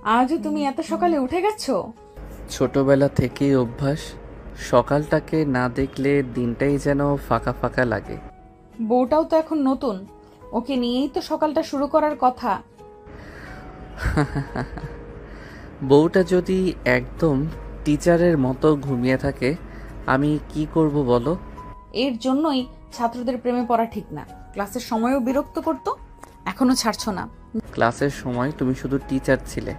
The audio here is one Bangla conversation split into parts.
আজও তুমি এত সকালে উঠে গেছো? ছোটবেলা থেকেই অভ্যাস। সকালটাকে না দেখলে দিনটাই যেন ফাঁকা ফাঁকা লাগে। বউটাও তো এখন নতুন, ওকে নিয়েই তো সকালটা শুরু করার কথা। বউটা যদি একদম টিচারের মতো ঘুমিয়ে থাকে, আমি কি করব বলো? এর জন্যই ছাত্রদের প্রেমে পড়া ঠিক না। ক্লাসের সময়ও বিরক্ত করতো, এখনো ছাড়ছো না। ক্লাসের সময় তুমি শুধু টিচার ছিলে,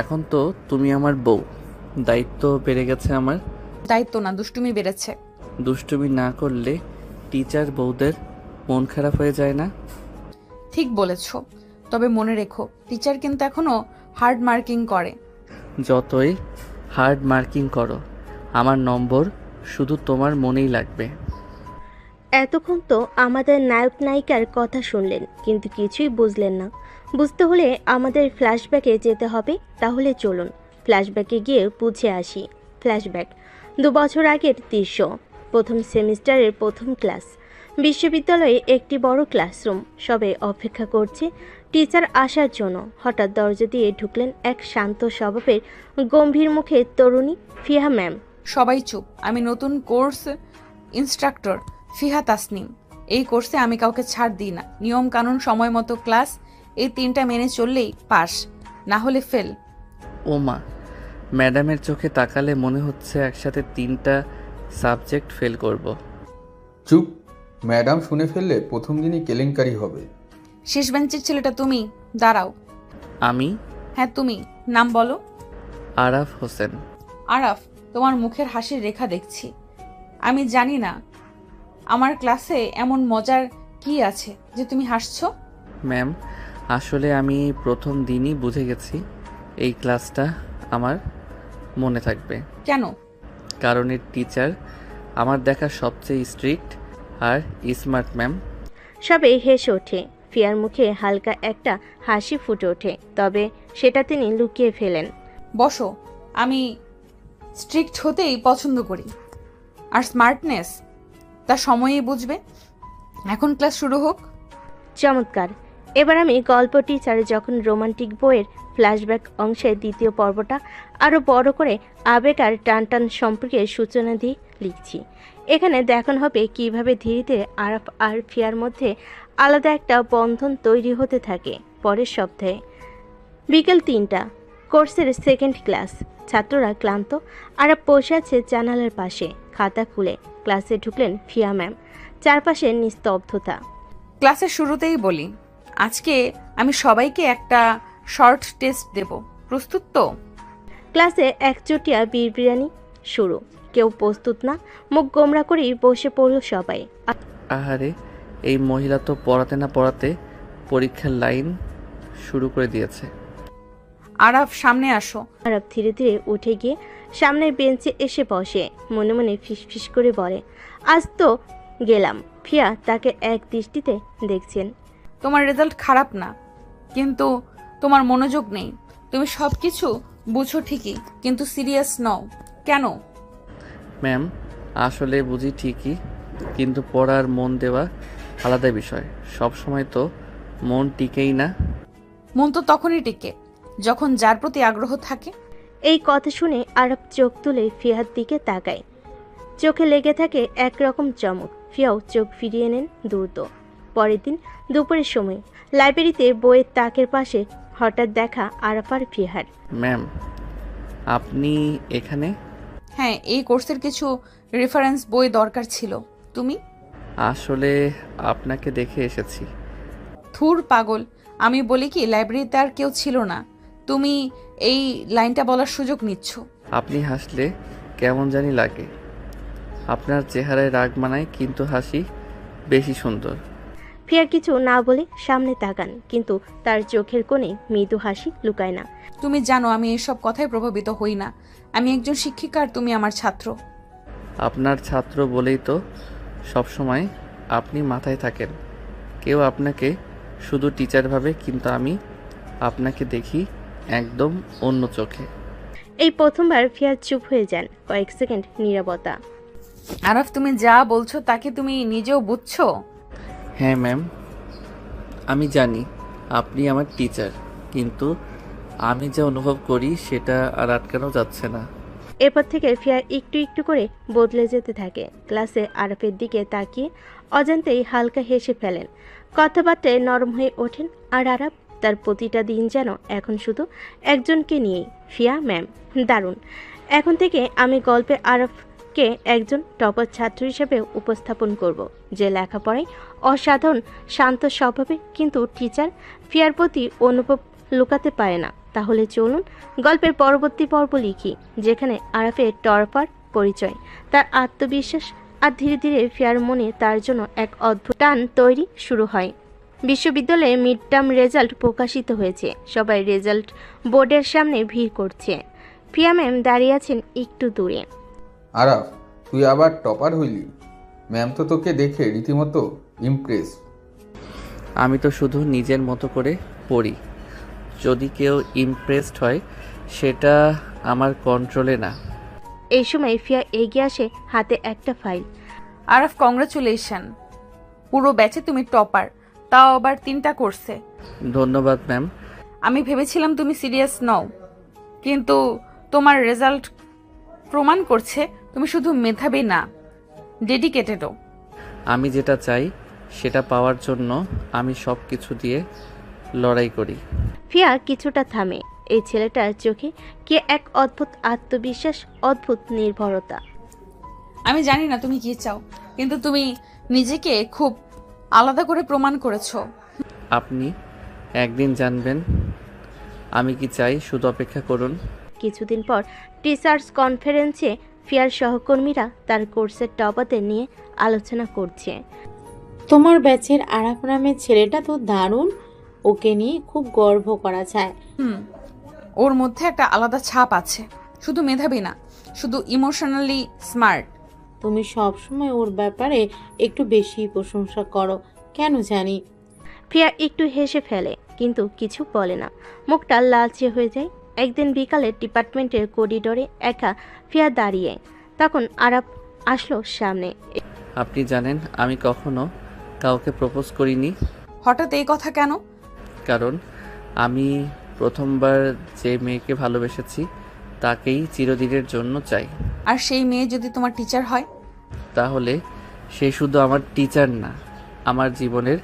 এখন তো তুমি আমার বউ। দায়িত্ব বেড়ে গেছে আমার। দায়িত্ব না, দুষ্টুমি বেড়েছে। দুষ্টুমি না করলে টিচার বউদের মন খারাপ হয়ে যায় না? ঠিক বলেছো, তবে মনে রেখো টিচার কিন্তু এখনো হার্ড মার্কিং করে। যতই হার্ড মার্কিং করো, আমার নম্বর শুধু তোমার মনেই লাগবে। এতক্ষণ তো আমাদের নায়ক নায়িকার কথা শুনলেন, কিন্তু কিছুই বুঝলেন না। বুঝতে হলে আমাদের ফ্ল্যাশব্যাকে যেতে হবে। তাহলে চলুন ফ্ল্যাশব্যাকে গিয়ে বুঝে আসি। ফ্ল্যাশব্যাক 2 বছর আগের দৃশ্য। প্রথম সেমিস্টারের প্রথম ক্লাস। বিশ্ববিদ্যালয়ে একটি বড় ক্লাসরুম। সবে অপেক্ষা করছে টিচার আসার জন্য। হঠাৎ দরজা দিয়ে ঢুকলেন এক শান্ত স্বভাবের গম্ভীর মুখের তরুণী, ফিহা ম্যাম। সবাই চুপ, আমি নতুন কোর্স ইনস্ট্রাক্টর ফিহা তাসনিম। এই কোর্সে আমি কাউকে ছাড় দিই না। নিয়ম কানুন, সময় মতো ক্লাস, এই 3টা মেনে চললেই পাস, না হলে ফেল। ওমা, ম্যাডামের চোখে তাকালে মনে হচ্ছে একসাথে 3টা সাবজেক্ট ফেল করব। চুপ! ম্যাডাম শুনে ফেললে প্রথম দিনই কেলেঙ্কারি হবে। শেষ বেঞ্চের ছেলেটা তুমি, দাঁড়াও। আমি হ্যাঁ তুমি, নাম বলো। আরাফ হোসেন। আরাফ, তোমার মুখের হাসির রেখা দেখছি। আমি জানি না আমার ক্লাসে এমন মজার কি আছে যে তুমি হাসছো। ম্যাম, আসলে আমি প্রথম দিনই বুঝে গেছি এই ক্লাসটা আমার মনে থাকবে। কেন? কারণ এর টিচার আমার দেখা সবচেয়ে স্ট্রিক্ট আর স্মার্ট ম্যাম। সবে হেসে ওঠে। ফিয়ার মুখে হালকা একটা হাসি ফুটে ওঠে, তবে সেটা তিনি লুকিয়ে ফেলেন। বসো, আমি স্ট্রিক্ট হতেই পছন্দ করি, আর স্মার্টনেস তা সময়েই বুঝবে। এখন ক্লাস শুরু হোক। চমৎকার! এবার আমি গল্প টিচার যখন রোমান্টিক বইয়ের ফ্ল্যাশব্যাক অংশের দ্বিতীয় পর্বটা আরও বড় করে আবেগ আর টান টান সম্পর্কে সূচনা দিয়ে লিখছি। এখানে দেখানো হবে কিভাবে ধীরে ধীরে আরাফ আর ফিয়ার মধ্যে আলাদা একটা বন্ধন তৈরি হতে থাকে। পরের সপ্তাহে বিকেল 3টা, কোর্সের সেকেন্ড ক্লাস। ছাত্ররা ক্লান্ত। আরাফ বসে আছে জানালার পাশে, খাতা খুলে। ক্লাসে ঢুকলেন ফিয়া ম্যাম। চারপাশে নিস্তব্ধতা। ক্লাসের শুরুতেই বলি, আজকে আমি সবাইকে একটা শর্ট টেস্ট দেব, প্রস্তুত তো? ক্লাসে একচটিয়া বিড়বিড়ানি শুরু। কেউ প্রস্তুত না। মুখ গোমরা করেই বসে পড়ল সবাই। আহারে, এই মহিলা তো পড়াতে না পড়াতে পরীক্ষার লাইন শুরু করে দিয়েছে। আরাফ, সামনে আসো। আরব ধীরে ধীরে উঠে গিয়ে সামনের বেঞ্চে এসে বসে। মনে মনে ফিসফিস করে বলে, আজ তো গেলাম। ফিয়া তাকে এক দৃষ্টিতে দেখছেন। তোমার রেজাল্ট খারাপ না, কিন্তু তোমার মনোযোগ নেই। তুমি সবকিছু বুঝো ঠিকই, কিন্তু সিরিয়াস নও কেন? ম্যাম, আসলে বুঝি ঠিকই, কিন্তু পড়ার মন দেওয়া আলাদা বিষয়। সব সময় তো মন টিকেই না। মন তো তখনই টিকে যখন যার প্রতি আগ্রহ থাকে। এই কথা শুনে আরব চোখ তুলে ফিয়ার দিকে তাকায়। চোখে লেগে থাকে একরকম চমক। ফিয়াও চোখ ফিরিয়ে নেন দ্রুত। পরের দিন দুপুরের সময় লাইব্রেরিতে বইয়ের তাকের পাশে হঠাৎ দেখা আরাফ আর ফিহার। ম্যাম, আপনি এখানে? হ্যাঁ, এই কোর্সের কিছু রেফারেন্স বই দরকার ছিল। তুমি? আসলে আপনাকে দেখে এসেছি। থুর পাগল, আমি বলি কি লাইব্রেরিতে আর কেউ ছিল না, তুমি এই লাইনটা বলার সুযোগ নিচ্ছ। আপনি হাসলে কেমন জানি লাগে। আপনার চেহারায় রাগ মানায়, কিন্তু হাসি বেশি সুন্দর। ফিয়ার কিছু না বলে সামনে তাকান, কিন্তু তার চোখের কোণে মৃদু হাসি লুকায় না। তুমি জানো আমি এসব কথায় প্রভাবিত হই না। আমি একজন শিক্ষিকা আর তুমি আমার ছাত্র। আপনার ছাত্র বলেই তো সবসময় আপনি মাথায় থাকেন। কেউ আপনাকে শুধু টিচার ভাবে, কিন্তু আমি আপনাকে দেখি একদম অন্য চোখে। এই প্রথমবার ফিয়ার চুপ হয়ে যান। কয়েক সেকেন্ড নীরবতা। আরাফ, তুমি যা বলছো তাকে তুমি নিজেও বুঝছো? হ্যাঁ ম্যাম, আমি জানি আপনি আমার টিচার, কিন্তু আমি যা অনুভব করি সেটা আর আটকানো যাচ্ছে না। এরপর থেকে ফিয়া একটু একটু করে বদলে যেতে থাকে। ক্লাসে আরাফের দিকে তাকিয়ে অজান্তেই হালকা হেসে ফেলেন। কথাবার্তায় নরম হয়ে ওঠেন আর আরাফ তার প্রতিটা দিন যেন এখন শুধু একজনকে নিয়েই, ফিয়া ম্যাম। দারুণ। এখন থেকে আমি গল্পে আরাফকে একজন টপার ছাত্র হিসেবে উপস্থাপন করব, যে লেখাপড়ায় অসাধারণ, শান্ত স্বভাবে, কিন্তু টিচার ফিয়ার প্রতি অনুভব লুকাতে পারে না। তাহলে চলুন গল্পের পরবর্তী পর্ব লিখি, যেখানে আরাফের টপার পরিচয়, তার আত্মবিশ্বাস, আর ধীরে ধীরে ফিয়ার মনে তার জন্য এক অদ্ভুত টান তৈরি শুরু হয়। বিশ্ববিদ্যালয়ে মিড টার্ম রেজাল্ট প্রকাশিত হয়েছে। সবাই রেজাল্ট বোর্ডের সামনে ভিড় করছে। ফিয়া ম্যাম দাঁড়িয়ে আছেন একটু দূরে। আরাফ, তুই আবার টপার হইলি? ম্যাম তো তোকে দেখে রীতিমতো ইমপ্রেস। আমি তো শুধু নিজের মতো করে পড়ি। যদি কেউ ইমপ্রেসড হয় সেটা আমার কন্ট্রোলে না। এই সময় ফিয়া এগিয়ে আসে, হাতে একটা ফাইল। আরাফ, কংগ্রাচুলেশন, পুরো ব্যাচে তুমি টপার, তাও আবার 3টা কোর্সে। ধন্যবাদ ম্যাম। আমি ভেবেছিলাম তুমি সিরিয়াস নও, কিন্তু তোমার রেজাল্ট প্রমাণ করছে তুমি শুধু মেধাবী না, ডেডিকেটেডও। আমি যেটা চাই সেটা পাওয়ার জন্য আমি সব কিছু দিয়ে লড়াই করি। ফিয়া কিছুটা থামে। এই ছেলেটার চোখে কি এক অদ্ভুত আত্মবিশ্বাস, অদ্ভুত নির্ভরতা। আমি জানি না তুমি কি চাও, কিন্তু তুমি নিজেকে খুব আলাদা করে প্রমাণ করেছো। আপনি একদিন জানবেন আমি কি চাই, শুধু অপেক্ষা করুন। কিছুদিন পর টিচার্স কনফারেন্সে ফিয়ার সহকর্মীরা তার কোর্সের টপারদের নিয়ে আলোচনা করছে। তোমার ব্যাচের আরাফ নামের ছেলেটা তো দারুণ, ওকে নিয়ে খুব গর্ব করা যায়। ওর মধ্যে একটা আলাদা ছাপ আছে, শুধু মেধাবী না, শুধু ইমোশনালি স্মার্ট। তুমি সবসময় ওর ব্যাপারে একটু বেশি প্রশংসা করো, কেন জানি। ফিয়া একটু হেসে ফেলে, কিন্তু কিছু বলে না। মুখটা লালচে হয়ে যায়। একদিন বিকালে ডিপার্টমেন্টের করিডোরে একা ফিয়া দাঁড়িয়ে, তখন আরাফ আসলো সামনে। আপনি জানেন আমি কখনো কাউকে প্রপোজ করিনি, হঠাৎ এই কথা কেন? কারণ আমি প্রথমবার যে মেয়েকে ভালোবেসেছি তাকেই চিরদিনের জন্য চাই। আর সেই মেয়ে যদি তোমার টিচার হয়? তাহলে সে শুধু আমার টিচার না, আমার জীবনের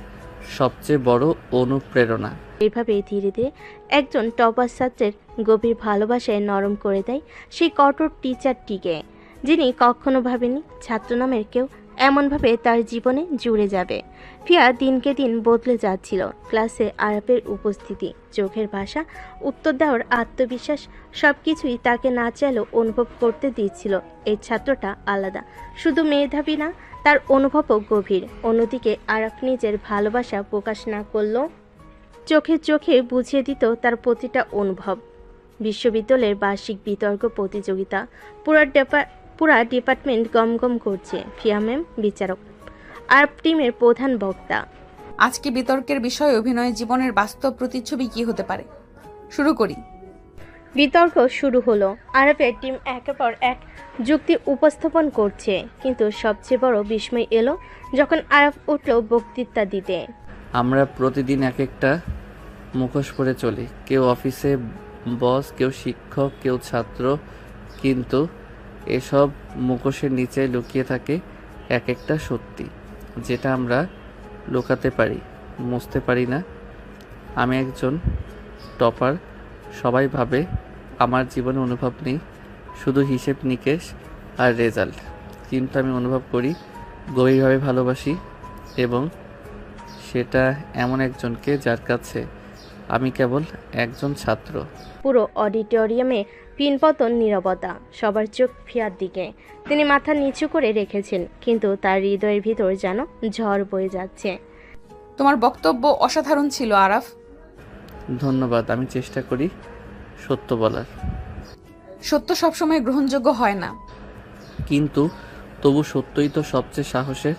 সবচেয়ে বড় অনুপ্রেরণা। এইভাবেই ধীরে ধীরে একজন টপার ছাত্রের গভীর ভালোবাসায় নরম করে দেয় সেই কঠোর টিচারটিকে, যিনি কখনো ভাবেনি ছাত্র নামের কেউ এমনভাবে তার জীবনে জুড়ে যাবে। ফিয়া দিনকে দিন বদলে যাচ্ছিল। ক্লাসে আরাফের উপস্থিতি, চোখের ভাষা, উত্তর দেওয়ার আত্মবিশ্বাস, সবকিছুই তাকে না চাইলেও অনুভব করতে দিচ্ছিল এই ছাত্রটা আলাদা। শুধু মেধাবী না, তার অনুভবও গভীর। অন্যদিকে আরাফ নিজের ভালোবাসা প্রকাশ না করলেও চোখে চোখে বুঝিয়ে দিত তার প্রতিটা অনুভব। বিশ্ববিদ্যালয়ের বার্ষিক বিতর্ক প্রতিযোগিতা, পুরা ডিপার্টমেন্ট গমগম করছে। ফিয়া ম্যাম বিচারক, আর টিমের প্রধান বক্তা। আজকে বিতর্কের বিষয় অভিনয় জীবনের বাস্তব প্রতিচ্ছবি কি হতে পারে। শুরু করি। বিতর্ক শুরু হলো। আরাফের টিম একের পর এক যুক্তি উপস্থাপন করছে, কিন্তু সবচেয়ে বড় বিস্ময় এলো যখন আরাফ উঠল বক্তৃতা দিতে। আমরা প্রতিদিন এক একটা মুখোশ পরে চলি, কেউ অফিসে বস, কেউ শিক্ষক, কেউ ছাত্র, কিন্তু এসব মুখোশের নিচে লুকিয়ে থাকে এক একটা সত্যি, যেটা আমরা লুকাতে পারি, মুছতে পারি না। আমি একজন টপার, সবাই ভাবে আমার জীবনে অনুভব নেই, শুধু হিসেব নিকেশ আর রেজাল্ট, কিন্তু আমি অনুভব করি, গভীরভাবে ভালোবাসি, এবং সেটা এমন একজনকে যার কাছে আমি কেবল একজন ছাত্র। পুরো অডিটোরিয়ামে পিনপতন নীরবতা, সবার চোখ ফিয়ার দিকে। তিনি মাথা নিচু করে রেখেছেন, কিন্তু তার হৃদয়ের ভিতর যেন ঝড় বয়ে যাচ্ছে। তোমার বক্তব্য অসাধারণ ছিল আরাফ। ধন্যবাদ। আমি চেষ্টা করি সত্য বলার, সত্য সবসময় গ্রহণযোগ্য হয় না, কিন্তু তবু সত্যই তো সবচেয়ে সাহসের।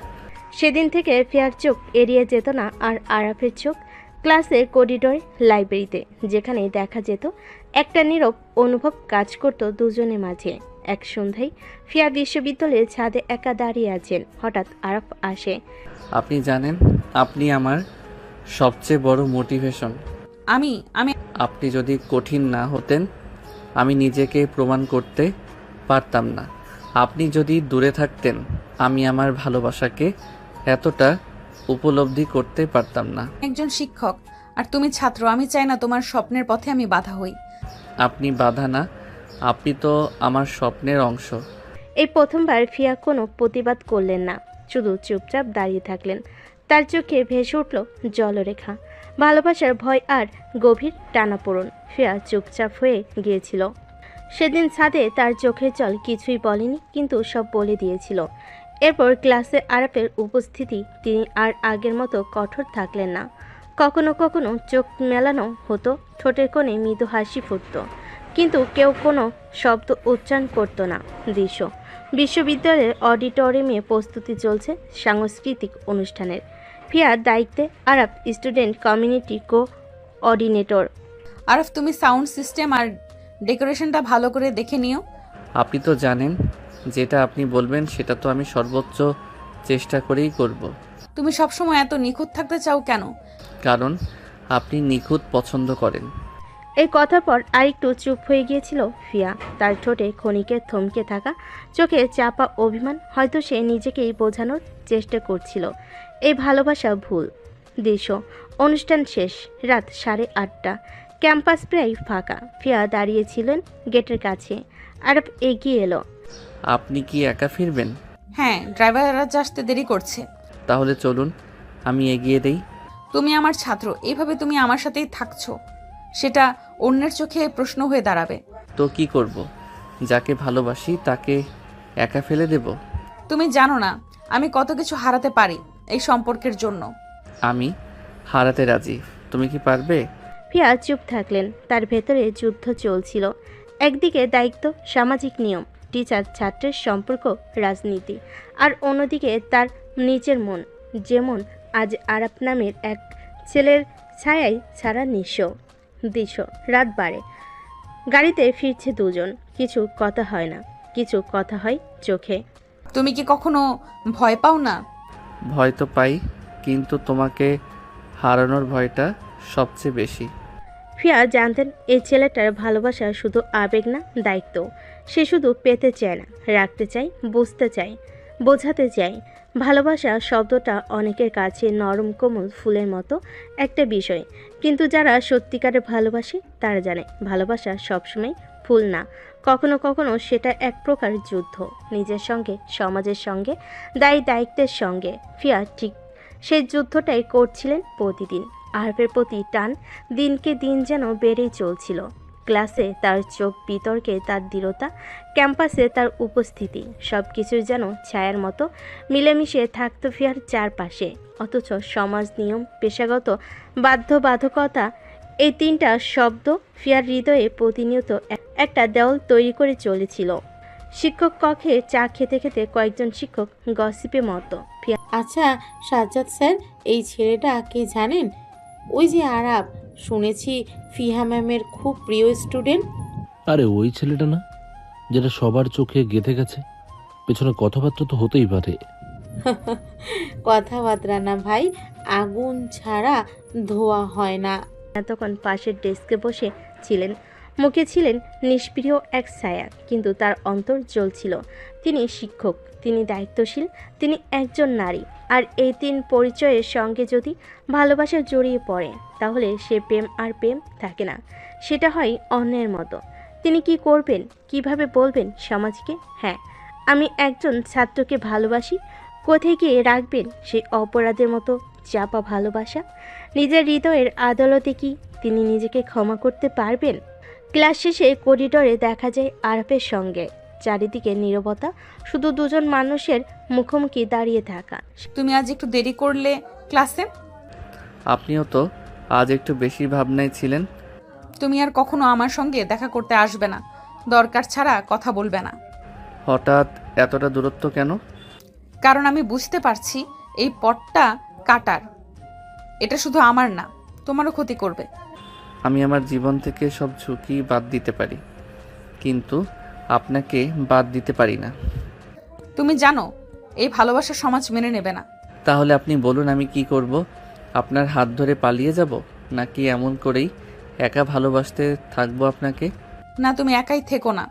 সেদিন থেকে ফিয়ার চোখ এড়িয়ে যেত না আর আরাফের চোখ ক্লাসের করিডোরে, লাইব্রেরিতে, যেখানে দেখা যেত একটা নীরব অনুভব কাজ করত দুজনের মাঝে। এক সন্ধ্যায় ফিয়া বিশ্ববিদ্যালয়ের ছাদে একা দাঁড়িয়ে আছেন। হঠাৎ আরাফ আসে। আপনি জানেন আপনি আমার সবচেয়ে বড় মোটিভেশন। আমি আমি আপনি যদি কঠিন না হতেন আমি নিজেকে প্রমাণ করতে পারতাম না। আপনি যদি দূরে থাকতেন আমি আমার ভালোবাসাকে এতটা উপলব্ধি করতে পারতাম না। একজন শিক্ষক আর তুমি ছাত্র। আমি চাই না তোমার স্বপ্নের পথে আমি বাধা হই। আপনি বাধা না, আপনি তো আমার স্বপ্নের অংশ। এই প্রথমবার ফিয়া কোনো প্রতিবাদ করলেন না, শুধু চুপচাপ দাঁড়িয়ে থাকলেন। তার চোখে ভেসে উঠল জলরেখা, ভালোবাসার ভয় আর গভীর টানাপোড়েন। ফিয়া চুপচাপ হয়ে গিয়েছিল। সেদিন ছাদে তার চোখের জল কিছুই বলেনি, কিন্তু সব বলে দিয়েছিল। এরপর ক্লাসে আরাফের উপস্থিতি, তিনি আর আগের মতো কঠোর থাকলেন না। কখনো কখনো চোখ মেলানো হতো, ঠোঁটের কোণে মৃদু হাসি ফুটত, কিন্তু কেউ কোনো শব্দ উচ্চারণ করত না। দৃশ্য বিশ্ববিদ্যালয়ের অডিটোরিয়ামে প্রস্তুতি চলছে সাংস্কৃতিক অনুষ্ঠানের। ফিয়ার দায়িত্বে আরাফ স্টুডেন্ট কমিউনিটি কোঅর্ডিনেটর। আরফ, তুমি সাউন্ড সিস্টেম আর ডেকোরেশনটা ভালো করে দেখে নিও। আপনি তো জানেন যেটা আপনি বলবেন সেটা তো আমি সর্বোচ্চ চেষ্টা করেই করব। তুমি সবসময় এত নিখুঁত থাকতে চাও কেন? কারণ আপনি নিখুঁত পছন্দ করেন। এই কথার পর আরেকটু চুপ হয়ে গিয়েছিল ফিয়া। তার ঠোঁটে ক্ষণিকের থমকে থাকা, চোখে চাপা অভিমান। হয়তো সে নিজেকেই বোঝানোর চেষ্টা করছিল এই ভালোবাসা ভুল। দৃশ্য অনুষ্ঠান শেষ, রাত 8:30। ক্যাম্পাস প্রায় ফাঁকা। ফিয়া দাঁড়িয়েছিলেন গেটের কাছে। আরব এগিয়ে এলো। আপনি কি একা ফিরবেন? হ্যাঁ, ড্রাইভার আজ আসতে দেরি করছে। তাহলে চলুন আমি এগিয়ে দেই। তুমি আমার ছাত্র, এইভাবে তুমি আমার সাথেই থাকছো, সেটা অন্যের চোখে প্রশ্ন হয়ে দাঁড়াবে। তো কি করব? যাকে ভালোবাসি তাকে একা ফেলে দেব? তুমি জানো না আমি কত কিছু হারাতে পারি এই সম্পর্কের জন্য। আমি হারাতে রাজি, তুমি কি পারবে? ফিয়া চুপ থাকলেন। তার ভেতরে যুদ্ধ চলছিল। একদিকে দায়িত্ব, সামাজিক নিয়ম, টিচার ছাত্রের সম্পর্ক, রাজনীতি, আর অন্যদিকে তার নিজের মন, যেমন আজ আরাপ নামের এক ছেলের ছায়ায় ছাড়া নিঃস্ব। দৃশ্য রাত 12। গাড়িতে ফিরছে দুজন। কিছু কথা হয় না, কিছু কথা হয় চোখে। তুমি কি কখনো ভয় পাও না? ভয় তো পাই, কিন্তু তোমাকে হারানোর ভয়টা সবচেয়ে বেশি। ফিয়া জানতেন এই ছেলেটার ভালোবাসা শুধু আবেগ না, দায়িত্ব। সে শুধু পেতে চায় না, রাখতে চায়, বুঝতে চায়, বোঝাতে চায়। ভালোবাসা শব্দটা অনেকের কাছে নরম কোমল ফুলের মতো একটা বিষয়, কিন্তু যারা সত্যিকারে ভালোবাসে তারা জানে ভালোবাসা সবসময় ফুল না। কখনো কখনো সেটা এক প্রকার যুদ্ধ, নিজের সঙ্গে, সমাজের সঙ্গে, দায়িত্বের সঙ্গে। ফিয়া ঠিক সেই যুদ্ধটাই করছিলেন প্রতিদিন। আরবের প্রতি টান দিনকে দিন যেন বেড়েই চলছিল। ক্লাসে তার চোখ, বিতর্কে তার দৃঢ়তা, ক্যাম্পাসে তার উপস্থিতি, সব কিছুই যেন ছায়ার মতো মিলেমিশে থাকতো ফিয়ার চারপাশে। অথচ সমাজ, নিয়ম, পেশাগত বাধ্যবাধকতা, এই তিনটা শব্দ ফিয়ার হৃদয়ে প্রতিনিয়ত একটা দেওয়াল তৈরি করে চলেছিল। শিক্ষক কক্ষে চা খেতে খেতে কয়েকজন শিক্ষক গসিপে মতো। ফিয়া আচ্ছা সাজ্জাদ স্যার, এই ছেলেটা কে জানেন? ওই যে আরাব, শুনেছি ফিহা ম্যামের খুব প্রিয় স্টুডেন্ট। আরে ওই ছেলেটা না, যেটা সবার চোখে গেঁথে গেছে? পেছনে কথাবার্তা তো হতেই পারে। কথাবার্তা না ভাই, আগুন ছাড়া ধোয়া হয় না। তখন পাশের ডেস্কে বসে ছিলেন। মুখে ছিলেন নিষ্প্রিয় এক ছায়া, কিন্তু তার অন্তর জ্বলছিল। তিনি শিক্ষক, তিনি দায়িত্বশীল, তিনি একজন নারী। আর এই তিন পরিচয়ের সঙ্গে যদি ভালোবাসা জড়িয়ে পড়ে, তাহলে সে প্রেম আর প্রেম থাকে না, সেটা হয় অন্যের মতো। তিনি কি করবেন, কিভাবে বলবেন সমাজকে, হ্যাঁ আমি একজন ছাত্রকে ভালোবাসি? কোথায় গিয়ে রাখবেন সেই অপরাধের মতো চাপা ভালোবাসা? নিজের হৃদয়ের আদালতে কি তিনি নিজেকে ক্ষমা করতে পারবেন? ক্লাস শেষে করিডোরে দেখা যায় আরাফের সঙ্গে। চারিদিকে নীরবতা, শুধু দুজন মানুষের মুখোমুখি দাঁড়িয়ে থাকা। তুমি আজ একটু দেরি করলে ক্লাসে। আপনিও তো আজ একটু বেশি ভাবনায় ছিলেন। তুমি আর কখনো আমার সঙ্গে দেখা করতে আসবে না, দরকার ছাড়া কথা বলবে না। হঠাৎ এতটা দূরত্ব কেন? কারণ আমি বুঝতে পারছি এই পথটা কাটার। এটা শুধু আমার না, তোমারও ক্ষতি করবে। আমি আমার জীবন থেকে সব ঝুঁকি বাদ দিতে পারি, কিন্তু আপনাকে বাদ দিতে পারি না। তুমি জানো এই ভালোবাসা সমাজ মেনে নেবে না। তাহলে আপনি বলুন আমি কি করব? আপনার হাত ধরে পালিয়ে যাব, নাকি এমন করেই একা ভালোবাসতে থাকবো আপনাকে। না, তুমি একাই থেকো না,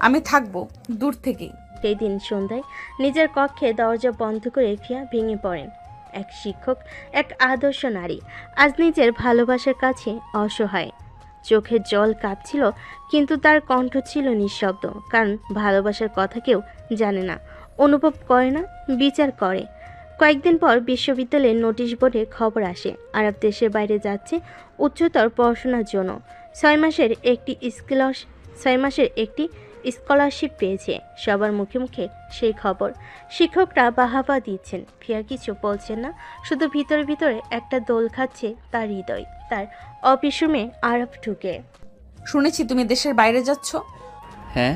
আমি থাকবো দূর থেকেই। সেই দিন সন্ধ্যায় নিজের কক্ষে দরজা বন্ধ করে ফিয়া ভেঙে পড়েন। এক শিক্ষক, এক আদর্শ নারী, আজ নিজের ভালোবাসার কাছে অসহায়। চোখের জল কাঁপছিল, কিন্তু তার কণ্ঠ ছিল নিঃশব্দ, কারণ ভালোবাসার কথা কেউ জানে না, অনুভব করে না, বিচার করে। কয়েকদিন পর বিশ্ববিদ্যালয়ের নোটিশ বোর্ডে খবর আসে আরব দেশের বাইরে যাচ্ছে উচ্চতর পড়াশোনার জন্য। 6 মাসের একটি স্কলারশিপ পেয়েছে। সবার মুখে মুখে সেই খবর। শিক্ষকরা বাহাবা দিচ্ছেন, ফিয়া কিছু বলছেন না, শুধু ভিতরে ভিতরে একটা দোল খাচ্ছে তার হৃদয়। তার অফিস রুমে আরব ঢুকে। শুনেছি তুমি দেশের বাইরে যাচ্ছ। হ্যাঁ,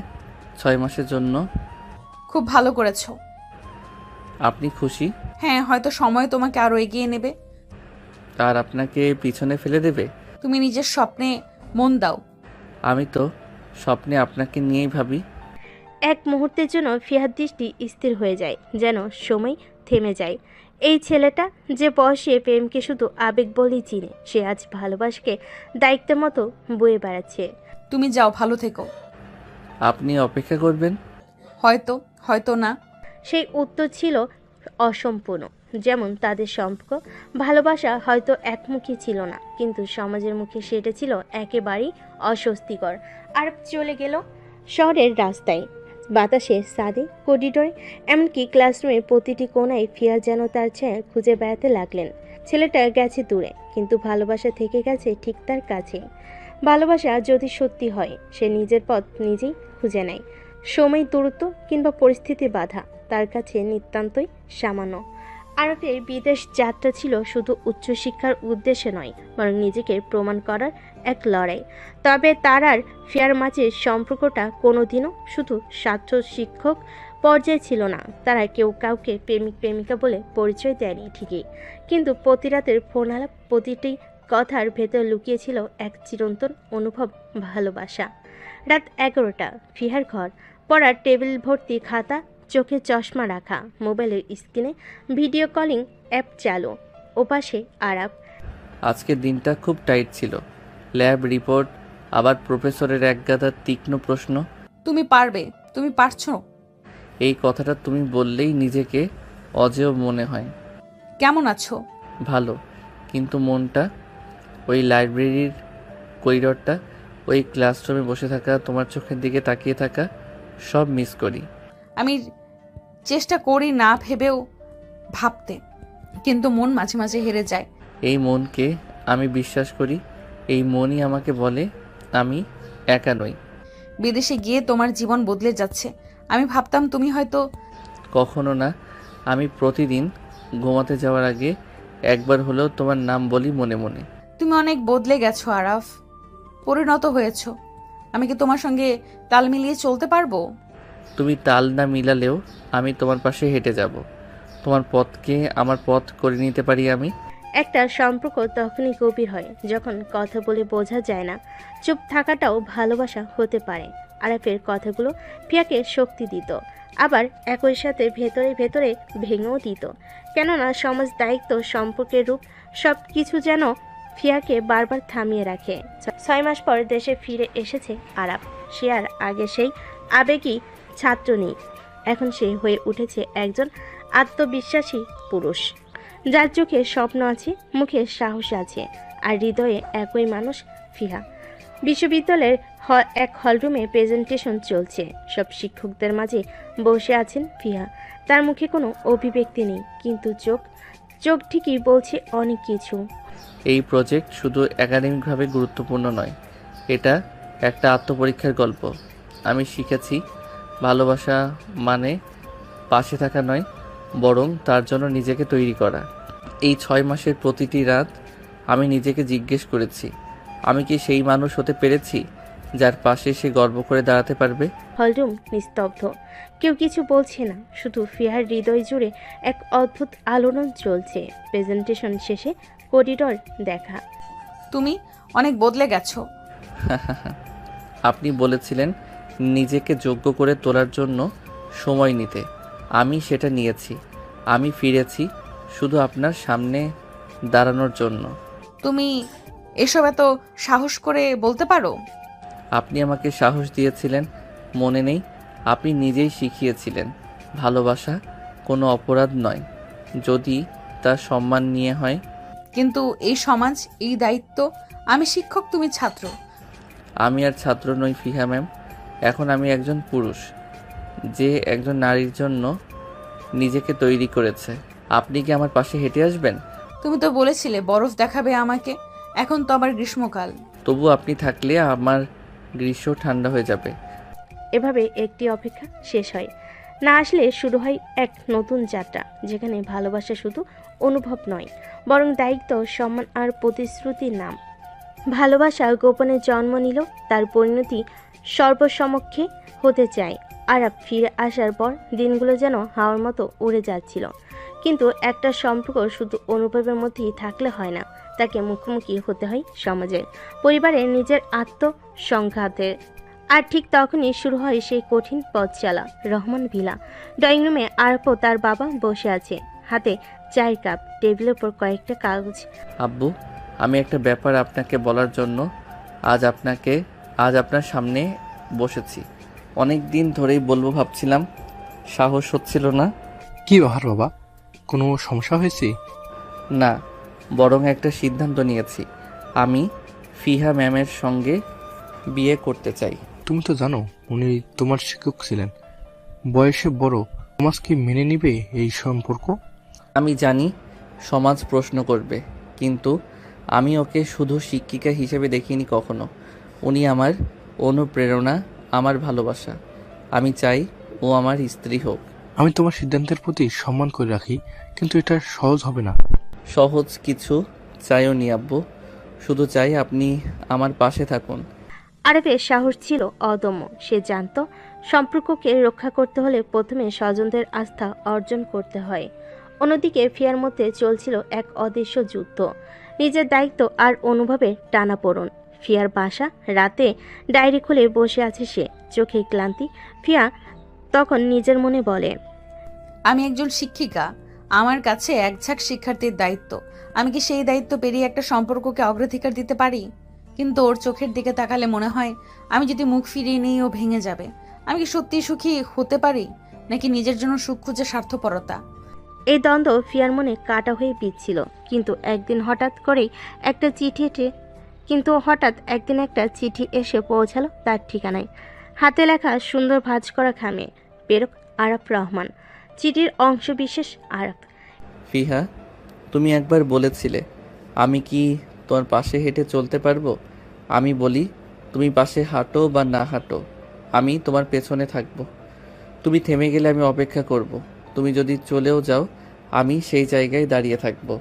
6 মাসের জন্য। খুব ভালো করেছো। আপনি খুশি? হ্যাঁ, হয়তো সময় তোমাকে আরো এগিয়ে নেবে। আর আপনাকে পিছনে ফেলে দেবে? তুমি নিজের স্বপ্নে মন দাও। আমি তো স্বপ্নে আপনাকে নিয়েই ভাবি। এক মুহূর্তের জন্য ফিয়ার দৃষ্টি স্থির হয়ে যায়, যেন সময় থেমে যায়। এই ছেলেটা যে বয়সে প্রেমকে শুধু আবেগ বলেই চিনে, সে আজ ভালোবাসাকে দায়িত্বের মতো বয়ে বেড়াচ্ছে। তুমি যাও, ভালো থেকো। আপনি অপেক্ষা করবেন? হয়তো, হয়তো না। সেই উত্তর ছিল অসম্পূর্ণ। যেমন তাদের সম্পর্ক, ভালোবাসা হয়তো একমুখী ছিল না, কিন্তু সমাজের মুখে সেটা ছিল একেবারেই অস্বস্তিকর। আর চলে গেল শহরের রাস্তায়, বাতাসে, ছাদে, করিডোরে, এমনকি ক্লাসরুমের প্রতিটি কোণায় ফিয়া যেন তার ছায়া খুঁজে বেড়াতে লাগলেন। ছেলেটা গেছে দূরে, কিন্তু ভালোবাসা থেকে গেছে ঠিক তার কাছে। ভালোবাসা যদি সত্যি হয়, সে নিজের পথ নিজেই খুঁজে নেয়। সময়, দূরত্ব কিংবা পরিস্থিতি বাধা তার কাছে নিতান্তই সামান্য। আরবের বিদেশ যাত্রা ছিল শুধু উচ্চশিক্ষার উদ্দেশ্যে নয়, বরং নিজেকে প্রমাণ করার এক লড়াই। তবে তার আর ফিয়ার মাঝে সম্পর্কটা কোনোদিনও শুধু ছাত্র শিক্ষক পর্যায়ে ছিল না। তারা কেউ কাউকে প্রেমিক প্রেমিকা বলে পরিচয় দেয়নি ঠিকই, কিন্তু প্রতি রাতের ফোন আলাপ, প্রতিটি কথার ভেতর লুকিয়েছিল এক চিরন্তন অনুভব, ভালোবাসা। রাত 11টা, ফিহার ঘর, পড়ার টেবিল ভর্তি খাতা, চোখে চশমা রাখা, মোবাইলের স্ক্রিনে ভিডিও কলিং অ্যাপ চালু, ওপাশে আরাব। আজকের দিনটা খুব টাইট ছিল। ল্যাব রিপোর্ট, আবার প্রফেসরের একগাদা তীক্ষ্ণ প্রশ্ন। তুমি পারবে, তুমি পারছো। এই কথাটা তুমি বললেই নিজেকে অজেয় মনে হয়। কেমন আছো? ভালো, কিন্তু মনটা ওই লাইব্রেরির করিডরটা, ওই ক্লাসরুমে বসে থাকা, তোমার চোখের দিকে তাকিয়ে থাকা, সব মিস করি। আমি চেষ্টা করি না ভেবেও ভাবতে, কিন্তু মন মাঝে মাঝে হেরে যায়। এই মনকে আমি বিশ্বাস করি। এই মনই আমাকে বলে আমি একা নই। বিদেশে গিয়ে তোমার জীবন বদলে যাচ্ছে। আমি ভাবতাম তুমি হয়তো। কখনো না। আমি প্রতিদিন ঘুমাতে যাওয়ার আগে একবার হলেও তোমার নাম বলি মনে মনে। তুমি অনেক বদলে গেছো আরাফ, পরিণত হয়েছো। আমি কি তোমার সঙ্গে তাল মিলিয়ে চলতে পারবো? তুমি তাল না মিলালেও আমি তোমার পাশে হেঁটে যাব। তোমার পথকে আমার পথ করে নিতে পারি আমি। একটা সম্পর্ক তখনই গভীর হয় যখন কথা বলে বোঝা যায় না। চুপ থাকাটাও ভালোবাসা হতে পারে। আরাফের কথাগুলো ফিয়াকে শক্তি দিত, আবার একই সাথে ভেতরে ভেতরে ভেঙেও দিত। কেননা সমাজ, দায়িত্ব, সম্পর্কের রূপ সব কিছু যেন ফিয়াকে বারবার থামিয়ে রাখে। 6 মাস পর দেশে ফিরে এসেছে আরাফ। সে আর আগে সেই আবেগী ছাত্র নেই। এখন সে হয়ে উঠেছে একজন আত্মবিশ্বাসী পুরুষ, যার চোখে স্বপ্ন আছে, মুখে সাহস আছে, আর হৃদয়ে একই মানুষ, ফিহা। বিশ্ববিদ্যালয়ের এক হলরুমে প্রেজেন্টেশন চলছে। সব শিক্ষকদের মাঝে বসে আছেন ফিহা। তার মুখে কোনো অভিব্যক্তি নেই, কিন্তু চোখ ঠিকই বলছে অনেক কিছু। এই প্রজেক্ট শুধু একাডেমিকভাবে গুরুত্বপূর্ণ নয়, এটা একটা আত্মপরীক্ষার গল্প। আমি শিখেছি ভালোবাসা মানে পাশে থাকা নয়, বরং তার জন্য নিজেকে তৈরি করা। এই 6 মাসের প্রতিটি রাত আমি নিজেকে জিজ্ঞেস করেছি, আমি কি সেই মানুষ হতে পেরেছি যার পাশে সে গর্ব করে দাঁড়াতে পারবে? হলরুম নিস্তব্ধ, কেউ কিছু বলছে না, শুধু ফিহার হৃদয় জুড়ে এক অদ্ভুত আলোড়ন চলছে। প্রেজেন্টেশন শেষে করিডোর দেখা। তুমি অনেক বদলে গেছো। আপনি বলেছিলেন নিজেকে যোগ্য করে তোলার জন্য সময় নিতে, আমি সেটা নিয়েছি। আমি ফিরেছি শুধু আপনার সামনে দাঁড়ানোর জন্য। তুমি এসব এত সাহস করে বলতে পারো? আপনি আমাকে সাহস দিয়েছিলেন, মনে নেই? আপনি নিজেই শিখিয়েছিলেন ভালোবাসা কোনো অপরাধ নয়, যদি তা সম্মান নিয়ে হয়। কিন্তু এই সমাজ, এই দায়িত্ব। আমি শিক্ষক, তুমি ছাত্র। আমি আর ছাত্র নই ফিহা ম্যাম, এখন আমি একজন পুরুষ যে একজন নারীর জন্য নিজেকে তৈরি করেছে। আপনি কি আমার পাশে হেঁটে আসবেন? তুমি তো বলেছিলে বরফ দেখাবে আমাকে, এখন তো আবার গ্রীষ্মকাল। তবু আপনি থাকলে আমার গ্রীষ্ম ঠান্ডা হয়ে যাবে। এভাবে একটি অপেক্ষা শেষ হয়। না আসলে শুরু হয় এক নতুন যাত্রা, যেখানে ভালোবাসা শুধু অনুভব নয়, বরং দায়িত্ব, সম্মান আর প্রতিশ্রুতির নাম। ভালোবাসা গোপনে জন্ম নিল, তার পরিণতি সর্বসমক্ষে হতে চায়। আরাব ফিরে আসার পর দিনগুলো যেন হাওয়ার মতো উড়ে যাচ্ছিল। কিন্তু একটা সম্পর্ক শুধু অনুভবের মধ্যেই থাকলে হয় না, তাকে মুখোমুখি হতে হয় সমাজের, পরিবারের, নিজের আত্মসংঘাতের। আর ঠিক তখনই শুরু হয় সেই কঠিন পথ চলা। রহমান ভিলা, ড্রয়িং রুমে আরাপ ও তার বাবা বসে আছে, হাতে চায়ের কাপ, টেবিলের উপর কয়েকটা কাগজ। আব্বু, আমি একটা ব্যাপার আপনাকে বলার জন্য আজ আপনার সামনে বসেছি। অনেক দিন ধরেই বলবো ভাবছিলাম, সাহস হচ্ছিল না। কি ব্যাপার বাবা, কোনো সমস্যা হয়েছে? না, বরং একটা সিদ্ধান্ত নিয়েছি। আমি ফিহা ম্যামের সঙ্গে বিয়ে করতে চাই। তুমি তো জানো উনি তোমার শিক্ষক ছিলেন, বয়সে বড়, সমাজ কি মেনে নিবে এই সম্পর্ক? আমি জানি সমাজ প্রশ্ন করবে, কিন্তু আমি ওকে শুধু শিক্ষিকা হিসেবে দেখিনি কখনো। উনি আমার অনুপ্রেরণা, আমার ভালোবাসা। আমি চাই ও আমার স্ত্রী হোক। আমি তোমার সিদ্ধান্তের প্রতি সম্মান করে রাখি, কিন্তু এটা সহজ হবে না। সহজ কিছু চাইও নি আব্বু, শুধু চাই আপনি আমার পাশে থাকুন। আরবের সাহস ছিল অদম্য। সে জানত সম্পর্ককে রক্ষা করতে হলে প্রথমে স্বজনদের আস্থা অর্জন করতে হয়। অন্যদিকে ফিয়ার মধ্যে চলছিল এক অদৃশ্য যুদ্ধ, নিজের দায়িত্ব আর অনুভবের টানাপোড়েন। ফিয়ার বাসা, রাতে ডায়েরি খুলে বসে আছে সে, চোখে ক্লান্তি। ফিয়া তখন নিজের মনে বলে, আমি একজন শিক্ষিকা, আমার কাছে এক ঝাঁক শিক্ষার্থীর দায়িত্ব। আমি কি সেই দায়িত্ব পেরিয়ে একটা সম্পর্ককে অগ্রাধিকার দিতে পারি? কিন্তু ওর চোখের দিকে তাকালে মনে হয় আমি যদি মুখ ফিরিয়ে নিই ও ভেঙে যাবে। আমি কি সত্যিই সুখী হতে পারি, নাকি নিজের জন্য সুখ খুঁজে স্বার্থপরতা? এই দ্বন্দ্ব ফিয়ার মনে কাটা হয়ে বিচ্ছিল। কিন্তু হঠাৎ একদিন একটা চিঠি এসে পৌঁছালো তার ঠিকানায়। হাতে লেখা, সুন্দর ভাঁজ করা খামে, প্রেরক আরাফ রহমান। চিঠির অংশ বিশেষ আরাফ। ফিহা, তুমি একবার বলেছিলে আমি কি তোমার পাশে হেঁটে চলতে পারবো। আমি বলি, তুমি পাশে হাঁটো বা না হাঁটো, আমি তোমার পেছনে থাকবো। তুমি থেমে গেলে আমি অপেক্ষা করব। তুমি যদি চলেও যাও, আমি সেই জায়গায় দাঁড়িয়ে থাকবো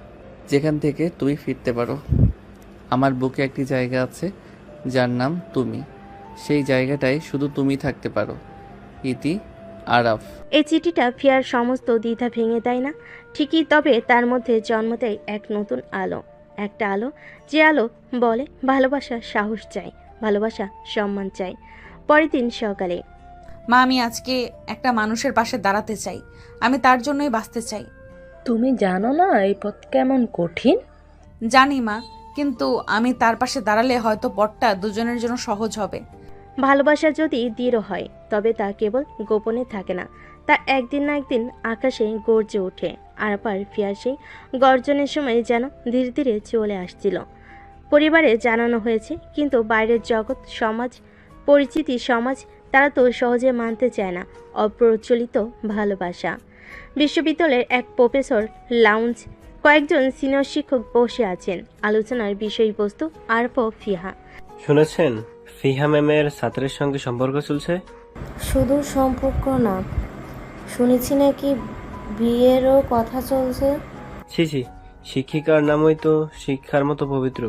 যেখান থেকে তুমি ফিরতে পারো। আমার বুকে একটি জায়গা আছে যার নাম তুমি। সেই জায়গাটায় শুধু তুমি থাকতে পারো। ইতি আরাফ। এই চিঠিটা ফিয়ার সমস্ত দ্বিধা ভেঙে দেয় না ঠিকই, তবে তার মধ্যে জন্ম দেয় এক নতুন আলো। একটা আলো, যে আলো বলে ভালোবাসা সাহস চাই, ভালোবাসা সম্মান চাই। পরের দিন সকালে, মা, আমি আজকে একটা মানুষের পাশে দাঁড়াতে চাই। আমি তার জন্যই বাঁচতে চাই। তুমি জানো না এই পথ কেমন কঠিন? জানি মা, কিন্তু আমি তার পাশে দাঁড়ালে হয়তো পথটা দুজনের জন্য সহজ হবে। ভালোবাসা যদি দৃঢ় হয় তবে তা কেবল গোপনে থাকে না, তা একদিন না একদিন আকাশে গর্জে ওঠে। আর ফিয়ার সেই গর্জনের সময় যেন ধীরে ধীরে চলে আসছিল। পরিবারে জানানো হয়েছে, কিন্তু বাইরের জগৎ, সমাজ, পরিচিতি সমাজ, তারা তো সহজে মানতে চায় না অপ্রচলিত ভালোবাসা। বিশ্ববিদ্যালয়ের এক প্রফেসর লাউঞ্জ, কয়েকজন সিনিয়র শিক্ষক বসে আছেন। আলোচনার বিষয়বস্তু আরফ ও ফিহা। শুনেছেন ফিহা ম্যামের ছাত্রের সঙ্গে সম্পর্ক চলছে? শুধু সম্পর্ক না, শুনেছি নাকি বিয়েরও কথা চলছে। ছি ছি, শিক্ষিকার নামই তো শিক্ষার মতো পবিত্র।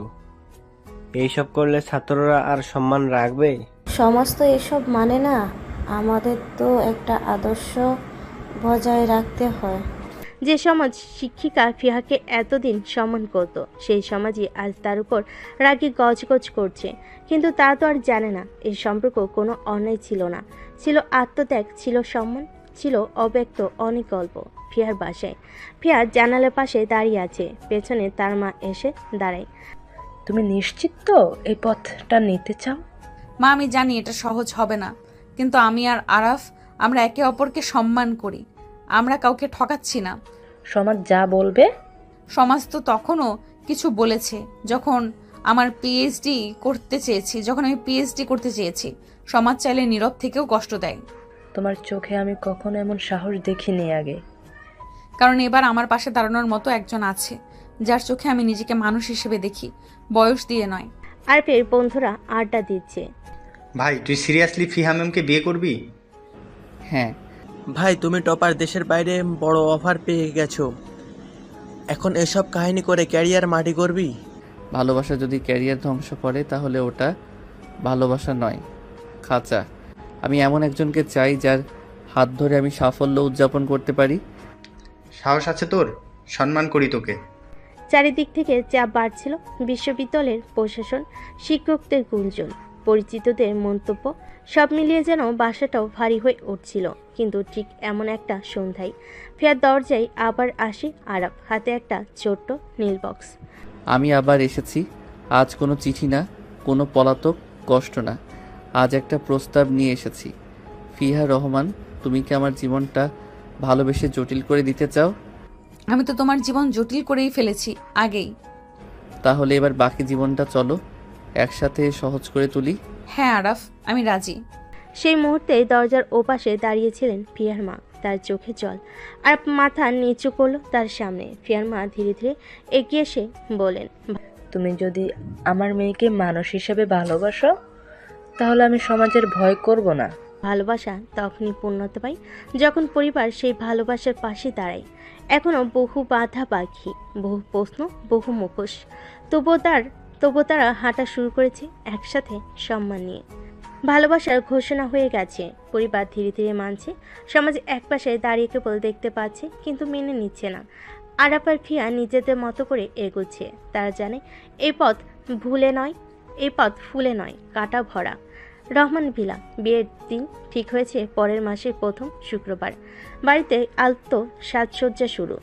এইসব করলে ছাত্ররা আর সম্মান রাখবে? সমাজ তো এসব মানে না, আমাদের তো একটা আদর্শ বজায় রাখতে হয়। যে সমাজ শিক্ষিকা ফিহাকে এতদিন সম্মান করত, সেই সমাজই আজ তার উপর রাগে গজগজ করছে। কিন্তু তা তো আর জানে না এই সম্পর্ক কোনো অন্যায় ছিল না, ছিল আত্মত্যাগ, ছিল সম্মান, ছিল অব্যক্ত অনেক গল্প। ফিয়ার বাসায়, ফিয়া জানালার পাশে দাঁড়িয়ে আছে, পেছনে তার মা এসে দাঁড়ায়। তুমি নিশ্চিত তো এই পথটা নিতে চাও? মা, আমি জানি এটা সহজ হবে না, কিন্তু আমি আর আরাফ আমরা একে অপরকে সম্মান করি। আমরা কাউকে ঠকাচ্ছি না। সমাজ যা বলবে। সমাজ তো তখনও কিছু বলেছে যখন আমি পিএইচডি করতে চেয়েছি। সমাজ চাইলে নীরব থেকেও কষ্ট দেয়। তোমার চোখে আমি কখনো এমন সাহস দেখিনি আগে। কারণ এবার আমার পাশে দাঁড়ানোর মতো একজন আছে, যার চোখে আমি নিজেকে মানুষ হিসেবে দেখি, বয়স দিয়ে নয়। আরফের বন্ধুরা আড্ডা দিচ্ছে। ভাই, তুই সিরিয়াসলি ফিহা ম্যামকে বিয়ে করবি? হ্যাঁ। ভাই, তুমি টপার, দেশের বাইরে বড় অফার পেয়ে গেছো, এখন এসব কাহিনী করে ক্যারিয়ার মাটি করবি? ভালোবাসা যদি ক্যারিয়ার ধ্বংস করে তাহলে ওটা ভালোবাসা নয়, খাঁচা। আমি এমন একজনকে চাই যার হাত ধরে আমি সাফল্য উদযাপন করতে পারি। সাহস আছে তোর, সম্মান করি তোকে। চারিদিক থেকে চাপ বাড়ছিল। বিশ্ববিদ্যালয়ের প্রশাসন, শিক্ষকদের গুঞ্জন, পরিচিতদের মন্তব্য, সব মিলিয়ে যেন বাসাটাও ভারী হয়ে উঠছিল। কিন্তু ঠিক এমন একটা সন্ধ্যায় ফিয়ার দরজায় আবার আসে আরাফ, হাতে একটা ছোট্ট নীল বক্স। আমি আবার এসেছি। আজ কোনো চিঠি না, কোনো পলাতক কষ্ট না, আজ একটা প্রস্তাব নিয়ে এসেছি। ফিহা রহমান, তুমি কি আমার জীবনটা ভালোবেসে জটিল করে দিতে চাও? আমি তো তোমার জীবন জটিল করেই ফেলেছি আগেই। তাহলে এবার বাকি জীবনটা চলো একসাথে সহজ করে তুলি। হ্যাঁ আরাফ, আমি রাজি। সেই মুহূর্তে দরজার ওপাশে দাঁড়িয়েছিলেন ফিয়ার মা, তার চোখে জল। আর মাথা নিচু করলো তার সামনে। ফিয়ার মা ধীরে ধীরে এগিয়ে এসে বলেন, তুমি যদি আমার মেয়েকে মানুষ হিসেবে ভালোবাসো তাহলে আমি সমাজের ভয় করব না। ভালোবাসা তখনই পূর্ণতা পায় যখন পরিবার সেই ভালোবাসার পাশে দাঁড়ায়। এখনও বহু বাধা পাখি, বহু প্রশ্ন, বহু মুখোশ, তবুও তারা হাঁটা শুরু করেছে একসাথে, সম্মান নিয়ে। ভালোবাসার ঘোষণা হয়ে গেছে, পরিবার ধীরে ধীরে মানছে, সমাজ একপাশে দাঁড়িয়ে কেবল দেখতে পাচ্ছে কিন্তু মেনে নিচ্ছে না। আরাফ আর ফিয়া নিজেদের মতো করে এগোচ্ছে। তারা জানে এই পথ ফুলে নয়, কাটা ভরা। রহমান ভিলা। বিয়ের দিন ঠিক হয়েছে পরের মাসের প্রথম শুক্রবার। বাড়িতে আলতো সাজসজ্জা শুরু।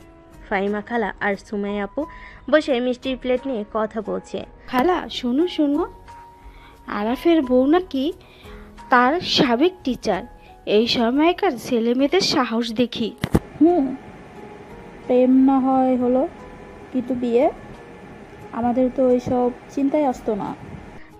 ফাইমা খালা আর সুমাইয়া আপু বসে মিষ্টির প্লেট নিয়ে কথা বলছে। খালা, শুনো, আরাফের বউ নাকি তার সাবেক টিচার। এই সময়কার ছেলে মেয়েদের সাহস দেখি। প্রেম না হয় হলো, কিন্তু বিয়ে আমাদের তো ওইসব চিন্তাই আসতো না।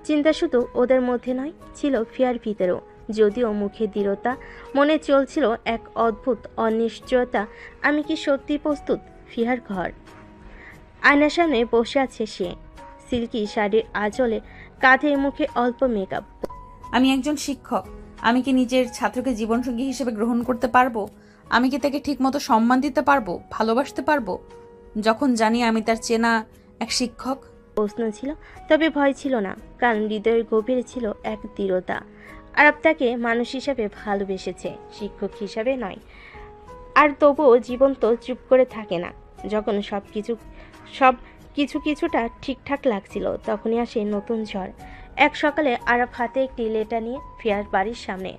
চিন্তা শুধু ওদের মধ্যে নয়, ছিল ফিয়ার ভিতরেও। যদিও মুখে দৃঢ়তা, মনে চলছিল এক অদ্ভুত অনিশ্চয়তা। আমি কি সত্যি প্রস্তুত? ফিয়ার ঘর। আয়নার সামনে বসে আছে সে, সিল্কি শাড়ির আঁচলে, কাঁধে মুখে অল্প মেকআপ। আমি একজন শিক্ষক। আমি কি নিজের ছাত্রকে জীবনসঙ্গী হিসেবে গ্রহণ করতে পারবো? আমি কি তাকে ঠিকমতো সম্মান দিতে পারবো, ভালোবাসতে পারবো, যখন জানি আমি তার চেনা এক শিক্ষক? প্রশ্ন ছিল, তবে ভয় ছিল না, কারণ হৃদয়ের গভীরে ছিল এক দৃঢ়তা। আরাফ তাকে মানুষ হিসাবে ভালোবেসেছে, শিক্ষক হিসাবে নয়। আর তবুও জীবন তো চুপ করে থাকে না। যখন সব কিছুটা ঠিকঠাক লাগছিল, তখনই আসে নতুন ঝড়। এক সকালে আরাফ হাতে একটি লেটার নিয়ে ফিয়ার বাড়ির সামনে।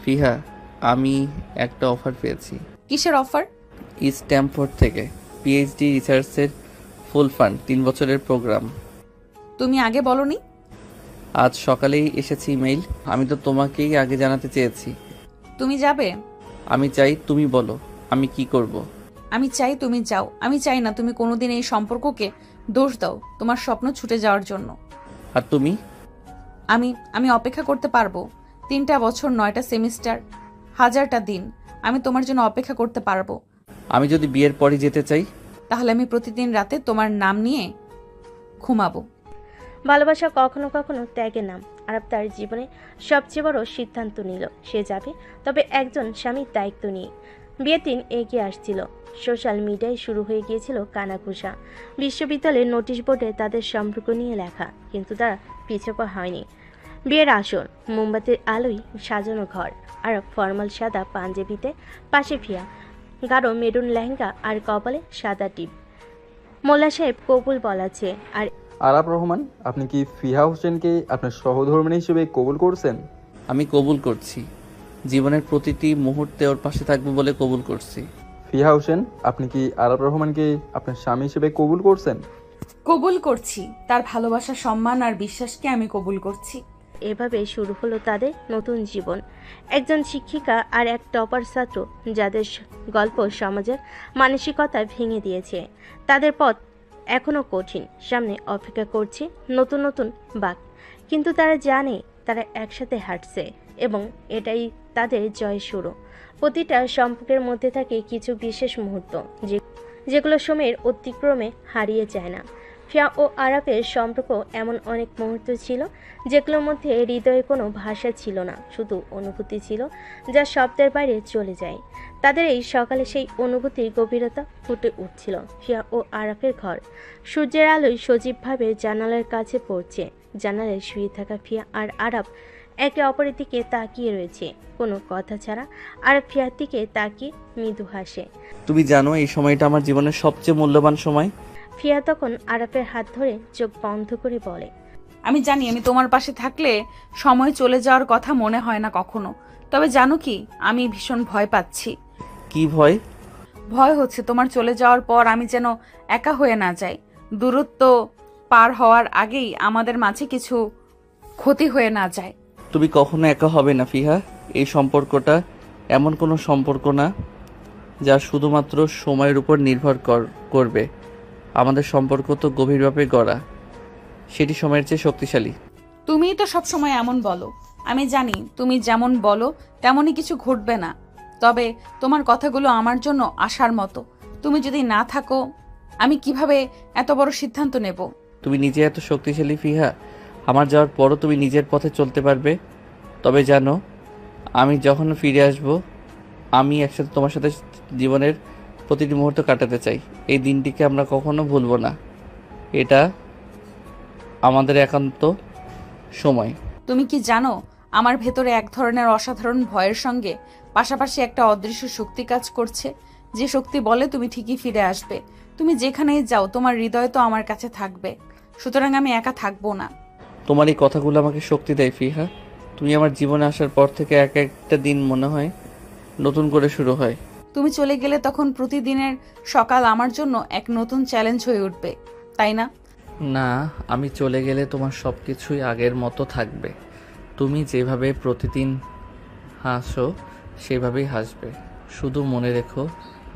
ফিহা, আমি একটা অফার পেয়েছি। কিসের অফার? স্ট্যামফোর্ড থেকে পিএইচডি রিসার্চের ফুল ফান্ড, 3 বছরের প্রোগ্রাম। তুমি আগে বলনি? আজ সকালেই এসেছে ইমেইল। আমি তো তোমাকেই আগে জানাতে চেয়েছি। তুমি যাবে? আমি চাই তুমি বলো আমি কি করব। আমি চাই তুমি যাও। আমি চাই না তুমি কোনোদিন এই সম্পর্ককে দোষ দাও তোমার স্বপ্ন ছুটে যাওয়ার জন্য। আর তুমি? আমি অপেক্ষা করতে পারবো। 3টা বছর, 9টা সেমিস্টার, 1000টা দিন আমি তোমার জন্য অপেক্ষা করতে পারবো। আমি যদি বিয়ের পরই যেতে চাই? তাহলে আমি প্রতিদিন রাতে তোমার নাম নিয়ে ঘুমাবো। ভালোবাসা কখনো কখনো ত্যাগের নাম। আরাফ তার জীবনে সবচেয়ে বড় সিদ্ধান্ত নিল, সে যাবে, তবে একজন স্বামীর দায়িত্ব নিয়ে। বিয়ের দিন এগিয়ে আসছিল। সোশ্যাল মিডিয়ায় শুরু হয়ে গিয়েছিল কানাঘুষা। বিশ্ববিদ্যালয়ের নোটিশ বোর্ডে তাদের সম্পর্ক নিয়ে লেখা, কিন্তু তারা পিছপা হয়নি। বিয়ের আসর, মোমবাতির আলোয় সাজানো ঘর। আর ফর্মাল সাদা পাঞ্জাবিতে, পাশে ফিয়া, গাঢ় মেরুন লেহেঙ্গা আর কপালে সাদা টিপ। মোল্লা সাহেব কবুল বলাছে। আর আরাফ রহমান, আপনি কি ফিহা হোসেনকে আপনার সহধর্মিণী হিসেবে কবুল করছেন? আমি কবুল করছি। জীবনের প্রতিটি মুহূর্তে ওর পাশে থাকবো বলে কবুল করছি। ফিহা হোসেন, আপনি কি আরাফ রহমানকে আপনার স্বামী হিসেবে কবুল করছেন? কবুল করছি, তার ভালোবাসা, সম্মান আর বিশ্বাসকে আমি কবুল করছি। এভাবে শুরু হলো তাদের নতুন জীবন। একজন শিক্ষিকা আর এক টপার ছাত্র, যাদের গল্প সমাজের মানসিকতা ভেঙে দিয়েছে। তাদের পথ এখনো কঠিন, সামনে অপেক্ষা করছে নতুন নতুন বাঁক, কিন্তু তারা জানে তারা একসাথে হাঁটছে এবং এটাই তাদের জয় শুরু। প্রতিটা সম্পর্কের মধ্যে থাকে কিছু বিশেষ মুহূর্ত যেগুলো সময়ের অতিক্রমে হারিয়ে যায় না। ফিয়া ও আরাফের সম্পর্ক এমন অনেক মুহূর্ত ছিল যেগুলোর মধ্যে হৃদয়ে কোনো ভাষা ছিল না, শুধু অনুভূতি ছিল যা শব্দের বাইরে চলে যায়। তাদের এই সকালে সেই অনুভূতির গভীরতা ফুটে উঠছিল। ফিয়া ও আরাফের ঘর সূর্যের আলোয় সজীবভাবে জানালার কাছে পড়ছে। জানালায় শুয়ে থাকা ফিয়া আর আরাফ একে অপরের দিকে তাকিয়ে রয়েছে, কোনো কথা ছাড়া। আরাফ ফিয়ার দিকে তাকিয়ে মৃদু হাসে। তুমি জানো এই সময়টা আমার জীবনের সবচেয়ে মূল্যবান সময়। ফিয়া তখন আরাফের হাত ধরে চোখ বন্ধ করে বলে, আমি জানি আমি তোমার পাশে থাকলে সময় চলে যাওয়ার কথা মনে হয় না কখনো। তবে জানো কি, আমি ভীষণ ভয় পাচ্ছি। কি ভয়? ভয় হচ্ছে তোমার চলে যাওয়ার পর আমি যেন একা হয়ে না যাই। দূরত্ব পার হওয়ার আগেই আমাদের মাঝে কিছু ক্ষতি হয়ে না যায়। তুমি কখনো একা হবে না ফিহা। এই সম্পর্কটা এমন কোনো সম্পর্ক না যা শুধুমাত্র সময়ের উপর নির্ভর করবে। আমাদের সম্পর্ক তো গভীরভাবে গড়া, সেটি সময়ের চেয়ে শক্তিশালী। তুমিই তো সবসময় এমন বলো। আমি জানি তুমি যেমন বলো তেমনই কিছু ঘটবে না, তবে তোমার কথাগুলো আমার জন্য আশার মতো। তুমি যদি না থাকো আমি কিভাবে এত বড় সিদ্ধান্ত নেব? তুমি নিজে এত শক্তিশালী ফিহা, আমার যাওয়ার পরও তুমি নিজের পথে চলতে পারবে। তবে জানো, আমি যখন ফিরে আসব, আমি একসাথে তোমার সাথে জীবনের প্রতিটি মুহূর্ত কাটাতে চাই। এই দিনটিকে আমরা কখনো ভুলবো না। এটা আমাদের একান্ত সময়। তুমি কি জানো, আমার ভেতরে এক ধরনের অসাধারণ ভয়ের সঙ্গে পাশাপাশি একটা অদৃশ্য শক্তি কাজ করছে, যে শক্তি বলে তুমি ঠিকই ফিরে আসবে। তুমি যেখানেই যাও তোমার হৃদয় তো আমার কাছে থাকবে, সুতরাং আমি একা থাকবো না। তোমার এই কথাগুলো আমাকে শক্তি দেয় ফিহা। তুমি আমার জীবনে আসার পর থেকে এক একটা দিন মনে হয় নতুন করে শুরু হয়। তুমি চলে গেলে তখন প্রতিদিনের সকাল আমার জন্য এক নতুন চ্যালেঞ্জ হয়ে উঠবে, তাই না? না, আমি চলে গেলে তোমার সব কিছুই আগের মতো থাকবে। তুমি যেভাবে প্রতিদিন হাসো সেভাবেই হাসবে। শুধু মনে রেখো,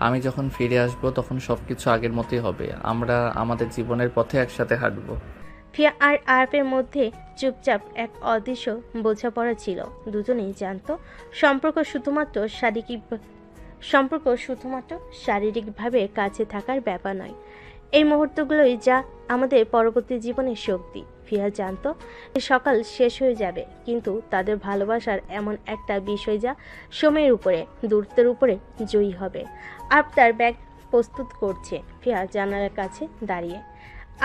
আমি যখন ফিরে আসব তখন সব কিছু আগের মতোই হবে। আমরা আমাদের জীবনের পথে একসাথে হাঁটবো। ফিয়া আর আরাফের মধ্যে চুপচাপ এক অদৃশ্য বোঝাপড়া ছিল। দুজনেই জানতো সম্পর্ক শুধুমাত্র শারীরিকভাবে কাছে থাকার ব্যাপার নয়। এই মুহূর্তগুলোই যা আমাদের পরবর্তী জীবনের শক্তি। ফিয়া জানতো সকাল শেষ হয়ে যাবে, কিন্তু তাদের ভালোবাসার এমন একটা বিষয় যা সময়ের উপরে, দূরত্বের উপরে জয়ী হবে। আর তার ব্যাগ প্রস্তুত করছে। ফিয়া জানালার কাছে দাঁড়িয়ে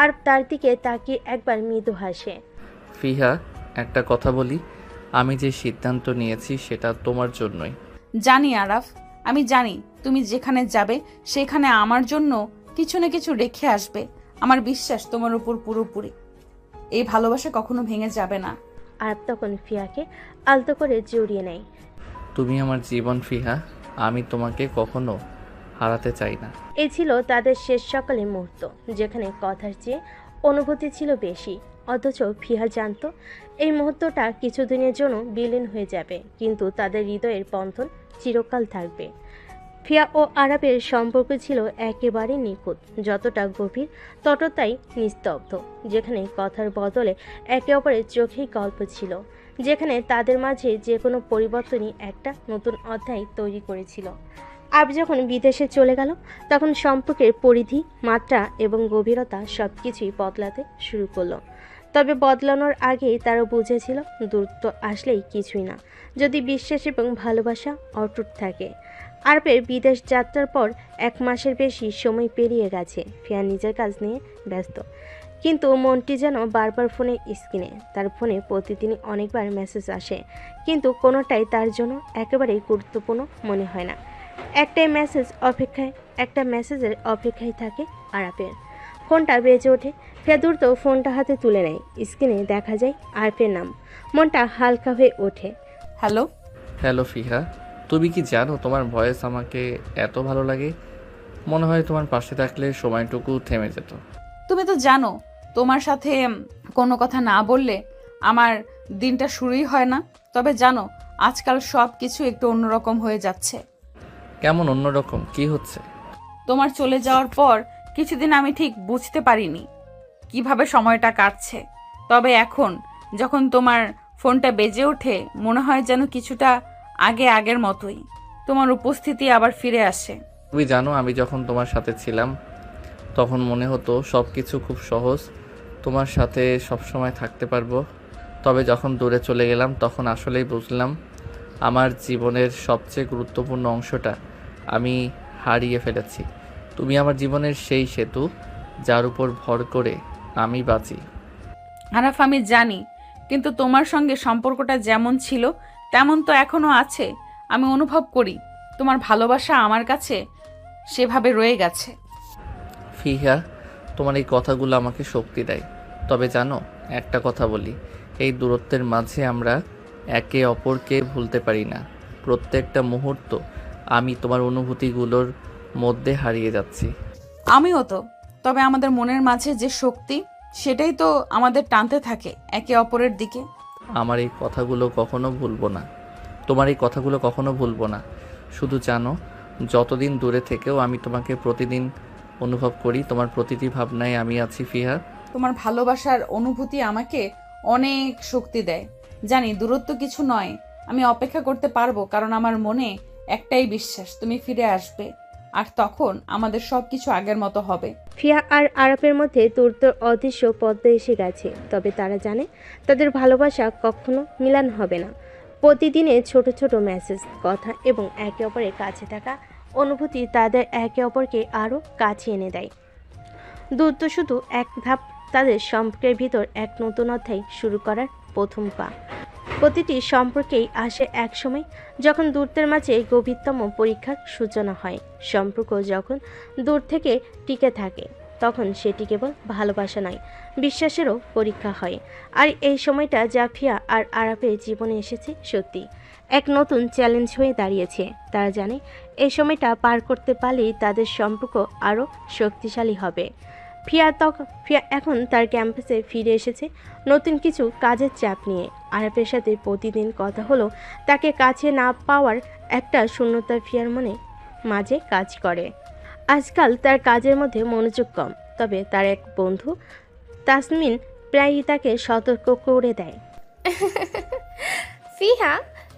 আর তার দিকে তাকিয়ে একবার মৃদু হাসে। ফিহা, একটা কথা বলি, আমি যে সিদ্ধান্ত নিয়েছি সেটা তোমার জন্যই। জানি আরাফ, আমি জানি তুমি যেখানে যাবে সেখানে আমার জন্য কিছু না কিছু রেখে আসবে। আমার বিশ্বাস তোমার উপর পুরোপুরি। এই ভালোবাসা কখনো ভেঙে যাবে না। আর তখন ফিয়াকে আলতো করে জড়িয়ে নেয়। তুমি আমার জীবন ফিহা, আমি তোমাকে কখনো হারাতে চাই না। এই ছিল তাদের শেষ সকালের মুহূর্ত, যেখানে কথার চেয়ে অনুভূতি ছিল বেশি। অথচ ফিহা জানতো এই মুহূর্তটা কিছুদিনের জন্য বিলীন হয়ে যাবে, কিন্তু তাদের হৃদয়ের বন্ধন চিরকাল থাকবে। ফিয়া ও আরাফের সম্পর্ক ছিল একেবারে নিখুঁত, যতটা গভীর ততটাই নিস্তব্ধ। যেখানে কথার বদলে একে অপরের চোখেই গল্প ছিল, যেখানে তাদের মাঝে যে কোনো পরিবর্তনই একটা নতুন অধ্যায় তৈরি করেছিল। আর যখন বিদেশে চলে গেল, তখন সম্পর্কের পরিধি, মাত্রা এবং গভীরতা সব কিছুই বদলাতে শুরু করলো। তবে বদলানোর আগেই তারা বুঝেছিল দূরত্ব আসলেই কিছুই না, যদি বিশ্বাস এবং ভালোবাসা অটুট থাকে। আরবের বিদেশ যাত্রার পর 1 মাসের বেশি সময় পেরিয়ে গেছে। ফিয়া নিজের কাজ নিয়ে ব্যস্ত, কিন্তু মনটি যেন বারবার ফোনের স্ক্রিনে। তার ফোনে প্রতিদিনই অনেকবার মেসেজ আসে, কিন্তু কোনোটাই তার জন্য একেবারেই গুরুত্বপূর্ণ মনে হয় না। একটা মেসেজের অপেক্ষায় থাকে আরাফের। ফোনটা বেজে ওঠে। ফিয়া দ্রুত ফোনটা হাতে তুলে নেয়। স্ক্রিনে দেখা যায় আরফের নাম। মনটা হালকা হয়ে ওঠে। হ্যালো। হ্যালো ফিহা, তুমি কি জানো তোমার ভয়েস আমাকে এত ভালো লাগে, মনে হয় তোমার পাশে থাকলে সময়টুকু থেমে যেত। তুমি তো জানো তোমার সাথে কোনো কথা না বললে আমার দিনটা শুরুই হয় না। তবে জানো আজকাল সব কিছু একটু অন্যরকম হয়ে যাচ্ছে। কেমন অন্যরকম? কি হচ্ছে? তোমার চলে যাওয়ার পর কিছুদিন আমি ঠিক বুঝতে পারিনি কিভাবে সময়টা কাটছে। তবে এখন যখন তোমার ফোনটা বেজে ওঠে মনে হয় যেন কিছুটা আগের মতোই তোমার উপস্থিতি আবার ফিরে আসে। তুমি জানো আমি যখন তোমার সাথে ছিলাম তখন মনে হতো সব কিছু খুব সহজ, তোমার সাথে সবসময় থাকতে পারবো। তবে যখন দূরে চলে গেলাম তখন আসলেই বুঝলাম আমার জীবনের সবচেয়ে গুরুত্বপূর্ণ অংশটা আমি হারিয়ে ফেলেছি। তুমি আমার জীবনের সেই সেতু যার উপর ভর করে আমি বাঁচি। আরাফ, আমি জানি, কিন্তু তোমার সঙ্গে সম্পর্কটা যেমন ছিল তেমন তো এখনো আছে। আমি অনুভব করি তোমার ভালোবাসা আমার কাছে সেভাবে রয়ে গেছে। ফিহা, তোমার এই কথাগুলো আমাকে শক্তি দেয়। তবে জানো একটা কথা বলি, এই দূরত্বের মাঝে আমরা একে অপরকে ভুলতে পারি না। প্রত্যেকটা মুহূর্ত আমি তোমার অনুভূতিগুলোর মধ্যে হারিয়ে যাচ্ছি। আমিও তো। তবে আমাদের মনের মাঝে যে শক্তি সেটাই তো আমাদের টানতে থাকে একে অপরের দিকে। আমার এই কথাগুলো কখনো ভুলবো না, তোমার এই কথাগুলো কখনো ভুলবো না। শুধু জানো যতদিন দূরে থেকেও আমি তোমাকে প্রতিদিন অনুভব করি, তোমার প্রতিটি ভাবনায় আমি আছি ফিহা। তোমার ভালোবাসার অনুভূতি আমাকে অনেক শক্তি দেয়। জানি দূরত্ব কিছু নয়, আমি অপেক্ষা করতে পারবো, কারণ আমার মনে একটাই বিশ্বাস তুমি ফিরে আসবে, আর তখন আমাদের সবকিছু আগের মতো হবে। ফিয়া আর আরাফের মধ্যে তোর অদৃশ্য পদ্মা এসে গেছে, তবে তারা জানে তাদের ভালোবাসা কখনো মিলান হবে না। প্রতিদিনের ছোট ছোট মেসেজ, কথা এবং একে অপরের কাছে থাকা অনুভূতি তাদের একে অপরকে আরও কাছে এনে দেয়। দূর তো শুধু এক ধাপ তাদের সম্পর্কের ভিতর এক নতুন অধ্যায় শুরু করার প্রথম পা। প্রতিটি সম্পর্কেই আসে এক সময় যখন দূরত্বের মাঝে গভীরতম পরীক্ষার সূচনা হয়। সম্পর্ক যখন দূর থেকে টিকে থাকে তখন সেটি কেবল ভালোবাসা নয়, বিশ্বাসেরও পরীক্ষা হয়। আর এই সময়টা জাফিয়া আর আরাফের জীবনে এসেছে সত্যি এক নতুন চ্যালেঞ্জ হয়ে দাঁড়িয়েছে। তারা জানে এই সময়টা পার করতে পারলেই তাদের সম্পর্ক আরও শক্তিশালী হবে। ফিয়া এখন তার ক্যাম্পাসে ফিরে এসেছে নতুন কিছু কাজের চাপ নিয়ে। আরাফের সাথে প্রতিদিন কথা হলো তাকে কাছে না পাওয়ার একটা শূন্যতা ফিয়ার মনে মাঝে কাজ করে। আজকাল তার কাজের মধ্যে মনোযোগ কম, তবে তার এক বন্ধু তাসমিন প্রায়ই তাকে সতর্ক করে দেয়। ফিহা,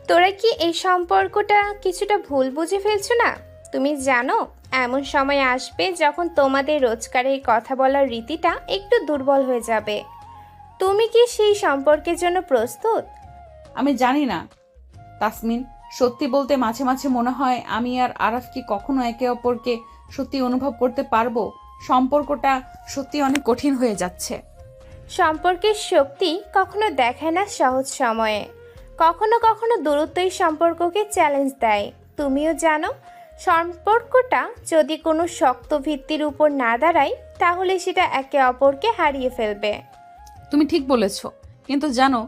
তোরা কি এই সম্পর্কটা কিছুটা ভুল বুঝে ফেলছো না? তুমি জানো এমন সময় আসবে যখন তোমাদের রোজকারের কথা বলার রীতিটা একটু দুর্বল হয়ে যাবে। তুমি কি সেই সম্পর্কের জন্য প্রস্তুত? আমি জানি না তাসমিন, সত্যি বলতে মাঝে মাঝে মনে হয় আমি আর আরাফ কি কখনো একে অপরকে সত্যি অনুভব করতে পারবো। সম্পর্কটা সত্যি অনেক কঠিন হয়ে যাচ্ছে। সম্পর্কের শক্তি কখনো দেখায় না সহজ সময়ে, কখনো কখনো দূরত্বই সম্পর্ককে চ্যালেঞ্জ দেয়। তুমিও জানো সম্পর্কটা যদি কোনো শক্ত ভিত্তির উপর না দাঁড়ায় তাহলে সেটা একে অপরকে হারিয়ে ফেলবে। তুমি ঠিক বলেছ, কিন্তু জানো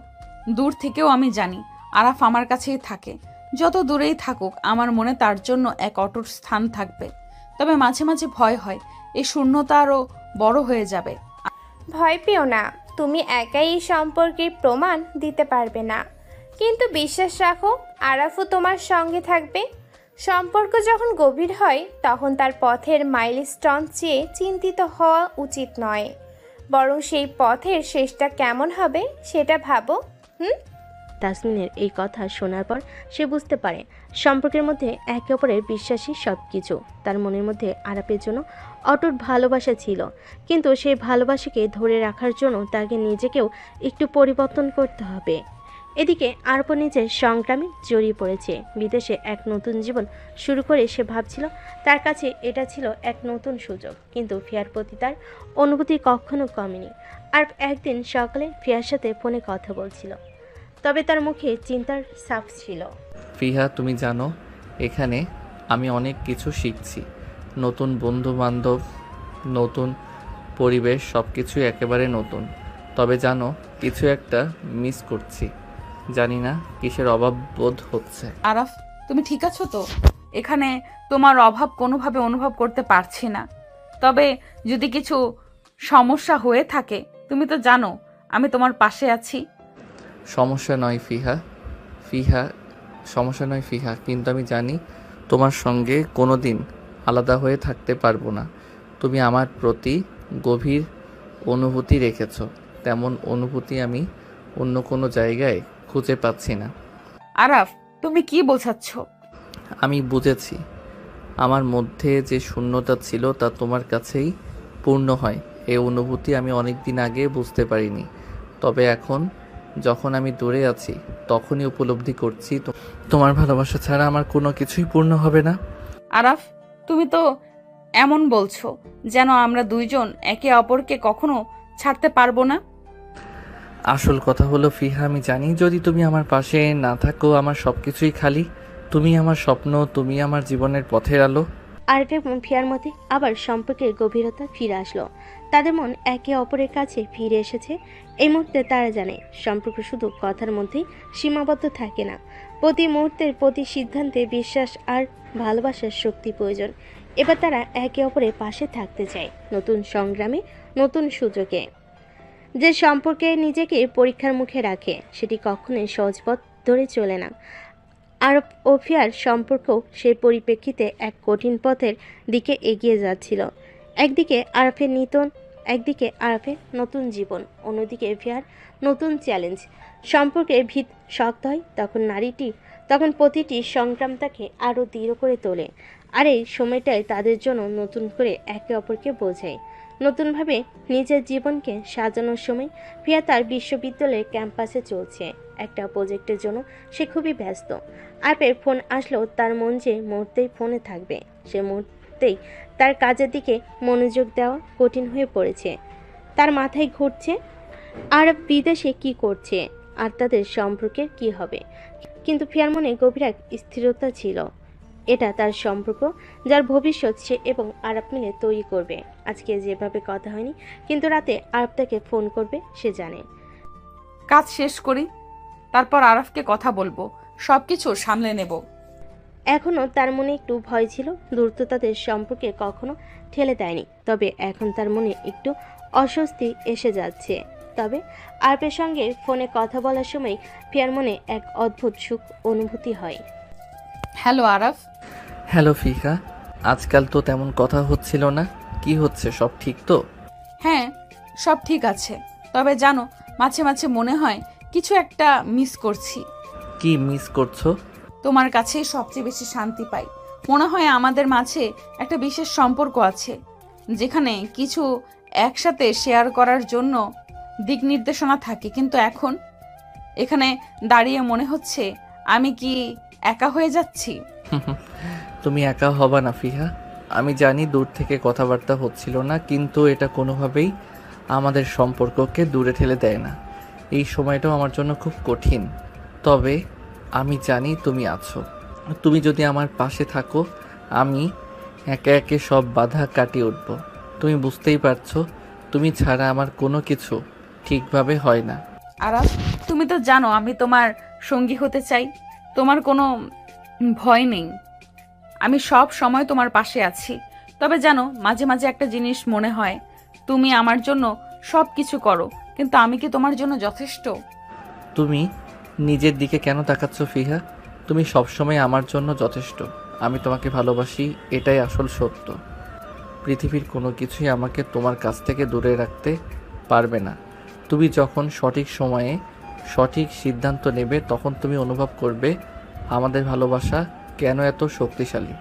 দূর থেকেও আমি জানি আরাফ আমার কাছেই থাকে। যত দূরেই থাকুক আমার মনে তার জন্য এক অটুট স্থান থাকবে। তবে মাঝে মাঝে ভয় হয় এই শূন্যতা আরও বড় হয়ে যাবে। ভয় পেও না, তুমি একাই এই সম্পর্কের প্রমাণ দিতে পারবে না, কিন্তু বিশ্বাস রাখো আরাফও তোমার সঙ্গে থাকবে। সম্পর্ক যখন গভীর হয় তখন তার পথের মাইলস্টোন চেয়ে চিন্তিত হওয়া উচিত নয়, বরং সেই পথের শেষটা কেমন হবে সেটা ভাবো। তাসমিনের এই কথা শোনার পর সে বুঝতে পারে সম্পর্কের মধ্যে একে অপরের বিশ্বাসী সব কিছু। তার মনের মধ্যে আরাফের জন্য অটুট ভালোবাসা ছিল, কিন্তু সেই ভালোবাসাকে ধরে রাখার জন্য তাকে নিজেকেও একটু পরিবর্তন করতে হবে। এদিকে আরপও নিজের সংগ্রামে জড়িয়ে পড়েছে। বিদেশে এক নতুন জীবন শুরু করে সে ভাবছিল তার কাছে এটা ছিল এক নতুন সুযোগ, কিন্তু ফিয়ার প্রতি তার অনুভূতি কখনো কমেনি। আর একদিন সকালে ফিয়ার সাথে ফোনে কথা বলছিল, তবে তার মুখে চিন্তার ছাপ ছিল। ফিহা, তুমি জানো এখানে আমি অনেক কিছু শিখছি। নতুন বন্ধু বান্ধব, নতুন পরিবেশ, সব কিছুই একেবারে নতুন। তবে জানো কিছু একটা মিস করছি, জানি না কিসের অভাব বোধ হচ্ছে। আরাফ, তুমি ঠিক আছো তো? এখানে তোমার অভাব কোনোভাবে অনুভব করতে পারছি না। তবে যদি কিছু সমস্যা হয়ে থাকে, তুমি তো জানো আমি তোমার পাশে আছি। সমস্যা নয় ফিহা, কিন্তু আমি জানি তোমার সঙ্গে কোনো দিন আলাদা হয়ে থাকতে পারবো না। তুমি আমার প্রতি গভীর অনুভূতি রেখেছ, তেমন অনুভূতি আমি অন্য কোনো জায়গায় খুঁজে পাচ্ছি না। আরাফ, তুমি কি বোঝাচ্ছ? আমি বুঝেছি, আমার মধ্যে যে শূন্যতা ছিল তা তোমার কাছেই পূর্ণ হয়। এই অনুভূতি আমি অনেক দিন আগে বুঝতে পারিনি, তবে এখন যখন আমি দূরে আছি তখনই উপলব্ধি করছি তোমার ভালোবাসা ছাড়া আমার কোনো কিছুই পূর্ণ হবে না। আরাফ, তুমি তো এমন বলছো যেন আমরা দুইজন একে অপরকে কখনো ছাড়তে পারবো না। আসল কথা হলো ফিহা, আমি জানি যদি তুমি আমার পাশে না থাকো আমার সবকিছুই খালি। তুমি আমার স্বপ্ন, তুমি আমার জীবনের পথের আলো। আরফ এবং ফিয়ার মধ্যে আবার সম্পর্কের গভীরতা ফিরে আসলো। তাদের মন একে অপরের কাছে ফিরে এসেছে। এই মুহূর্তে তারা জানে সম্পর্ক শুধু কথার মধ্যেই সীমাবদ্ধ থাকে না। প্রতি মুহূর্তের প্রতি সিদ্ধান্তে বিশ্বাস আর ভালোবাসার শক্তি প্রয়োজন। এবার তারা একে অপরের পাশে থাকতে চায়, নতুন সংগ্রামে, নতুন সুযোগে। যে সম্পর্কে নিজেকে পরীক্ষার মুখে রাখে সেটি কখনোই সহজ পথ ধরে চলে না। আরব ও ফিয়ার সম্পর্ক সেই পরিপ্রেক্ষিতে এক কঠিন পথের দিকে এগিয়ে যাচ্ছিল। একদিকে আরফের নতুন জীবন, অন্যদিকে ফিয়ার নতুন চ্যালেঞ্জ। সম্পর্কের ভিত শক্ত হয় তখন প্রতিটি সংগ্রাম তাকে আরও দৃঢ় করে তোলে। আর এই সময়টাই তাদের জন্য নতুন করে একে অপরকে বোঝায়। নতুনভাবে নিজের জীবনকে সাজানোর সময় ফিয়া তার বিশ্ববিদ্যালয়ের ক্যাম্পাসে চলছে একটা প্রজেক্টের জন্য। সে খুবই ব্যস্ত। আরফের ফোন আসলেও তার মন যে মুহূর্তেই ফোনে থাকবে, সে মুহূর্তেই তার কাজের দিকে মনোযোগ দেওয়া কঠিন হয়ে পড়েছে। তার মাথায় ঘুরছে আরব বিদেশে কি করছে আর তাদের সম্পর্কের কি হবে। কিন্তু ফিয়ার মনে গভীর এক স্থিরতা ছিল। এটা তার সম্পর্ক, যার ভবিষ্যৎ সে এবং আরব মিলে তৈরি করবে। আজকে যেভাবে কথা হয়নি, কিন্তু রাতে আরব তাকে ফোন করবে সে জানে। কাজ শেষ করি, তারপর আরাফকে কথা বলবো, সবকিছু সামলে নেব। এখনও তার মনে একটু ভয় ছিল। দ্রুত তাদের সম্পর্কে কখনো ঠেলে দেয়নি, তবে এখন তার মনে একটু অস্বস্তি এসে যাচ্ছে। তবে আরবের সঙ্গে ফোনে কথা বলার সময় ফিয়ার মনে এক অদ্ভুত সুখ অনুভূতি হয়। হ্যালো আরাফ। হ্যালো ফিহা, আজকাল তো তেমন কথা হচ্ছিল না, কি হচ্ছে, সব ঠিক তো? হ্যাঁ, সব ঠিক আছে, তবে জানো মাঝে মাঝে মনে হয় কিছু একটা মিস করছি। কি মিস করছো? তোমার কাছেই সবচেয়ে বেশি শান্তি পাই। মনে হয় আমাদের মাঝে একটা বিশেষ সম্পর্ক আছে, যেখানে কিছু একসাথে শেয়ার করার জন্য দিক নির্দেশনা থাকে। কিন্তু এখন এখানে দাঁড়িয়ে মনে হচ্ছে আমি কি একা হয়ে যাচ্ছি? তুমি একা হবা না ফিহা। আমি জানি দূর থেকে কথাবার্তা হচ্ছিল না, কিন্তু এটা কোনোভাবেই আমাদের সম্পর্ককে দূরে ঠেলে দেয় না। এই সময়টাও আমার জন্য খুব কঠিন, তবে আমি জানি তুমি আছো। তুমি যদি আমার পাশে থাকো আমি একে একে সব বাধা কাটিয়ে উঠব। তুমি বুঝতেই পারছো, তুমি ছাড়া আমার কোনো কিছু ঠিকভাবে হয় না। আরাফ, তুমি তো জানো আমি তোমার সঙ্গী হতে চাই। তোমার কোনো ভয় নেই, আমি সব সময় তোমার পাশে আছি। তবে জানো মাঝে মাঝে একটা জিনিস মনে হয়, তুমি আমার জন্য সব কিছু করো, কিন্তু আমি কি তোমার জন্য যথেষ্ট? তুমি নিজের দিকে কেন তাকাচ্ছ ফিহা? তুমি সবসময় আমার জন্য যথেষ্ট। আমি তোমাকে ভালোবাসি, এটাই আসল সত্য। পৃথিবীর কোনো কিছুই আমাকে তোমার কাছ থেকে দূরে রাখতে পারবে না। তুমি যখন সঠিক সময়ে সঠিক সিদ্ধান্ত নেবে তখন তুমি অনুভব করবে আমাদের ভালোবাসা কেন এত শক্তিশালী।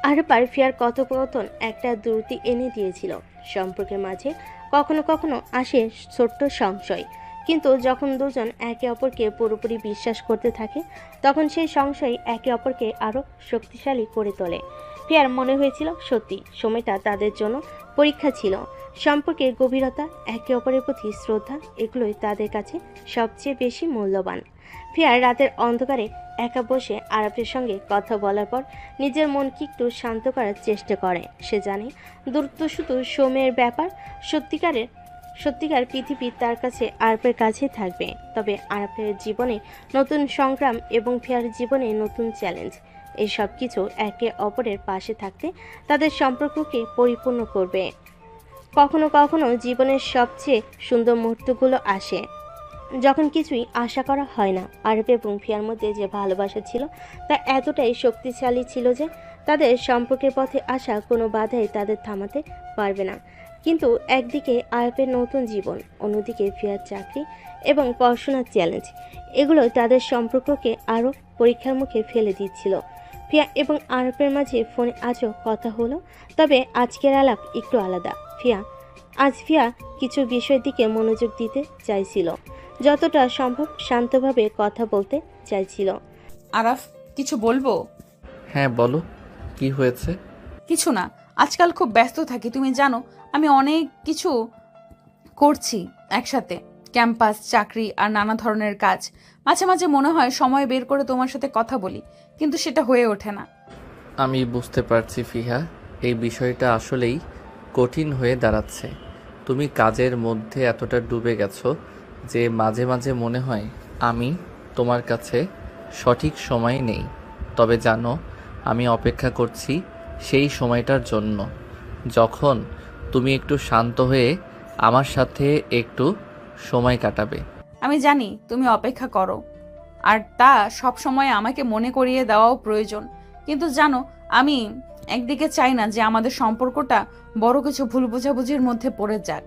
আর পারফিয়ার কথোপকথন একটা দ্রুতি এনে দিয়েছিল। সম্পর্কের মাঝে কখনো কখনো আসে ছোট্ট সংশয়, কিন্তু যখন দুজন একে অপরকে পুরোপুরি বিশ্বাস করতে থাকে তখন সেই সংশয় একে অপরকে আরও শক্তিশালী করে তোলে। ফিয়ার মনে হয়েছিল সত্যি সময়টা তাদের জন্য পরীক্ষা ছিল। সম্পর্কের গভীরতা, একে অপরের প্রতি শ্রদ্ধা, এগুলোই তাদের কাছে সবচেয়ে বেশি মূল্যবান। ফিয়ার রাতের অন্ধকারে একা বসে আরবের সঙ্গে কথা বলার পর নিজের মনকে একটু শান্ত করার চেষ্টা করে। সে জানে দূরত্ব শুধু সময়ের ব্যাপার, সত্যিকার পৃথিবী তার কাছে আরবের কাছে থাকবে। তবে আরবের জীবনে নতুন সংগ্রাম এবং ফিয়ার জীবনে নতুন চ্যালেঞ্জ, এই সব কিছু একে অপরের পাশে থাকতে তাদের সম্পর্ককে পরিপূর্ণ করবে। কখনো কখনো জীবনের সবচেয়ে সুন্দর মুহূর্তগুলো আসে যখন কিছুই আশা করা হয় না। আরব এবং ফিয়ার মধ্যে যে ভালোবাসা ছিল তা এতটাই শক্তিশালী ছিল যে তাদের সম্পর্কের পথে আসা কোনো বাধাই তাদের থামাতে পারবে না। কিন্তু একদিকে আরবের নতুন জীবন, অন্যদিকে ফিয়ার চাকরি এবং পড়াশোনার চ্যালেঞ্জ, এগুলো তাদের সম্পর্ককে আরও পরীক্ষার মুখে ফেলে দিচ্ছিল। ফিয়া এবং আরবের মাঝে ফোনে আজও কথা হলো, তবে আজকের আলাপ একটু আলাদা। ফিয়া কিছু বিষয়ের দিকে মনোযোগ দিতে চাইছিল, যতটা সম্ভব শান্তভাবে কথা বলতে চাইছিল। আরাফ, কিছু বলবো? হ্যাঁ বলো, কি হয়েছে? কিছু না, আজকাল খুব ব্যস্ত থাকি, তুমি জানো। আমি অনেক কিছু করছি একসাথে, ক্যাম্পাস, চাকরি আর নানা ধরনের কাজ। মাঝে মাঝে মনে হয় সময় বের করে তোমার সাথে কথা বলি, কিন্তু সেটা হয়ে ওঠে না। আমি বুঝতে পারছি ফিহা, এই বিষয়টা আসলেই কঠিন হয়ে দাঁড়াচ্ছে। তুমি কাজের মধ্যে এতটা ডুবে গেছো যে মাঝে মাঝে মনে হয় আমি তোমার কাছে সঠিক সময় নেই। তবে জানো, আমি অপেক্ষা করছি সেই সময়টার জন্য, যখন তুমি একটু শান্ত হয়ে আমার সাথে একটু সময় কাটাবে। আমি জানি তুমি অপেক্ষা করো, আর তা সব সময় আমাকে মনে করিয়ে দেওয়াও প্রয়োজন। কিন্তু জানো, আমি একদিকে চাই না যে আমাদের সম্পর্কটা বড় কিছু ভুল বোঝাবুঝির মধ্যে পড়ে যাক।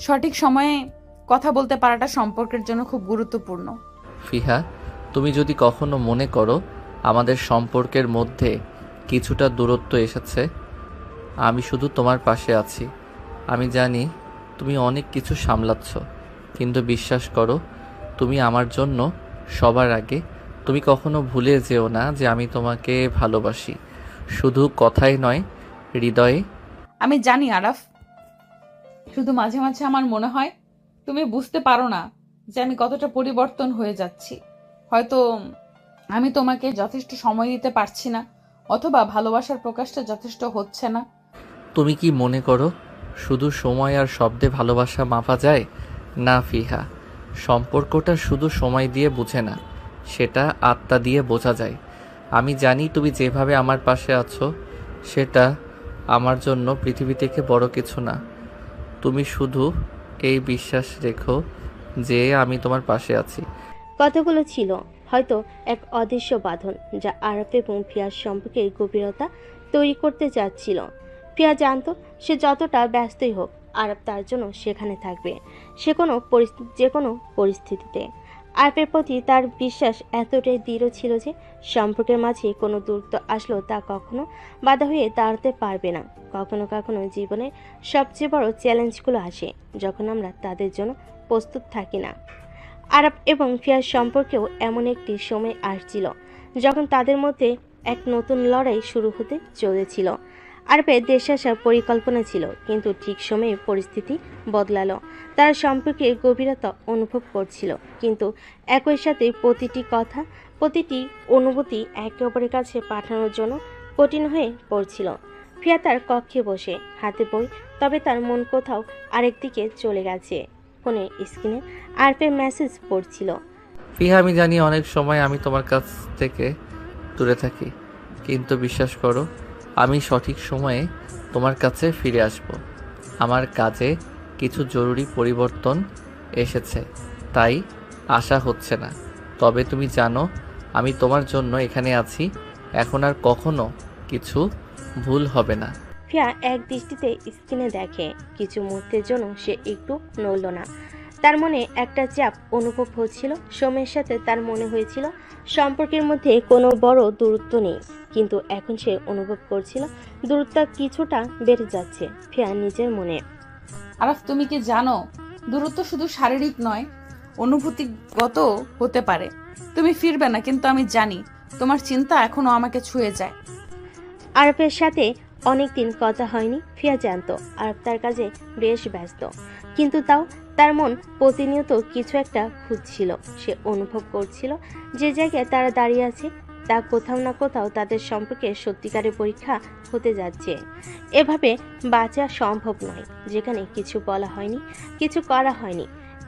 সঠিক সময়ে কথা বলতে পারাটা সম্পর্কের জন্য খুব গুরুত্বপূর্ণ। ফিহা, তুমি যদি কখনো মনে করো আমাদের সম্পর্কের মধ্যে কিছুটা দূরত্ব এসেছে, আমি শুধু তোমার পাশে আছি। আমি জানি তুমি অনেক কিছু সামলাচ্ছ, কিন্তু বিশ্বাস করো, তুমি আমার জন্য সবার আগে। তুমি কখনো ভুলে যেও না যে আমি তোমাকে ভালোবাসি, শুধু কথাই নয়, হৃদয়ে। আমি জানি আরাফ, শুধু মাঝে মাঝে আমার মনে হয় তুমি বুঝতে পারো না যে আমি কতটা পরিবর্তন হয়ে যাচ্ছি। হয়তো আমি তোমাকে যথেষ্ট সময় দিতে পারছি না, অথবা ভালোবাসার প্রকাশটা যথেষ্ট হচ্ছে না। তুমি কি মনে করো শুধু সময় আর শব্দে ভালোবাসা মাপা যায়? না ফিহা, সম্পর্কটা শুধু সময় দিয়ে বুঝে না, সেটা আত্মা দিয়ে বোঝা যায়। আমি জানি তুমি যেভাবে আমার পাশে আছো সেটা আমার জন্য পৃথিবী থেকে বড় কিছু না। তুমি শুধু এই বিশ্বাস রেখো যে আমি তোমার পাশে আছি। কতগুলো ছিল হয়তো এক অদৃশ্য বাঁধন, যা আরব এবং ফিয়ার সম্পর্কে গভীরতা তৈরি করতে যাচ্ছিল। ফিয়া জানতো সে যতটা ব্যস্তই হোক, আরব তার জন্য সেখানে থাকবে, যে কোনো পরিস্থিতিতে। আরবের প্রতি তার বিশ্বাস এতটাই দৃঢ় ছিল যে সম্পর্কের মাঝে কোনো দূরত্ব আসলেও তা কখনো বাধা হয়ে দাঁড়াতে পারবে না। কখনো কখনো জীবনের সবচেয়ে বড় চ্যালেঞ্জগুলো আসে যখন আমরা তাদের জন্য প্রস্তুত থাকি না। আরব এবং ফিয়ার সম্পর্কেও এমন একটি সময় আসছিল যখন তাদের মধ্যে এক নতুন লড়াই শুরু হতে চলেছিল। আরবের দেশে আসার পরিকল্পনা ছিল, কিন্তু ঠিক সময়ে পরিস্থিতি বদলালো। তারা সম্পর্কে গভীরতা অনুভব করছিল, কিন্তু একই সাথে প্রতিটি কথা, প্রতিটি অনুভূতি একে অপরের কাছে পাঠানোর জন্য কঠিন হয়ে পড়ছিল। ফিয়া তার কক্ষে বসে, হাতে বই, তবে তার মন কোথাও আরেক দিকে চলে গেছে। ফোনের স্ক্রিনে আরবের মেসেজ পড়ছিল। ফিহা, আমি জানি অনেক সময় আমি তোমার কাছ থেকে দূরে থাকি, কিন্তু বিশ্বাস করো, আমি সঠিক সময়ে তোমার কাছে ফিরে আসব। আমার কাজে কিছু জরুরি পরিবর্তন এসেছে, তাই আশা হচ্ছে না। তবে তুমি জানো আমি তোমার জন্য এখানে আছি, এখন আর কখনো কিছু ভুল হবে না। ফিয়া এক দৃষ্টিতে স্ক্রিনে দেখে, কিছু মুহূর্তের জন্য সে একটু নড়ল না। তার মনে একটা চাপ অনুভব হচ্ছিল। সময়ের সাথে তার মনে হয়েছিল সম্পর্কের মধ্যে কোনো বড় দূরত্ব নেই, কিন্তু এখন সে অনুভব করছিল দূরত্ব কিছুটা বেড়ে যাচ্ছে। ফিয়া নিজের মনে। আরাফ, তুমি কি জানো দূরত্ব শুধু শারীরিক নয়, অনুভূতিগত হতে পারে। তুমি ফিরবে না, কিন্তু আমি জানি তোমার চিন্তা এখনো আমাকে ছুঁয়ে যায়। আরবের সাথে অনেকদিন কথা হয়নি। ফিয়া জানতো আরব তার কাজে বেশ ব্যস্ত, কিন্তু তাও তার মন প্রতিনিয়ত কিছু একটা খুঁজছিল। সে অনুভব করছিল যে জায়গায় তারা দাঁড়িয়ে আছে তা কোথাও না কোথাও তাদের সম্পর্কে সত্যিকারের পরীক্ষা হতে যাচ্ছে। এভাবে বাঁচা সম্ভব নয়, যেখানে কিছু বলা হয়নি, কিছু করা হয়নি,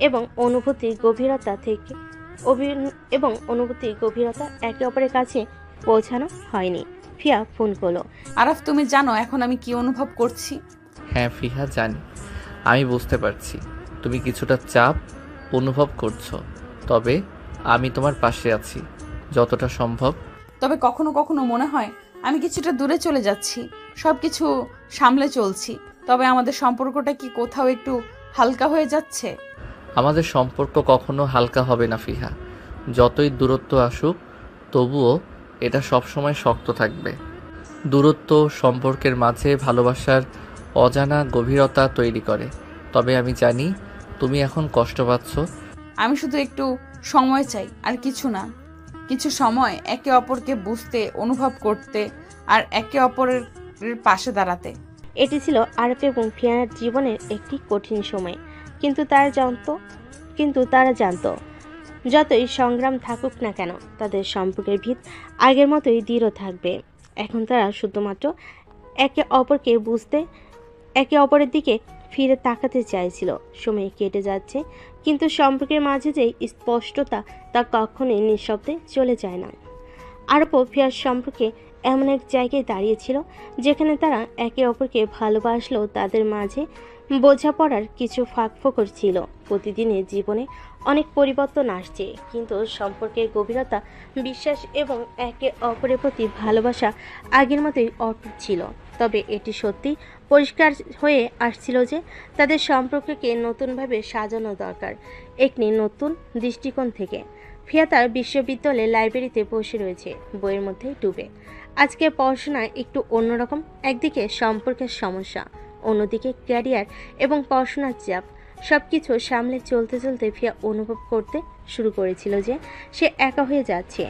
এবং অনুভূতির গভীরতা একে অপরের কাছে পৌঁছানো হয়নি। ফিয়া ফোন করলো। আরাফ, তুমি জানো এখন আমি কি অনুভব করছি? হ্যাঁ ফিহা, জানি। আমি বুঝতে পারছি তুমি কিছুটা চাপ অনুভব করছো, তবে আমি তোমার পাশে আছি যতটা সম্ভব। তবে কখনো কখনো মনে হয় আমি কিছুটা দূরে চলে যাচ্ছি, সব কিছু সামলে চলছি, তবে আমাদের সম্পর্কটা কি কোথাও একটু হালকা হয়ে যাচ্ছে? আমাদের সম্পর্ক কখনো হালকা হবে না ফিহা। যতই দূরত্ব আসুক তবুও এটা সবসময় শক্ত থাকবে। দূরত্ব সম্পর্কের মাঝে ভালোবাসার অজানা গভীরতা তৈরি করে। তবে আমি জানি তুমি এখন কষ্ট পাচ্ছ। আমি শুধু একটু সময় চাই, আর কিছু না। কিছু সময় একে অপরকে বুঝতে, অনুভব করতে আর একে অপরের পাশে দাঁড়াতে। এটি ছিল আরফ এবং ফিয়ানার জীবনের একটি কঠিন সময়, কিন্তু তারা জানতো যতই সংগ্রাম থাকুক না কেন তাদের সম্পর্কের ভিত আগের মতোই দৃঢ় থাকবে। এখন তারা শুধুমাত্র একে অপরকে বুঝতে, একে অপরের দিকে ফিরে তাকাতে চাইছিল। সময় কেটে যাচ্ছে, কিন্তু সম্পর্কের মাঝে যে স্পষ্টতা তা কখনোই নিঃশব্দে চলে যায় না। আরব ও ফিয়ার সম্পর্কে এমন এক জায়গায় দাঁড়িয়েছিল যেখানে তারা একে অপরকে ভালোবাসলেও তাদের মাঝে বোঝাপড়ার কিছু ফাঁকফোকর ছিল। প্রতিদিনের জীবনে অনেক পরিবর্তন আসছে, কিন্তু সম্পর্কের গভীরতা, বিশ্বাস এবং একে অপরের প্রতি ভালোবাসা আগের মতোই অটুট ছিল। তবে এটি সত্যি পরিষ্কার হয়ে আসছিল যে তাদের সম্পর্ককে নতুনভাবে সাজানো দরকার, একটি নতুন দৃষ্টিকোণ থেকে। ফিয়া তার বিশ্ববিদ্যালয়ের লাইব্রেরিতে বসে রয়েছে, বইয়ের মধ্যে ডুবে। আজকের পড়াশোনায় একটু অন্যরকম। একদিকে সম্পর্কের সমস্যা, অন্যদিকে ক্যারিয়ার এবং পড়াশোনার চাপ। সব কিছু সামলে চলতে চলতে ফিয়া অনুভব করতে শুরু করেছিল যে সে একা হয়ে যাচ্ছে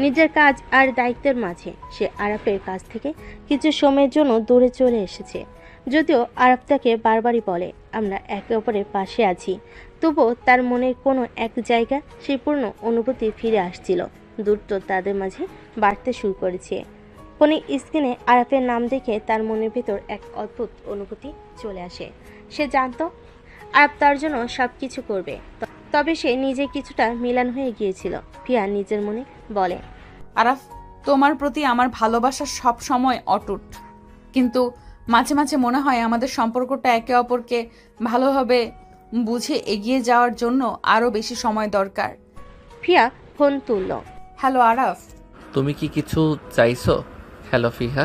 নিজের কাজ আর দায়িত্বের মাঝে। সে আরাফের কাছ থেকে কিছু সময়ের জন্য দূরে চলে এসেছে। যদিও আরাফ তাকে বারবারই বলে আমরা একে অপরের পাশে আছি, তবুও তার মনের কোনো এক জায়গা সেই পূর্ণ অনুভূতি ফিরে আসছিল। দূরত্ব তাদের মাঝে বাড়তে শুরু করেছে। ফোনে স্ক্রিনে আরাফের নাম দেখে তার মনের ভেতর এক অদ্ভুত অনুভূতি চলে আসে। সে জানতো আরাফ তার জন্য সব কিছু করবে, তবে সে নিজে কিছুটা মিলান হয়ে গিয়েছিল। ফিয়া নিজের মনে বলে, আরাফ, তোমার প্রতি আমার ভালোবাসা সব সময় অটুট, কিন্তু মাঝে মাঝে মনে হয় আমাদের সম্পর্কটা একে অপরকে ভালোভাবে বুঝে এগিয়ে যাওয়ার জন্য আরও বেশি সময় দরকার। ফিয়া ফোন তুলল। হ্যালো আরাফ। তুমি কি কিছু চাইছো? হ্যালো ফিহা,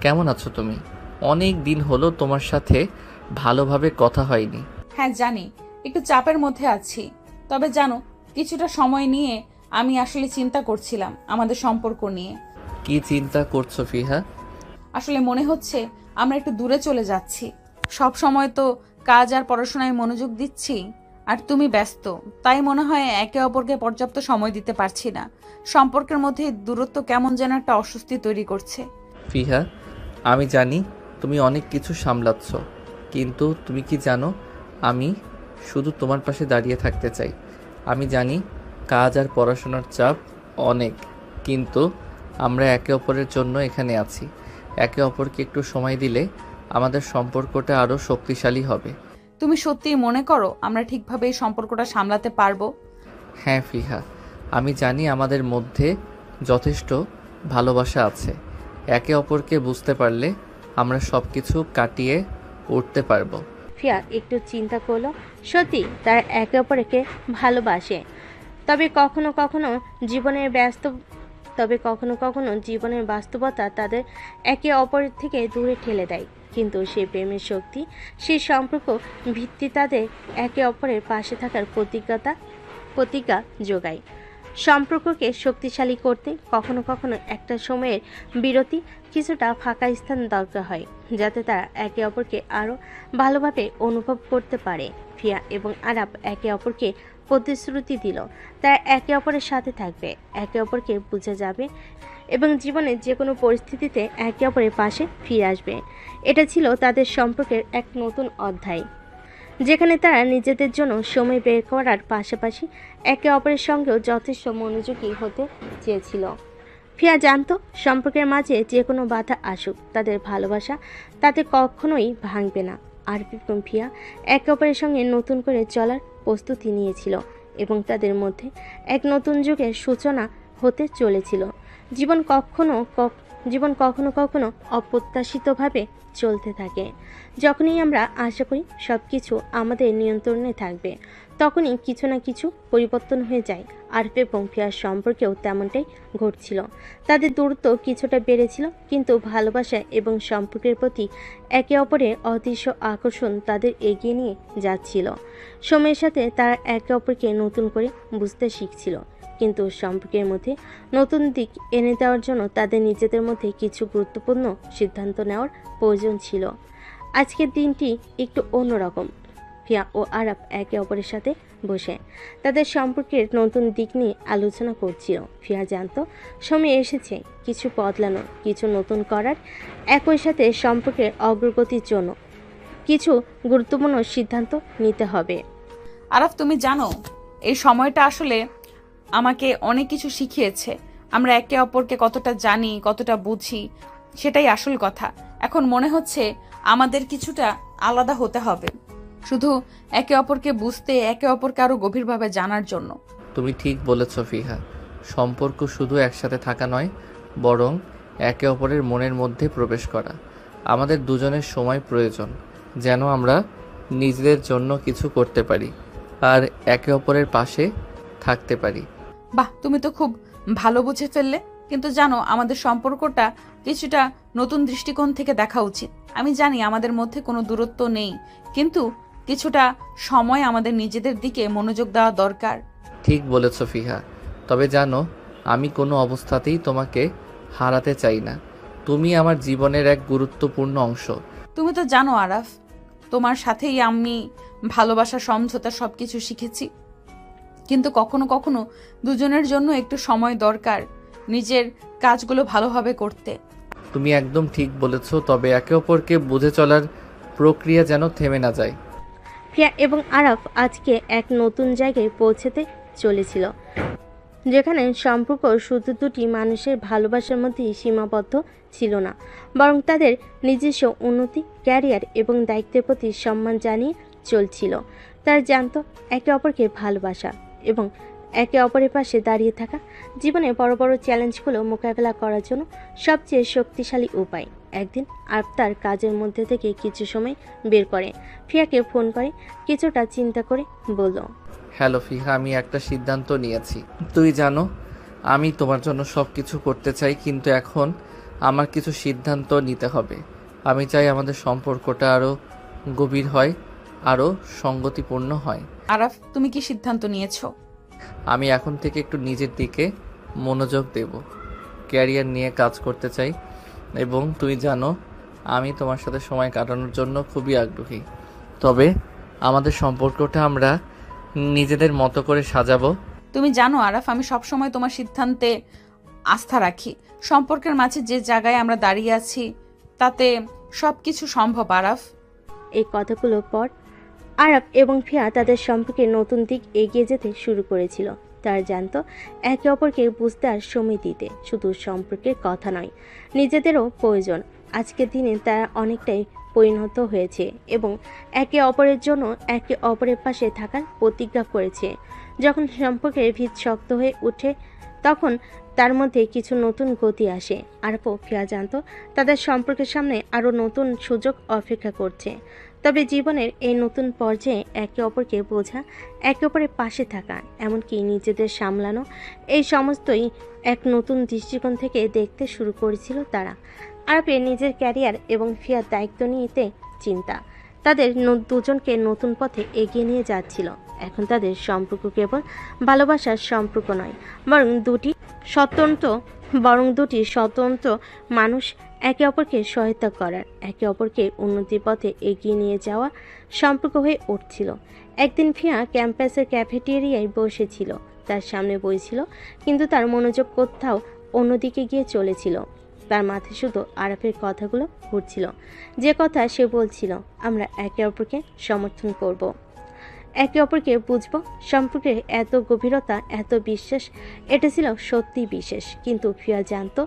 কেমন আছো তুমি? অনেক দিন হলো তোমার সাথে ভালোভাবে কথা হয়নি। হ্যাঁ জানি, একটু চাপের মধ্যে আছি। তবে জানো, কিছুটা সময় নিয়ে আমি আসলে চিন্তা করছিলাম আমাদের সম্পর্ক নিয়ে। কি চিন্তা করছো ফিহা? আসলে মনে হচ্ছে আমরা একটু দূরে চলে যাচ্ছি। সব সময় তো কাজ আর পড়াশোনায় মনোযোগ দিচ্ছি, আর তুমি ব্যস্ত, তাই মনে হয় একে অপরকে পর্যাপ্ত সময় দিতে পারছি না। সম্পর্কের মধ্যে দূরত্ব কেমন যেন একটা অস্বস্তি তৈরি করছে। ফিহা, আমি জানি তুমি অনেক কিছু সামলাচ্ছ, কিন্তু তুমি কি জানো আমি শুধু তোমার পাশে দাঁড়িয়ে থাকতে চাই। আমি জানি কাজ আর পড়াশোনার চাপ অনেক, কিন্তু আমরা একে অপরের জন্য এখানে আছি। একে অপরকে একটু সময় দিলে আমাদের সম্পর্কটা আরও শক্তিশালী হবে। তুমি সত্যিই মনে করো আমরা ঠিকভাবে এই সম্পর্কটা সামলাতে পারবো? হ্যাঁ ফিহা, আমি জানি আমাদের মধ্যে যথেষ্ট ভালোবাসা আছে। একে অপরকে বুঝতে পারলে আমরা সব কিছু কাটিয়ে উঠতে পারবো। ফিয়া একটু চিন্তা করলো। সত্যি তারা একে অপরকে ভালোবাসে, তবে কখনো কখনো জীবনের বাস্তবতা তাদের একে অপরের থেকে দূরে ঠেলে দেয়। কিন্তু সেই প্রেমের শক্তি, সেই সম্পর্ক ভিত্তি তাদের একে অপরের পাশে থাকার প্রতিজ্ঞা যোগায়। সম্পর্ককে শক্তিশালী করতে কখনো কখনো একটা সময়ের বিরতি, কিছুটা ফাঁকা স্থান দরকার হয়, যাতে তারা একে অপরকে আরও ভালোভাবে অনুভব করতে পারে। ফিয়া এবং আরাফ একে অপরকে প্রতিশ্রুতি দিল তারা একে অপরের সাথে থাকবে, একে অপরকে বুঝে যাবে এবং জীবনের যে কোনো পরিস্থিতিতে একে অপরের পাশে ফিরে আসবে। এটা ছিল তাদের সম্পর্কের এক নতুন অধ্যায়, যেখানে তারা নিজেদের জন্য সময় বের করার পাশাপাশি একে অপরের সঙ্গেও যথেষ্ট মনোযোগী হতে চেয়েছিল। ফিয়া জানতো সম্পর্কের মাঝে যে কোনো বাধা আসুক, তাদের ভালোবাসা তাতে কখনোই ভাঙবে না। আর ফিয়া একে অপরের সঙ্গে নতুন করে চলার প্রস্তুতি নিয়েছিল এবং তাদের মধ্যে এক নতুন যুগের সূচনা হতে চলেছিল। জীবন কখনো কখনো অপ্রত্যাশিতভাবে চলতে থাকে। যখনই আমরা আশা করি সব কিছু আমাদের নিয়ন্ত্রণে থাকবে, তখনই কিছু না কিছু পরিবর্তন হয়ে যায়। আরফ এবং ফিয়ার সম্পর্কেও তেমনটাই ঘটছিল। তাদের দূরত্ব কিছুটা বেড়েছিল, কিন্তু ভালোবাসা এবং সম্পর্কের প্রতি একে অপরের অদৃশ্য আকর্ষণ তাদের এগিয়ে নিয়ে যাচ্ছিল। সময়ের সাথে তারা একে অপরকে নতুন করে বুঝতে শিখছিল, কিন্তু সম্পর্কের মধ্যে নতুন দিক এনে দেওয়ার জন্য তাদের নিজেদের মধ্যে কিছু গুরুত্বপূর্ণ সিদ্ধান্ত নেওয়ার প্রয়োজন ছিল। আজকের দিনটি একটু অন্যরকম। ফিয়া ও আরাফ একে অপরের সাথে বসে তাদের সম্পর্কের নতুন দিক নিয়ে আলোচনা করছিল। ফিয়া জানতো সময় এসেছে কিছু বদলানোর, কিছু নতুন করার, একই সাথে সম্পর্কের অগ্রগতির জন্য কিছু গুরুত্বপূর্ণ সিদ্ধান্ত নিতে হবে। আরাফ, তুমি জানো এই সময়টা আসলে আমাকে অনেক কিছু শিখিয়েছে। আমরা একে অপরকে কতটা জানি, কতটা বুঝি, সেটাই আসল কথা। এখন মনে হচ্ছে আমাদের কিছুটা আলাদা হতে হবে, শুধু একে অপরকে বুঝতে, একে অপরকে আরো গভীরভাবে জানার জন্য। তুমি ঠিক বলেছ ফিহা, সম্পর্ক শুধু একসাথে থাকা নয়, বরং একে অপরের মনের মধ্যে প্রবেশ করা। আমাদের দুজনের সময় প্রয়োজন, যেন আমরা নিজেদের জন্য কিছু করতে পারি আর একে অপরের পাশে থাকতে পারি। বাহ, তুমি তো খুব ভালো বুঝে ফেললে। কিন্তু জানো, আমাদের সম্পর্কটা কিছুটা নতুন দৃষ্টিকোণ থেকে দেখা উচিত। আমি জানি আমাদের মধ্যে কোনো দূরত্ব নেই, কিন্তু কিছুটা সময় আমাদের নিজেদের দিকে মনোযোগ দেওয়া দরকার। ঠিক বলেছ ফিহা, তবে জানো আমি কোনো অবস্থাতেই তোমাকে হারাতে চাই না। তুমি আমার জীবনের এক গুরুত্বপূর্ণ অংশ। তুমি তো জানো আরাফ, তোমার সাথেই আমি ভালোবাসা, সমঝোতা সবকিছু শিখেছি। কিন্তু কখনো কখনো দুজনের জন্য একটু সময় দরকার নিজের কাজগুলো ভালোভাবে করতে। তুমি একদম ঠিক বলেছ, তবে একে অপরকে বুঝে চলার প্রক্রিয়া যেন থেমে না যায়। ফিয়া এবং আরাফ আজকে এক নতুন জায়গায় পৌঁছতে চলেছিল, যেখানে সম্পর্ক শুধু দুটি মানুষের ভালোবাসার মধ্যেই সীমাবদ্ধ ছিল না, বরং তাদের নিজস্ব উন্নতি, ক্যারিয়ার এবং দায়িত্বের প্রতি সম্মান জানিয়ে চলছিল। তারা জানত একে অপরকে ভালোবাসা এবং একে অপরের পাশে দাঁড়িয়ে থাকা জীবনে বড় বড় চ্যালেঞ্জগুলো মোকাবেলা করার জন্য সবচেয়ে শক্তিশালী উপায়। একদিন আরফ তার কাজের মধ্যে থেকে কিছু সময় বের করে ফিয়াকে ফোন করে, কিছুটা চিন্তা করে বলল, হ্যালো ফিহা, আমি একটা সিদ্ধান্ত নিয়েছি। তুই জানো আমি তোমার জন্য সব কিছু করতে চাই, কিন্তু এখন আমার কিছু সিদ্ধান্ত নিতে হবে। আমি চাই আমাদের সম্পর্কটা আরও গভীর হয়, আরও সঙ্গতিপূর্ণ হয়। আরাফ, তুমি কি সিদ্ধান্ত নিয়েছো? আমি এখন থেকে একটু নিজের দিকে মনোযোগ দেব, ক্যারিয়ার নিয়ে কাজ করতে চাই, এবং তুই জানো আমি তোমার সাথে সময় কাটানোর জন্য খুবই আগ্রহী। তবে আমাদের সম্পর্কটা আমরা নিজেদের মতো করে সাজাবো। তুমি জানো আরাফ, আমি সবসময় তোমার সিদ্ধান্তে আস্থা রাখি। সম্পর্কের মাঝে যে জায়গায় আমরা দাঁড়িয়ে আছি তাতে সবকিছু সম্ভব। আরাফ, এই কথাগুলোর পর আরাফ এবং ফিয়া তাদের সম্পর্কে নতুন দিক এগিয়ে যেতে শুরু করেছিল। তারা জানত একে অপরকে বুঝতে আর সময় দিতে শুধু সম্পর্কের কথা নয়, নিজেদেরও প্রয়োজন। আজকের দিনে তারা অনেকটাই পরিণত হয়েছে এবং একে অপরের জন্য একে অপরের পাশে থাকার প্রতিজ্ঞা করেছে। যখন সম্পর্কের ভিত শক্ত হয়ে ওঠে, তখন তার মধ্যে কিছু নতুন গতি আসে। আরফ ও ফিয়া জানত তাদের সম্পর্কের সামনে আরও নতুন সুযোগ অপেক্ষা করছে। তবে জীবনের এই নতুন পর্যায়ে একে অপরকে বোঝা, একে অপরের পাশে থাকা, এমনকি নিজেদের সামলানো, এই সমস্তই এক নতুন দৃষ্টিকোণ থেকে দেখতে শুরু করেছিল তারা। আরফের নিজের ক্যারিয়ার এবং ফিয়ার দায়িত্ব নিতে চিন্তা তাদের দুজনকে নতুন পথে এগিয়ে নিয়ে যাচ্ছিল। এখন তাদের সম্পর্ক কেবল ভালোবাসার সম্পর্ক নয়, বরং দুটি স্বতন্ত্র মানুষ একে অপরকে সহায়তা করার, একে অপরকে উন্নতির পথে এগিয়ে নিয়ে যাওয়া সম্পর্ক হয়ে উঠছিল। একদিন ফিয়া ক্যাম্পাসের ক্যাফেটেরিয়ায় বসেছিল, তার সামনে বই ছিল, কিন্তু তার মনোযোগ কোথাও অন্যদিকে গিয়ে চলেছিল। তার মাথায় শুধু আরাফের কথাগুলো ঘুরছিল, যে কথা সে বলছিল, আমরা একে অপরকে সমর্থন করব, একে অপরকে বুঝবো। সম্পর্কে এত গভীরতা, এত বিশ্বাস, এটা ছিল সত্যি বিশেষ। কিন্তু ফিয়া জানতো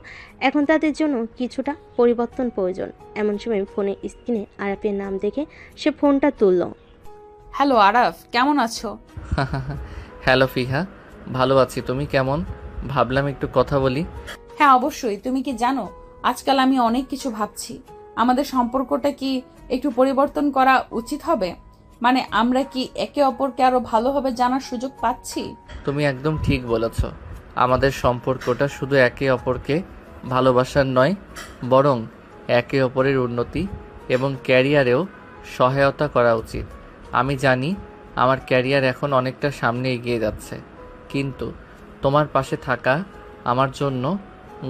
এখন তাদের জন্য কিছুটা পরিবর্তন প্রয়োজন। এমন সময় ফোনের স্ক্রিনে আরাফের নাম দেখে সে ফোনটা তুলল। হ্যালো আরাফ, কেমন আছো? হ্যালো ফিহা, ভালো আছি, তুমি কেমন? ভাবলাম একটু কথা বলি। হ্যাঁ অবশ্যই। তুমি কি জানো, আজকাল আমি অনেক কিছু ভাবছি। আমাদের সম্পর্কটা কি একটু পরিবর্তন করা উচিত হবে? মানে আমরা কি একে অপরকে আরো ভালোভাবে জানার সুযোগ পাচ্ছি? তুমি একদম ঠিক বলেছ। আমাদের সম্পর্কটা শুধু একে অপরকে ভালোবাসার নয়, বরং একে অপরের উন্নতি এবং ক্যারিয়ারেও সহায়তা করা উচিত। আমি জানি আমার ক্যারিয়ার এখন অনেকটা সামনে এগিয়ে যাচ্ছে, কিন্তু তোমার পাশে থাকা আমার জন্য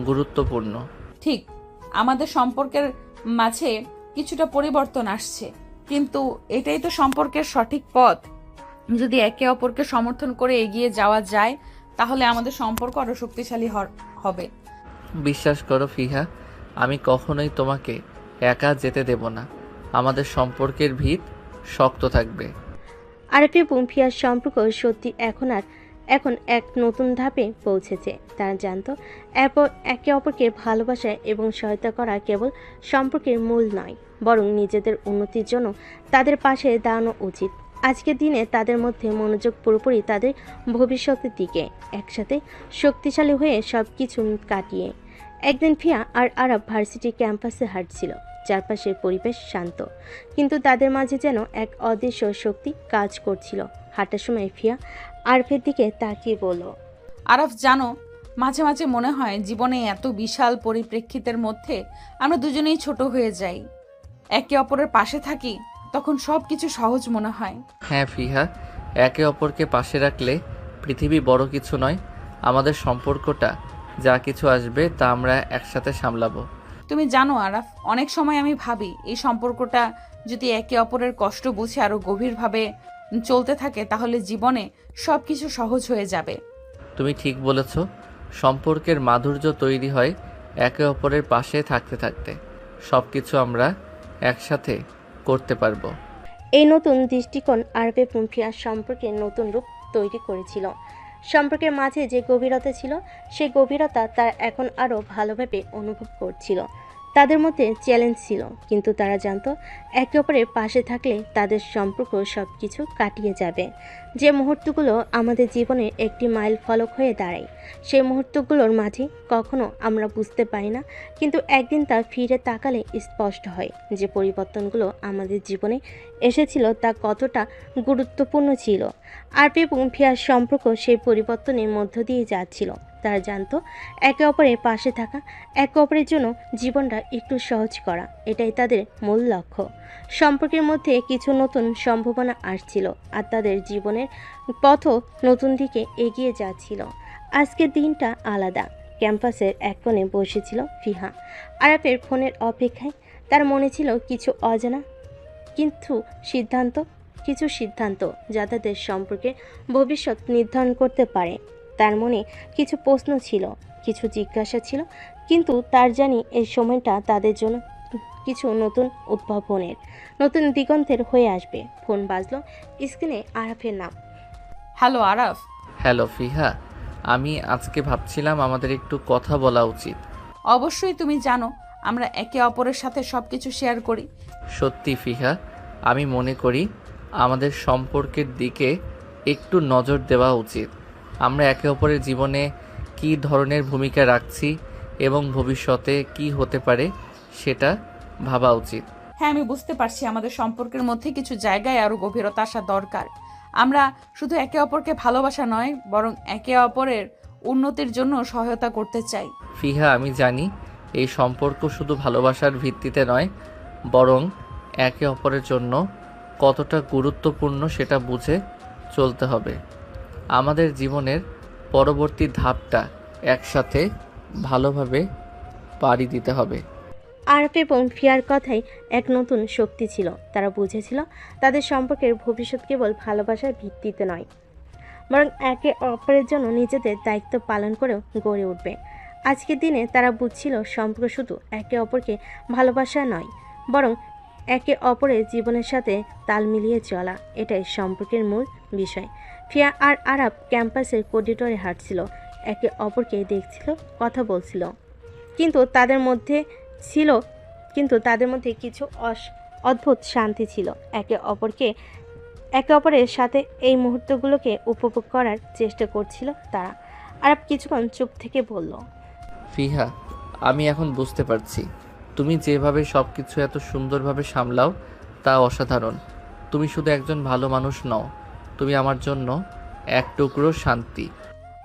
গুরুত্বপূর্ণ। ঠিক, আমাদের সম্পর্কের মাঝে কিছুটা পরিবর্তন আসছে, কিন্তু এটাই তো সম্পর্কের সঠিক পথ। যদি একে অপরকে সমর্থন করে এগিয়ে যাওয়া যায়, তাহলে আমাদের সম্পর্ক আরো শক্তিশালী হবে। বিশ্বাস করো ফিহা, আমি কখনোই তোমাকে একা যেতে দেব না। আমাদের সম্পর্কের ভিত শক্ত থাকবে। আরফি এবং ফিয়ার সম্পর্ক সত্যি এখন এক নতুন ধাপে পৌঁছেছে। তারা জানতো একে অপরকে ভালোবাসা এবং সহায়তা করা কেবল সম্পর্কের মূল নয়, বরং নিজেদের উন্নতির জন্য তাদের পাশে দাঁড়ানো উচিত। আজকের দিনে তাদের মধ্যে মনোযোগ পুরোপুরি তাদের ভবিষ্যতের দিকে, একসাথে শক্তিশালী হয়ে সব কিছু কাটিয়ে। একদিন ফিয়া আর আরব ভার্সিটি ক্যাম্পাসে হাঁটছিল। চারপাশের পরিবেশ শান্ত, কিন্তু তাদের মাঝে যেন এক অদৃশ্য শক্তি কাজ করছিল। হাঁটার সময় ফিয়া আরফের দিকে তাকিয়ে বলল, আরফ, জানো, মাঝে মাঝে মনে হয় জীবনে এত বিশাল পরিপ্রেক্ষিতের মধ্যে আমরা দুজনেই ছোট হয়ে যাই। একে অপরের পাশে থাকি, তখন সব কিছু সহজ মনে হয়। হ্যাঁ ফিহা, একে অপরকে পাশে রাখলে পৃথিবী বড় কিছু নয়। আমাদের সম্পর্কটা যা কিছু আসবে তা আমরা একসাথে সামলাবো। তুমি জানো আরাফ, অনেক সময় আমি ভাবি এই সম্পর্কটা যদি একে অপরের কষ্ট বুঝে আরো গভীরভাবে চলতে থাকে, তাহলে জীবনে সবকিছু সহজ হয়ে যাবে। তুমি ঠিক বলেছ। সম্পর্কের মাধুর্য তৈরি হয় একে অপরের পাশে থাকতে থাকতে। সব কিছু আমরা একসাথে করতে পারবো। এই নতুন দৃষ্টিকোণ আরব এবং ফিয়ার সম্পর্কের নতুন রূপ তৈরি করেছিল। সম্পর্কের মাঝে যে গভীরতা ছিল, সেই গভীরতা তারা এখন আরও ভালোভাবে অনুভব করছিল। তাদের মধ্যে চ্যালেঞ্জ ছিল, কিন্তু তারা জানতো একে অপরের পাশে থাকলে তাদের সম্পর্ক সব কিছু কাটিয়ে যাবে। যে মুহূর্তগুলো আমাদের জীবনে একটি মাইল ফলক হয়ে দাঁড়ায়, সেই মুহূর্তগুলোর মাঝে কখনো আমরা বুঝতে পারি না, কিন্তু একদিন তা ফিরে তাকালে স্পষ্ট হয় যে পরিবর্তনগুলো আমাদের জীবনে এসেছিল তা কতটা গুরুত্বপূর্ণ ছিল। আরপি এবং ফিয়ার সম্পর্ক সেই পরিবর্তনের মধ্য দিয়ে যাচ্ছিল। তারা জানতো একে অপরের পাশে থাকা, একে অপরের জন্য জীবনটা একটু সহজ করা, এটাই তাদের মূল লক্ষ্য। সম্পর্কের মধ্যে কিছু নতুন সম্ভাবনা আসছিল, আর তাদের জীবনের পথও নতুন দিকে এগিয়ে যাচ্ছিল। আজকের দিনটা আলাদা। ক্যাম্পাসের এক কোণে বসেছিল ফিহা, আরাফের ফোনের অপেক্ষায়। তার মনে ছিল কিছু অজানা কিছু সিদ্ধান্ত যা তাদের সম্পর্কে ভবিষ্যৎ নির্ধারণ করতে পারে। তার মনে কিছু প্রশ্ন ছিল, কিছু জিজ্ঞাসা ছিল, কিন্তু তার জানি এই সময়টা তাদের জন্য কিছু নতুন উদ্ভাবনের, নতুন দিগন্তের হয়ে আসবে। ফোন বাজলো, স্ক্রিনে আরাফের নাম। হ্যালো আরাফ। হ্যালো ফিহা, আমি আজকে ভাবছিলাম আমাদের একটু কথা বলা উচিত। অবশ্যই, তুমি জানো আমরা একে অপরের সাথে সবকিছু শেয়ার করি। সত্যি ফিহা, আমি মনে করি আমাদের সম্পর্কের দিকে একটু নজর দেওয়া উচিত। আমরা একে অপরের জীবনে কী ধরনের ভূমিকা রাখছি এবং ভবিষ্যতে কি হতে পারে সেটা ভাবা উচিত। হ্যাঁ, আমি বুঝতে পারছি আমাদের সম্পর্কের মধ্যে কিছু জায়গায় আরো গভীরতা আসা দরকার। আমরা শুধু একে অপরকে ভালোবাসা নয়, বরং একে অপরের উন্নতির জন্য সহায়তা করতে চাই। ফিহা, আমি জানি এই সম্পর্ক শুধু ভালোবাসার ভিত্তিতে নয়, বরং একে অপরের জন্য কতটা গুরুত্বপূর্ণ সেটা বুঝে চলতে হবে। আমাদের জীবনের পরবর্তী ধাপটা একসাথে ভালোভাবে পাড়ি দিতে হবে। আরফ এবং ফিয়ার কথায় এক নতুন শক্তি ছিল। তারা বুঝেছিল তাদের সম্পর্কের ভবিষ্যৎ কেবল ভালোবাসার ভিত্তিতে নয়, বরং একে অপরের জন্য নিজেদের দায়িত্ব পালন করেও গড়ে উঠবে। আজকের দিনে তারা বুঝছিল সম্পর্ক শুধু একে অপরকে ভালোবাসা নয়, বরং একে অপরের জীবনের সাথে তাল মিলিয়ে চলা, এটাই সম্পর্কের মূল বিষয়। ফিয়া আর আরাব ক্যাম্পাসের করিডোরে হাঁটছিল, একে অপরকে দেখছিল, কথা বলছিল, কিন্তু তাদের মধ্যে কিছু অদ্ভুত শান্তি ছিল। একে অপরের সাথে এই মুহূর্তগুলোকে উপভোগ করার চেষ্টা করছিল তারা। আরাব কিছুক্ষণ চুপ থেকে বলল, ফিহা, আমি এখন বুঝতে পারছি তুমি যেভাবে সব কিছু এত সুন্দরভাবে সামলাও তা অসাধারণ। তুমি শুধু একজন ভালো মানুষ নও, তুমি আমার জন্য এক টুকরো শান্তি।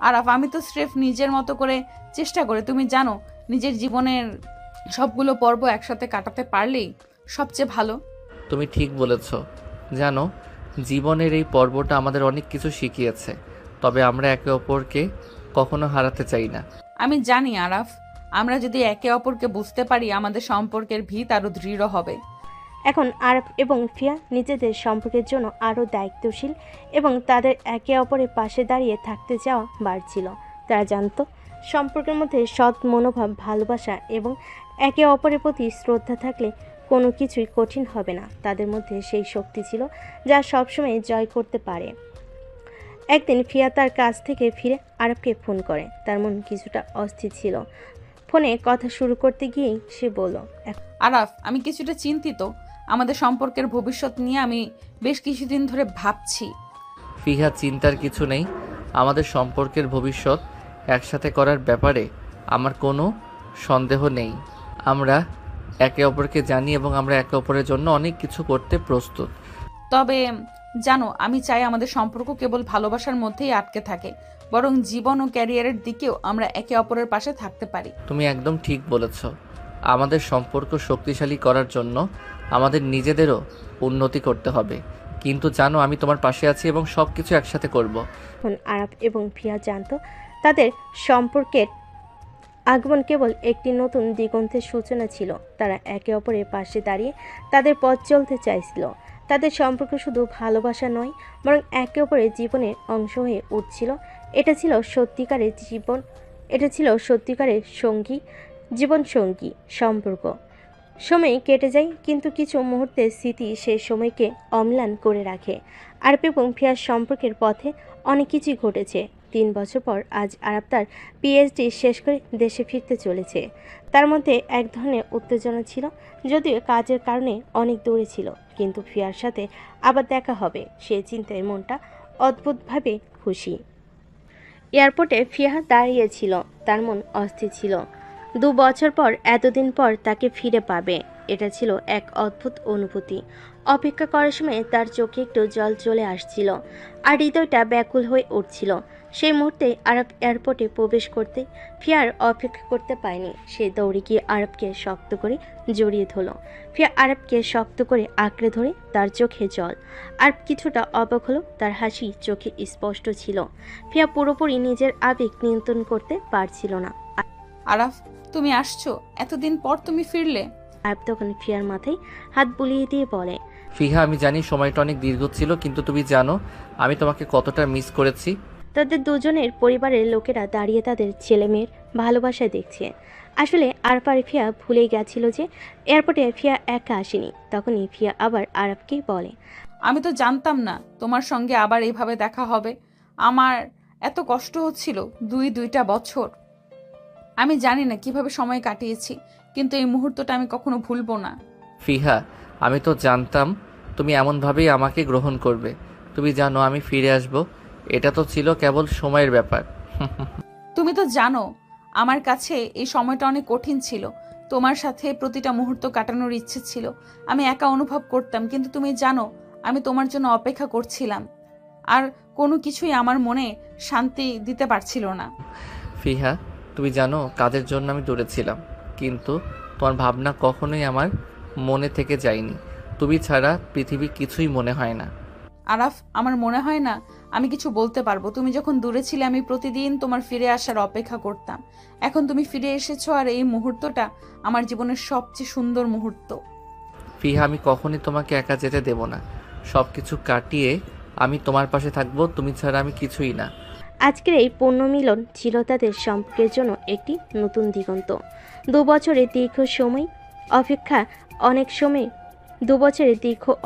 আরাফ, আমি তো স্রেফ নিজের মতো করে চেষ্টা করি। তুমি জানো, নিজের জীবনের সবগুলো পর্ব একসাথে কাটাতে পারলেই সবচেয়ে ভালো। তুমি ঠিক বলেছ। জানো, জীবনের এই পর্বটা আমাদের অনেক কিছু শিখিয়েছে, তবে আমরা একে অপরকে কখনো হারাতে চাই না। আমি জানি আরাফ, আমরা যদি একে অপরকে বুঝতে পারি আমাদের সম্পর্কের ভিত আরো দৃঢ় হবে। এখন আরব এবং ফিয়া নিজেদের সম্পর্কের জন্য আরও দায়িত্বশীল এবং তাদের একে অপরের পাশে দাঁড়িয়ে থাকতে চাওয়া বাড়ছিল। তারা জানতো সম্পর্কের মধ্যে সৎ মনোভাব, ভালোবাসা এবং একে অপরের প্রতি শ্রদ্ধা থাকলে কোনো কিছুই কঠিন হবে না। তাদের মধ্যে সেই শক্তি ছিল যা সবসময় জয় করতে পারে। একদিন ফিয়া তার কাছ থেকে ফিরে আরবকে ফোন করে। তার মন কিছুটা অস্থির ছিল। ফোনে কথা শুরু করতে গিয়েই সে বলল, আরাফ, আমি কিছুটা চিন্তিত। আমাদের সম্পর্কের ভবিষ্যৎ নিয়ে আমি বেশ কিছুদিন ধরে ভাবছি। ফিহা, চিন্তার কিছু নেই। আমাদের সম্পর্কের ভবিষ্যৎ একসাথে করার ব্যাপারে আমার কোনো সন্দেহ নেই। আমরা একে অপরকে জানি এবং আমরা একে অপরের জন্য অনেক কিছু করতে প্রস্তুত। তবে জানো, আমি চাই আমাদের সম্পর্ক কেবল ভালোবাসার মধ্যেই আটকে থাকে, বরং জীবন ও ক্যারিয়ারের দিকেও আমরা একে অপরের পাশে থাকতে পারি। তুমি একদম ঠিক বলেছ। আমাদের সম্পর্ক শক্তিশালী করার জন্য আমাদের নিজেদেরও উন্নতি করতে হবে। কিন্তু জানো, আমি তোমার পাশে আছি এবং সব কিছু একসাথে করব। আরব এবং ফিয়া জানতো তাদের সম্পর্কের আগমন কেবল একটি নতুন দিগন্তের সূচনা ছিল। তারা একে অপরের পাশে দাঁড়িয়ে তাদের পথ চলতে চাইছিল। তাদের সম্পর্ক শুধু ভালোবাসা নয়, বরং একে অপরের জীবনের অংশ হয়ে উঠছিল। এটা ছিল সত্যিকারের জীবন সঙ্গী সম্পর্ক। সময় কেটে যায়, কিন্তু কিছু মুহূর্তের স্মৃতি সেই সময়কে অম্লান করে রাখে। আরব এবং ফিয়ার সম্পর্কের পথে অনেক কিছুই ঘটেছে। 3 বছর পর আজ আরব তার পিএইচডি শেষ করে দেশে ফিরতে চলেছে। তার মধ্যে এক ধরনের উত্তেজনা ছিল, যদিও কাজের কারণে অনেক দূরে ছিল। কিন্তু ফিয়ার সাথে আবার দেখা হবে সেই চিন্তায় মনটা অদ্ভুতভাবে খুশি। এয়ারপোর্টে ফিয়া দাঁড়িয়েছিল, তার মন অস্থির ছিল। 2 বছর পর, এতদিন পর তাকে ফিরে পাবে, এটা ছিল এক অদ্ভুত অনুভূতি। অপেক্ষা করার সময় তার চোখে একটু জল চলে আসছিল আর হৃদয়টা ব্যাকুল হয়ে উঠছিল। সেই মুহূর্তে আরব এয়ারপোর্টে প্রবেশ করতে ফিয়ার অপেক্ষা করতে পায়নি। সে দৌড়ে গিয়ে আরবকে শক্ত করে জড়িয়ে ধরল। ফিয়া আরবকে শক্ত করে আঁকড়ে ধরে, তার চোখে জল। আরব কিছুটা অবাক হলো, তার হাসি চোখে স্পষ্ট ছিল। ফিয়া পুরোপুরি নিজের আবেগ নিয়ন্ত্রণ করতে পারছিল না। আরাফ, তুমি আসছো? এতদিন পর তুমি ফিরলে? আরব তখন ফিয়ার মাথায় হাত বুলিয়ে দিয়ে বলে, ফিহা, আমি জানি সময়টা অনেক দীর্ঘ ছিল, কিন্তু তুমি জানো আমি তোমাকে কতটা মিস করেছি। তাদের দুজনের পরিবারের লোকেরা দাঁড়িয়ে তাদের ছেলে মেয়ের ভালোবাসায় দেখছে। আসলে আরব আর ফিয়া ভুলে গেছিল যে এয়ারপোর্টে ফিয়া একা আসেনি। তখনই ফিয়া আবার আরবকে বলে, আমি তো জানতাম না তোমার সঙ্গে আবার এইভাবে দেখা হবে। আমার এত কষ্ট হচ্ছিল 2টা বছর। আমি জানি না কিভাবে সময় কাটিয়েছি, কিন্তু এই মুহূর্তটা আমি কখনো ভুলবো না। ফিহা, আমি তো জানতাম তুমি এমনভাবেই আমাকে গ্রহণ করবে। তুমি জানো আমি ফিরে আসব, এটা তো ছিল কেবল সময়ের ব্যাপার। তুমি তো জানো আমার কাছে এই সময়টা অনেক কঠিন ছিল। তোমার সাথে প্রতিটা মুহূর্ত কাটানোর ইচ্ছে ছিল। আমি একা অনুভব করতাম, কিন্তু তুমি জানো আমি তোমার জন্য অপেক্ষা করছিলাম। আর কোনো কিছুই আমার মনে শান্তি দিতে পারছিল না। ফিহা, তুমি জানো কাজের জন্য আমি দূরে ছিলাম, কিন্তু তোমার ভাবনা কখনোই আমার মনে থেকে যায়নি। তুমি ছাড়া পৃথিবী কিছুই মনে হয় না। আরাফ, আমার মনে হয় না আমি কিছু বলতে পারবো। তুমি যখন দূরে ছিলে আমি প্রতিদিন তোমার ফিরে আসার অপেক্ষা করতাম। এখন তুমি ফিরে এসেছো আর এই মুহূর্তটা আমার জীবনের সবচেয়ে সুন্দর মুহূর্ত। ফিহা, আমি কখনই তোমাকে একা যেতে দেব না। সব কিছু কাটিয়ে আমি তোমার পাশে থাকবো। তুমি ছাড়া আমি কিছুই না। আজকের এই পুণ্যমিলন ছিল তাদের সম্পর্কের জন্য একটি নতুন দিগন্ত। 2 বছরের দীর্ঘ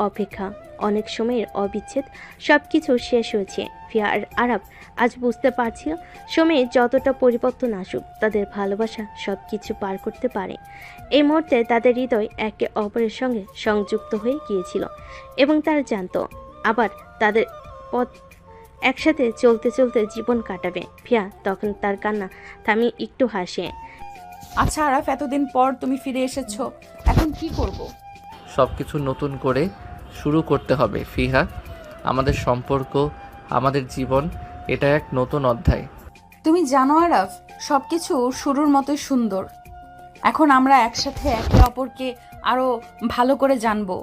অপেক্ষা, অনেক সময়ের অবিচ্ছেদ, সব কিছু শেষ হয়েছে। ফিয়া আর আরব আজ বুঝতে পারছিল সময়ে যতটা পরিবর্তন আসুক, তাদের ভালোবাসা সব কিছু পার করতে পারে। এই মুহূর্তে তাদের হৃদয় একে অপরের সঙ্গে সংযুক্ত হয়ে গিয়েছিল এবং তারা জানতো আবার তাদের পথ একসাথে চলতে চলতে জীবন কাটাবে। ফিয়া তখন তার কান্না থামিয়ে একটু হাসে। আচ্ছা আরাফ, এতদিন পর তুমি ফিরে এসেছো, এখন কি করব? সব কিছু নতুন করে শুরু করতে হবে ফিহা। আমাদের সম্পর্ক, আমাদের জীবন, এটা এক নতুন অধ্যায়। তুমি জানো আরাফ, সবকিছু শুরুর মতোই সুন্দর। এখন আমরা একসাথে একে অপরকে আরো ভালো করে জানবো।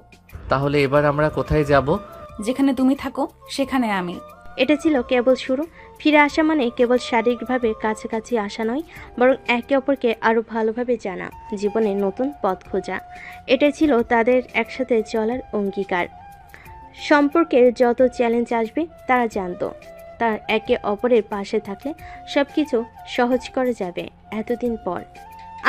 তাহলে এবার আমরা কোথায় যাব? যেখানে তুমি থাকো সেখানে আমি। এটা ছিল কেবল শুরু। ফিরে আসা মানে কেবল শারীরিকভাবে কাছাকাছি আসা নয়, বরং একে অপরকে আরও ভালোভাবে জানা, জীবনে নতুন পথ খোঁজা। এটাই ছিল তাদের একসাথে চলার অঙ্গীকার। সম্পর্কের যত চ্যালেঞ্জ আসবে তারা জানতো তার একে অপরের পাশে থাকলে সব কিছু সহজ করা যাবে। এতদিন পর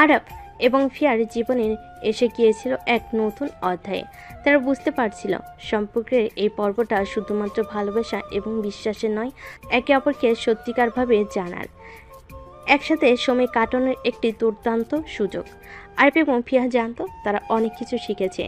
আরাফ এবং ফিয়ার জীবনে এসে গিয়েছিল এক নতুন অধ্যায়ে। তারা বুঝতে পারছিল সম্পর্কের এই পর্বটা শুধুমাত্র ভালোবাসা এবং বিশ্বাসের নয়, একে অপরকে সত্যিকারভাবে জানার, একসাথে সময় কাটানোর একটি দুর্দান্ত সুযোগ। আরাফ এবং ফিয়া জানতো তারা অনেক কিছু শিখেছে,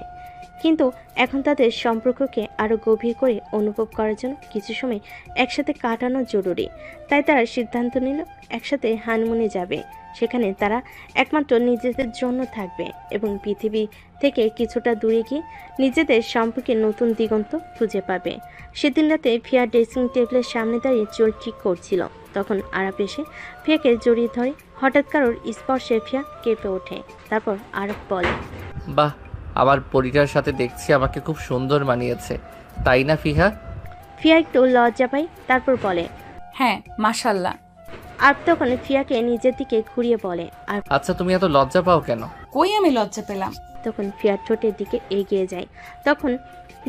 কিন্তু এখন তাদের সম্পর্ককে আরও গভীর করে অনুভব করার জন্য কিছু সময় একসাথে কাটানো জরুরি। তাই তারা সিদ্ধান্ত নিল একসাথে হানিমুনে যাবে। সেখানে তারা একমাত্র নিজেদের জন্য থাকবে এবং পৃথিবী থেকে কিছুটা দূরে গিয়ে নিজেদের সম্পর্কে নতুন দিগন্ত খুঁজে পাবে। সেদিন রাতে ফিয়া ড্রেসিং টেবিলের সামনে দাঁড়িয়ে চুল ঠিক করছিল। তখন আরাফ এসে ফিয়াকে জড়িয়ে ধরে। হঠাৎ কারোর স্পর্শে ফিয়া কেঁপে ওঠে। তারপর আরাফ বলে, বাহ, আমার পরিটার সাথে দেখছি আমাকে খুব সুন্দর মানিয়েছে, তাই না ফিহা? ফিয়া একটু লজ্জা পায়, তারপর বলে, হ্যাঁ মাশাল্লাহ। আর তখন ফিয়াকে নিজের দিকে ঘুরিয়ে বলে, আর আচ্ছা, তুমি এত লজ্জা পাও কেন? কই আমি লজ্জা পেলাম? তখন ফিয়ার ঠোঁটের দিকে এগিয়ে যায়।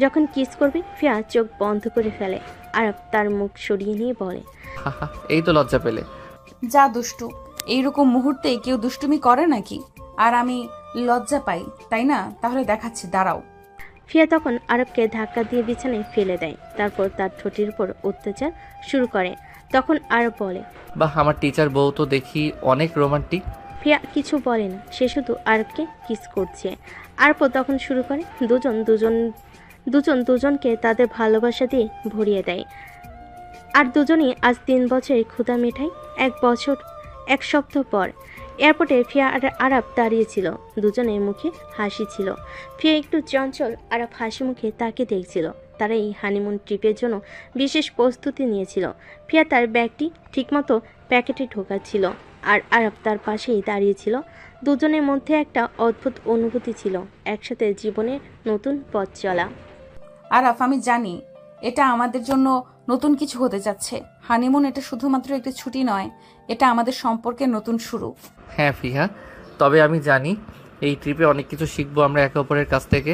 যখন কিস করবে ফিয়া চোখ বন্ধ করে ফেলে। আরাফ তার মুখ সরিয়ে নিয়ে বলে, হাহা, এই তো লজ্জা পেলে। যা দুষ্টু, এইরকম মুহূর্তে কেউ দুষ্টুমি করে নাকি? আর আমি লজ্জা পাই, তাই না? তাহলে দেখাচ্ছি, দাঁড়াও। ফিয়া তখন আরবকে ধাক্কা দিয়ে বিছানায় ফেলে দেয়। তারপর তার ঠোঁটের উপর অত্যাচার শুরু করে। তখন আরব বলে, বাহ, আমার টিচার বউ তো দেখি অনেক রোমান্টিক। ফিয়া কিছু বলে না, সে শুধু আরবকে কিস করছে। আরব তখন শুরু করে দুজনকে তাদের ভালোবাসা দিয়ে ভরিয়ে দেয়। আর দুজনেই আজ 3 বছরের ক্ষুধা মেটায়। 1 সপ্তাহ পর এয়ারপোর্টে ফিয়া আর আরাব দাঁড়িয়েছিল। দুজনের মুখে হাসি ছিল। ফিয়া একটু চঞ্চল, আরাব হাসি মুখে তাকে দেখছিল। তারা এই হানিমুন ট্রিপের জন্য বিশেষ প্রস্তুতি নিয়েছিল। ফিয়া তার ব্যাগটি ঠিকমতো প্যাকেটে ঢোকাচ্ছিল, আর আরাব তার পাশেই দাঁড়িয়েছিল। দুজনের মধ্যে একটা অদ্ভুত অনুভূতি ছিল, একসাথে জীবনের নতুন পথ চলা। আরাফ, আমি জানি এটা আমাদের জন্য নতুন কিছু হতে যাচ্ছে। হানিমুন এটা শুধুমাত্র একটা ছুটি নয়, এটা আমাদের সম্পর্কের নতুন শুরু। হ্যাঁ ফিহা, তবে আমি জানি এই ট্রিপে অনেক কিছু শিখবো আমরা একে অপরের কাছ থেকে।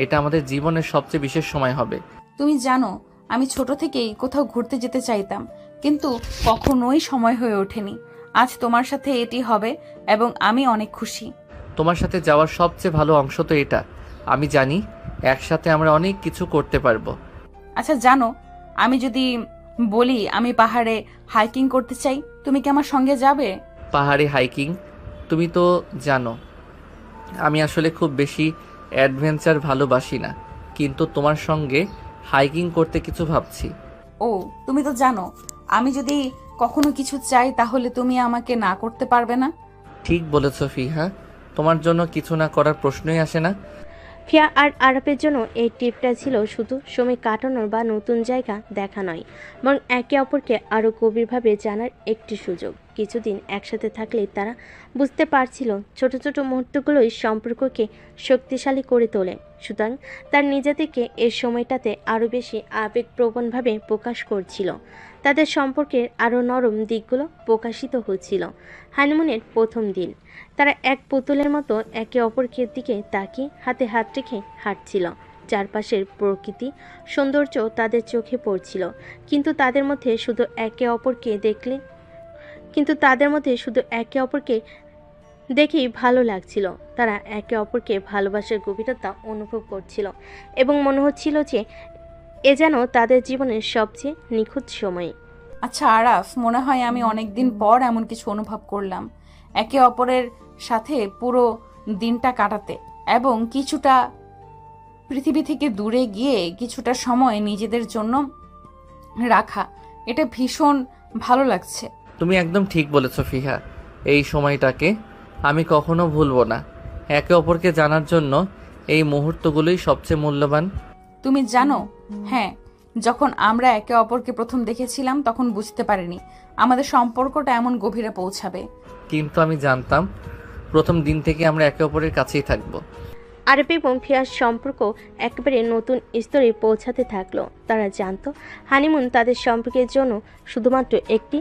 এটা আমাদের জীবনের সবচেয়ে বিশেষ সময় হবে। তুমি জানো, আমি ছোট থেকেই কোথাও ঘুরতে যেতে চাইতাম, কিন্তু কখনোই সময় হয়ে ওঠেনি। আজ তোমার সাথে এটি হবে এবং আমি অনেক খুশি। তোমার সাথে যাওয়ার সবচেয়ে ভালো অংশ তো এটা। আমি জানি একসাথে আমরা অনেক কিছু করতে পারবো। আচ্ছা জানো, আমি যদি বলি আমি পাহাড়ে হাইকিং করতে চাই, তুমি কি আমার সঙ্গে যাবে? পাহাড়ে হাইকিং? তুমি তো জানো আমি আসলে খুব বেশি অ্যাডভেঞ্চার ভালোবাসি না, কিন্তু তোমার সঙ্গে হাইকিং করতে কিছু ভাবছি। ও, তুমি তো জানো আমি যদি কখনো কিছু চাই তাহলে তুমি আমাকে না করতে পারবে না। ঠিক বলেছ ফিহা, তোমার জন্য কিছু না করার প্রশ্নই আসে না। ফিয়া আর আরাফের জন্য এই ট্রিপটা ছিল শুধু সময় কাটানোর বা নতুন জায়গা দেখা নয়, বরং একে অপরকে আরও গভীরভাবে জানার একটি সুযোগ। কিছুদিন একসাথে থাকলে তারা বুঝতে পারছিল ছোট ছোট মুহূর্তগুলোই সম্পর্ককে শক্তিশালী করে তোলে। সুতরাং তার নিজেদেরকে এই সময়টাতে আরও বেশি আবেগপ্রবণভাবে প্রকাশ করছিল। তাদের সম্পর্কের আরও নরম দিকগুলো প্রকাশিত হচ্ছিল। হানিমুনের প্রথম দিন তারা এক পুতুলের মতো একে অপরের দিকে তাকিয়ে হাতে হাত রেখে হাঁটছিল। চারপাশের প্রকৃতি সৌন্দর্য তাদের চোখে পড়ছিল, কিন্তু তাদের মধ্যে শুধু একে অপরকে দেখেই ভালো লাগছিল। তারা একে অপরকে ভালোবাসার গভীরতা অনুভব করছিল এবং মনে হচ্ছিল যে এ যেন তাদের জীবনের সবচেয়ে নিখুঁত সময়। আচ্ছা আরাফ, মনে হয় আমি অনেকদিন পর এমন কিছু অনুভব করলাম, একে অপরের সাথে পুরো দিনটা কাটাতে এবং কিছুটা পৃথিবী থেকে দূরে গিয়ে কিছুটা সময় নিজেদের জন্য রাখা। এটা ভীষণ ভালো লাগছে। তুমি একদম ঠিক বলেছ ফিহা, এই সময়টাকে আমি কখনো ভুলবো না। একে অপরকে জানার জন্য এই মুহূর্তগুলোই সবচেয়ে মূল্যবান। তুমি জানো, হ্যাঁ, যখন আমরা একে অপরকে প্রথম দেখেছিলাম তখন বুঝতে পারিনি আমাদের সম্পর্কটা এমন গভীরে পৌঁছাবে। কিন্তু আমি জানতাম প্রথম দিন থেকে আমরা একে অপরের কাছেই থাকবো। আরব এবং ফিয়ার সম্পর্ক একেবারে নতুন স্তরে পৌঁছাতে থাকলো। তারা জানতো হানিমুন তাদের সম্পর্কের জন্য শুধুমাত্র একটি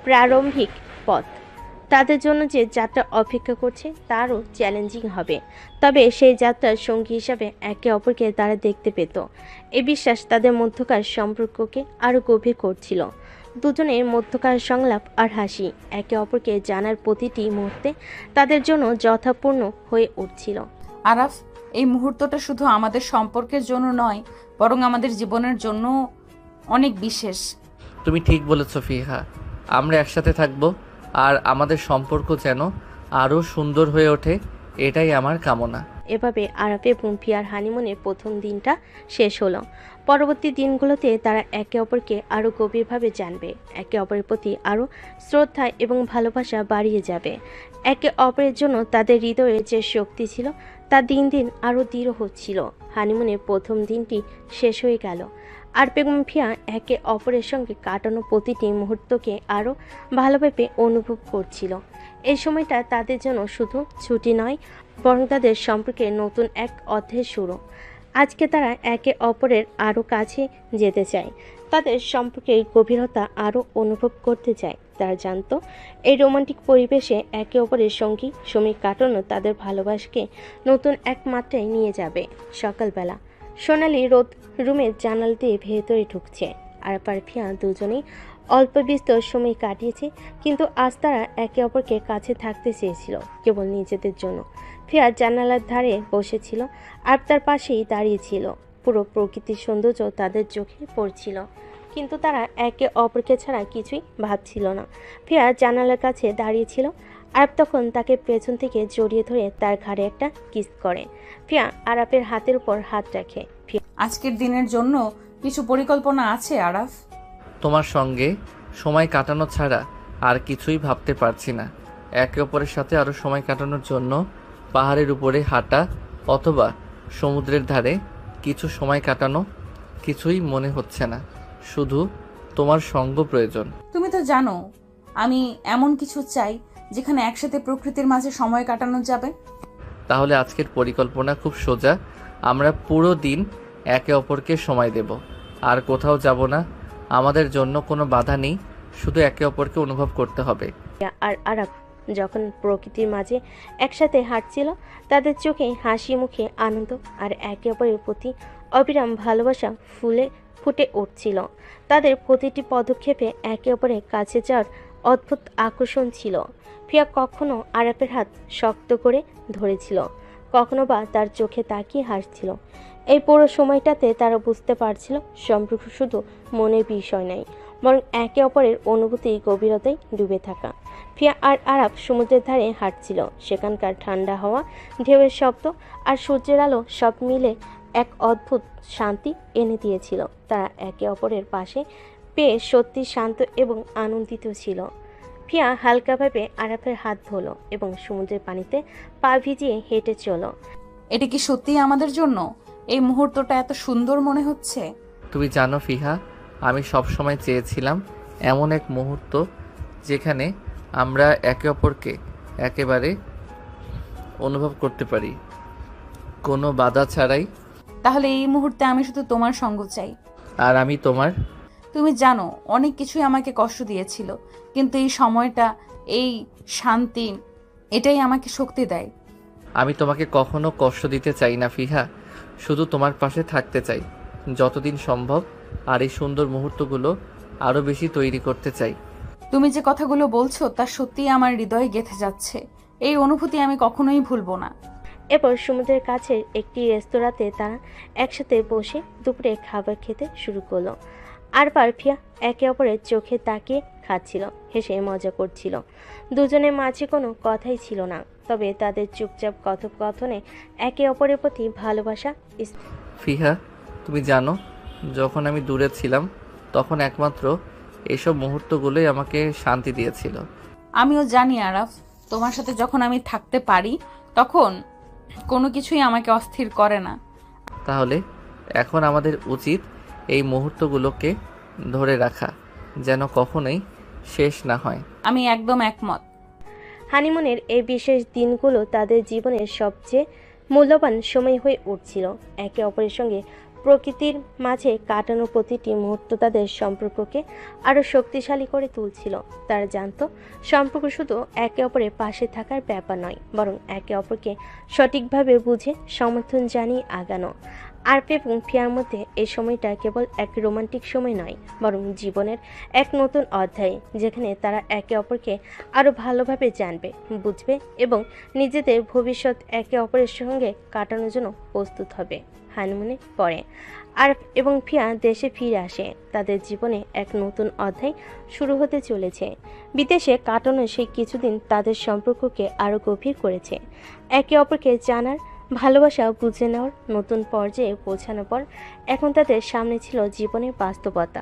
প্রারম্ভিক পথ। তাদের জন্য যে যাত্রা অপেক্ষা করছে তারও চ্যালেঞ্জিং হবে, তবে সেই যাত্রার সঙ্গী হিসাবে একে অপরকে তারা দেখতে পেত। এই বিশ্বাস তাদের মধ্যকার সম্পর্ককে আরও গভীর করছিল। দুজনের মধ্যকার সংলাপ আর হাসি একে অপরকে জানার প্রতিটি মুহূর্তে তাদের জন্য যথাপূর্ণ হয়ে উঠছিল। আরাফ, এই মুহূর্তটা শুধু আমাদের সম্পর্কের জন্য নয়, বরং আমাদের জীবনের জন্য অনেক বিশেষ। তুমি ঠিক বলেছ ফিহা, আমরা একসাথে থাকবো আর আমাদের সম্পর্ক যেন আরও সুন্দর হয়ে ওঠে, এটাই আমার কামনা। এভাবে আরাফ এবং ফিয়ার হানিমুনের প্রথম দিনটা শেষ হলো। পরবর্তী দিনগুলোতে তারা একে অপরকে আরও গভীরভাবে জানবে, একে অপরের প্রতি আরও শ্রদ্ধা এবং ভালোবাসা বাড়িয়ে যাবে। একে অপরের জন্য তাদের হৃদয়ে যে শক্তি ছিল তা দিন দিন আরও দৃঢ় হচ্ছিল। হানিমুনের প্রথম দিনটি শেষ হয়ে গেল আর বেগম ফিয়া একে অপরের সঙ্গে কাটানো প্রতিটি মুহূর্তকে আরও ভালোভাবে অনুভব করছিল। এই সময়টা তাদের জন্য শুধু ছুটি নয়, বরং তাদের সম্পর্কে নতুন এক অধ্যায় শুরু। আজকে তারা একে অপরের আরও কাছে যেতে চায়, তাদের সম্পর্কের গভীরতা আরও অনুভব করতে চায়। তারা জানতো এই রোমান্টিক পরিবেশে একে অপরের সঙ্গী সময় কাটানো তাদের ভালোবাসাকে নতুন এক মাত্রায় নিয়ে যাবে। সকালবেলা সোনালি রোদ রুমের জানাল দিয়ে ভেতরে ঢুকছে। আর পারফিয়া দুজনেই অল্প বিস্তর সময় কাটিয়েছে, কিন্তু আজ তারা একে অপরকে কাছে থাকতে চেয়েছিল কেবল নিজেদের জন্য। ফিয়া জানালার ধারে বসেছিল আর তার পাশেই দাঁড়িয়েছিল। পুরো প্রকৃতির সৌন্দর্য তাদের চোখে পড়ছিল, কিন্তু তারা একে অপরকে ছাড়া কিছুই ভাবছিল না। ফিয়া জানালার কাছে দাঁড়িয়েছিল আরাপ তখন তাকে পেছন থেকে জড়িয়ে ধরে তার ঘাড়ে একটা কিস করে। ফিয়া আরাপের হাতের উপর হাত রাখে। আজকের দিনের জন্য কিছু পরিকল্পনা আছে আরাফ? তোমার সঙ্গে সময় কাটানো ছাড়া আর কিছুই ভাবতে পারছি না। একে অপরের সাথে আরও সময় কাটানোর জন্য পাহাড়ের উপরে হাঁটা অথবা সমুদ্রের ধারে কিছু সময় কাটানো কিছুই মনে হচ্ছে না, শুধু তোমার সঙ্গ প্রয়োজন। তুমি তো জানো আমি এমন কিছু চাই যেখানে একসাথে প্রকৃতির মাঝে সময় কাটানো যাবে। তাহলে আজকের পরিকল্পনা খুব সোজা, আমরা পুরো দিন একে অপরকে সময় দেব, আর কোথাও যাব না। আমাদের জন্য কোনো বাধা নেই, শুধু একে অপরকে অনুভব করতে হবে। আর আরাপ যখন প্রকৃতির মাঝে একসাথে হাঁটছিল, তাদের চোখে হাসি, মুখে আনন্দ আর একে অপরের প্রতি অবিরাম ভালোবাসা ফুটে উঠছিল। তাদের প্রতিটি পদক্ষেপে একে অপরের কাছে যাওয়ার অদ্ভুত আকর্ষণ ছিল। ফিয়া কখনো আরাপের হাত শক্ত করে ধরেছিল, কখনো বা তার চোখে তাকিয়ে হাসছিল। এই পুরো সময়টাতে তারা বুঝতে পারছিল সম্পর্ক শুধু মনের বিষয় নয়, বরং একে অপরের অনুভূতি গভীরতায় ডুবে থাকা। ফিয়া আর আরাপ সমুদ্রের ধারে হাঁটছিল। সেখানকার ঠান্ডা হাওয়া, ঢেউয়ের শব্দ আর সূর্যের আলো সব মিলে এক অদ্ভুত শান্তি এনে দিয়েছিল। তারা একে অপরের পাশে পেয়ে সত্যি শান্ত এবং আনন্দিত ছিল। ফিয়া হালকাভাবে আরাফের হাত ধরল এবং সমুদ্রের পানিতে পা ভিজিয়ে হেঁটে চলল। এটা কি সত্যিই আমাদের জন্য এই মুহূর্তটা এত সুন্দর মনে হচ্ছে? তুমি জানো ফিহা, আমি সব সময় চেয়েছিলাম এমন এক মুহূর্ত যেখানে আমরা একে অপরকে একেবারে অনুভব করতে পারি, কোনো বাধা ছাড়াই। তাহলে এই মুহূর্তে আমি শুধু তোমার সঙ্গ চাই। আর আমি তোমার। তুমি জানো অনেক কিছুই আমাকে কষ্ট দিয়েছিল, কিন্তু এই সময়টা, এই শান্তি, এটাই আমাকে শক্তি দেয়। আমি তোমাকে কখনো কষ্ট দিতে চাই না ফিহা, শুধু তোমার পাশে থাকতে চাই যতদিন সম্ভব, আর এই সুন্দর মুহূর্তগুলো আরও বেশি তৈরি করতে চাই। তুমি যে কথাগুলো বলছো তা সত্যিই আমার হৃদয়ে গেঁথে যাচ্ছে। এই অনুভূতি আমি কখনোই ভুলবো না। এরপর সমুদ্রের কাছে একটি রেস্তোরাঁতে তারা একসাথে বসে দুপুরে খাবার খেতে শুরু করলো। আর পারফিয়া একে অপরের চোখে তাকিয়ে খাচ্ছিল, হেসে মজা করছিল। দুজনের মাঝে কোনো কথাই ছিল না, তবে তাদের চুপচাপ কথোপকথনে একে অপরের প্রতি ভালোবাসা। ফিহা, তুমি জানো যখন আমি দূরে ছিলাম তখন একমাত্র এসব মুহূর্তগুলোই আমাকে শান্তি দিয়েছিল। আমিও জানি আরাফ, তোমার সাথে যখন আমি থাকতে পারি তখন কোনো কিছুই আমাকে অস্থির করে না। তাহলে এখন আমাদের উচিত এই মুহূর্তগুলোকে ধরে রাখা, যেন কখনোই শেষ না হয়। আমি একদম একমত। হানিমুনের এই বিশেষ দিনগুলো তাদের জীবনের সবচেয়ে মূল্যবান সময় হয়ে উঠছিল। একে অপরের সঙ্গে প্রকৃতির মাঝে কাটানো প্রতিটি মুহূর্ত তাদের সম্পর্ককে আরও শক্তিশালী করে তুলছিল। তারা জানতো সম্পর্ক শুধু একে অপরের পাশে থাকার ব্যাপার নয়, বরং একে অপরকে সঠিকভাবে বুঝে সমর্থন জানিয়ে আগানো। আরপি এবং ফিয়ার মধ্যে এই সময়টা কেবল এক রোমান্টিক সময় নয়, বরং জীবনের এক নতুন অধ্যায়, যেখানে তারা একে অপরকে আরও ভালোভাবে জানবে, বুঝবে এবং নিজেদের ভবিষ্যৎ একে অপরের সঙ্গে কাটানোর জন্য প্রস্তুত হবে। হানিমুনে পরে আরফ এবং ফিয়া দেশে ফিরে আসে। তাদের জীবনে এক নতুন অধ্যায় শুরু হতে চলেছে। বিদেশে কাটানো সেই কিছুদিন তাদের সম্পর্ককে আরও গভীর করেছে। একে অপরকে জানার, ভালোবাসা বুঝে নেওয়ার নতুন পর্যায়ে পৌঁছানোর পর এখন তাদের সামনে ছিল জীবনের বাস্তবতা,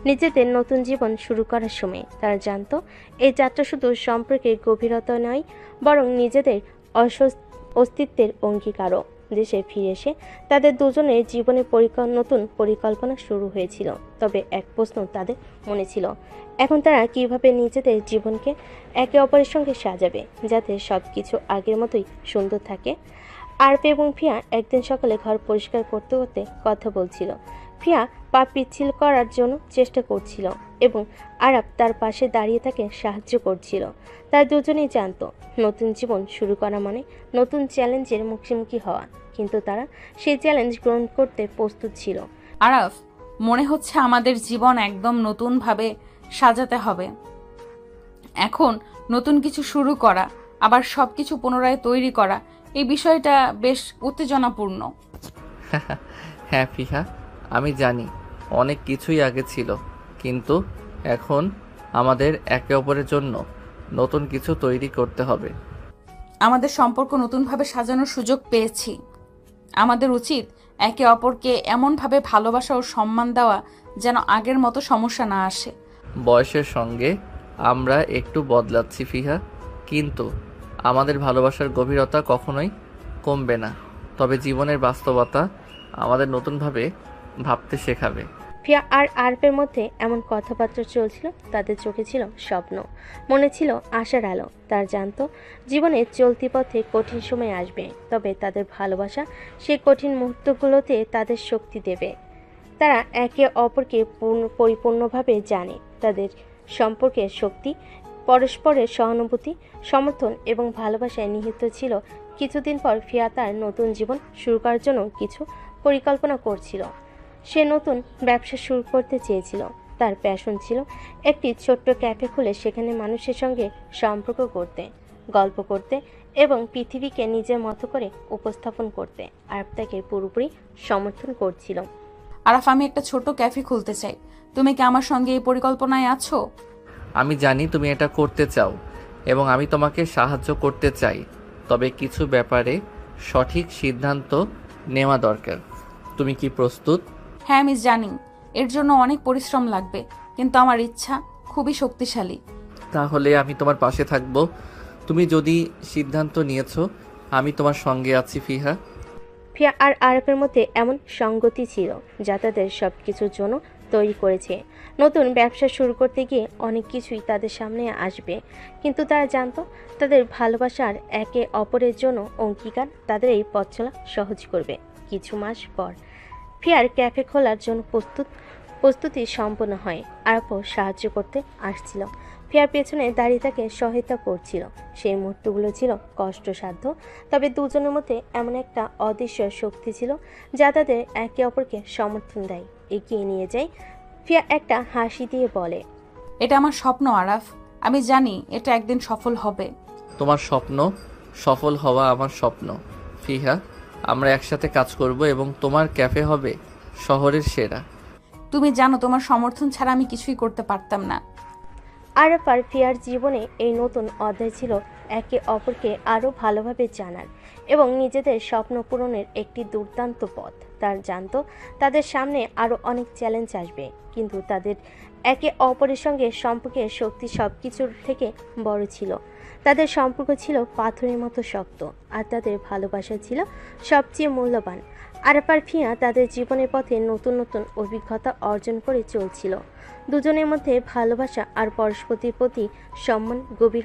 নিজেদের নতুন জীবন শুরু করার সময়। তারা জানতো এই যাত্রা শুধু সম্পর্কের গভীরতা নয়, বরং নিজেদের অস্তিত্বের অঙ্গীকারও। দেশে ফিরে এসে তাদের দুজনের জীবনের নতুন পরিকল্পনা শুরু হয়েছিল। তবে এক প্রশ্ন তাদের মনে ছিল, এখন তারা কিভাবে নিজেদের জীবনকে একে অপরের সঙ্গে সাজাবে, যাতে সব কিছু আগের মতোই সুন্দর থাকে। আরপি এবং ফিয়া একদিন সকালে ঘর পরিষ্কার করতে করতে কথা বলছিল। ফিয়া পা পিচ্ছিল করার জন্য চেষ্টা করছিল এবং আরাপ তার পাশে দাঁড়িয়ে তাকে সাহায্য করছিল। তারা দুজনেই জানতো নতুন জীবন শুরু করা মানে নতুন চ্যালেঞ্জের মুখোমুখি হওয়া, কিন্তু তারা সেই চ্যালেঞ্জ গ্রহণ করতে প্রস্তুত ছিল। আরাফ, মনে হচ্ছে আমাদের জীবন একদম নতুনভাবে সাজাতে হবে। এখন নতুন কিছু শুরু করা, আবার সবকিছু পুনরায় তৈরি করা, এই বিষয়টা বেশ উত্তেজনাপূর্ণ। হ্যাঁ ফিহা, আমি জানি অনেক কিছুই আগে ছিল, কিন্তু এখন আমাদের একে অপরের জন্য নতুন কিছু তৈরি করতে হবে। আমাদের সম্পর্ক নতুনভাবে সাজানোর সুযোগ পেয়েছি। আমাদের উচিত একে অপরকে এমনভাবে ভালোবাসা ও সম্মান দেওয়া যেন আগের মতো সমস্যা না আসে। বয়সের সঙ্গে আমরা একটু বদলাচ্ছি ফিহা, কিন্তু আমাদের ভালোবাসার গভীরতা কখনোই কমবে না। তবে জীবনের বাস্তবতা আমাদের নতুনভাবে ভাবতে শেখাবে। ফিয়া আর আরপের মধ্যে এমন কথাবার্তা চলছিল, তাদের চোখে ছিল স্বপ্ন, মনে ছিল আশার আলো। তার জানতো জীবনের চলতি পথে কঠিন সময় আসবে, তবে তাদের ভালোবাসা সেই কঠিন মুহূর্তগুলোতে তাদের শক্তি দেবে। তারা একে অপরকে পরিপূর্ণভাবে জানে। তাদের সম্পর্কের শক্তি পরস্পরের সহানুভূতি, সমর্থন এবং ভালোবাসায় নিহিত ছিল। কিছুদিন পর ফিয়া তার নতুন জীবন শুরু করার জন্য কিছু পরিকল্পনা করছিল। সে নতুন ব্যবসা শুরু করতে চেয়েছিল। তার প্যাশন ছিল একটি ছোট্ট ক্যাফে খুলে সেখানে মানুষের সঙ্গে সম্পর্ক করতে, গল্প করতে এবং পৃথিবীকে নিজের মতো করে উপস্থাপন করতে। আর তাকে পুরোপুরি সমর্থন করছিল। আরাফ, আমি একটা ছোট ক্যাফে খুলতে চাই। তুমি কি আমার সঙ্গে এই পরিকল্পনায় আছো? আমি জানি তুমি এটা করতে চাও এবং আমি তোমাকে সাহায্য করতে চাই, তবে কিছু ব্যাপারে সঠিক সিদ্ধান্ত নেওয়া দরকার। তুমি কি প্রস্তুত? হ্যাঁ, আমি জানি এর জন্য অনেক পরিশ্রম লাগবে, কিন্তু আমার ইচ্ছা খুবই শক্তিশালী। তাহলে আমি তোমার পাশে থাকব। তুমি যদি সিদ্ধান্ত নিয়েছো, আমি তোমার সঙ্গে আছি ফিহা। ফিয়া আর আরবের মধ্যে এমন সঙ্গতি ছিল যা তাদের সব কিছুর জন্য তৈরি করেছে। নতুন ব্যবসা শুরু করতে গিয়ে অনেক কিছুই তাদের সামনে আসবে, কিন্তু তারা জানতো তাদের ভালোবাসার একে অপরের জন্য অঙ্গীকার তাদের এই পথ চলা সহজ করবে। কিছু মাস পর ফিয়ার ক্যাফে খোলার জন্য প্রস্তুতি সম্পন্ন হয়। আরবও সাহায্য করতে আসছিল, ফিয়ার পেছনে দাঁড়িয়ে তাকে সহায়তা করছিল। সেই মুহূর্তগুলো ছিল কষ্টসাধ্য, তবে দুজনের মধ্যে এমন একটা অদৃশ্য শক্তি ছিল যা তাদের একে অপরকে সমর্থন দেয়, এগিয়ে নিয়ে যায়। ফিয়া একটা হাসি দিয়ে বলে, এটা আমার স্বপ্ন আরাফ, আমি জানি এটা একদিন সফল হবে। তোমার স্বপ্ন সফল হওয়া আমার স্বপ্ন ফিহা। আমরা একসাথে কাজ করব এবং তোমার ক্যাফে হবে শহরের সেরা। তুমি জানো তোমার সমর্থন ছাড়া আমি কিছুই করতে পারতাম না। আরাফ আর ফিয়ার জীবনে এই নতুন অধ্যায় ছিল একে অপরকে আরও ভালোভাবে জানার এবং নিজেদের স্বপ্ন পূরণের একটি দুর্দান্ত পথ। তার জানতো তাদের সামনে আরও অনেক চ্যালেঞ্জ আসবে, কিন্তু তাদের একে অপরের সঙ্গে সম্পর্কের শক্তি সব কিছুর থেকে বড় ছিল। তাদের সম্পর্ক ছিল পাথরের মতো শক্ত, আর তাদের ভালোবাসা ছিল সবচেয়ে মূল্যবান। আরাফ আর ফিয়া তাদের জীবনের পথে নতুন নতুন অভিজ্ঞতা অর্জন করে চলছিল। দুজনের মধ্যে ভালোবাসা আর পরস্পরের প্রতি সম্মান গভীর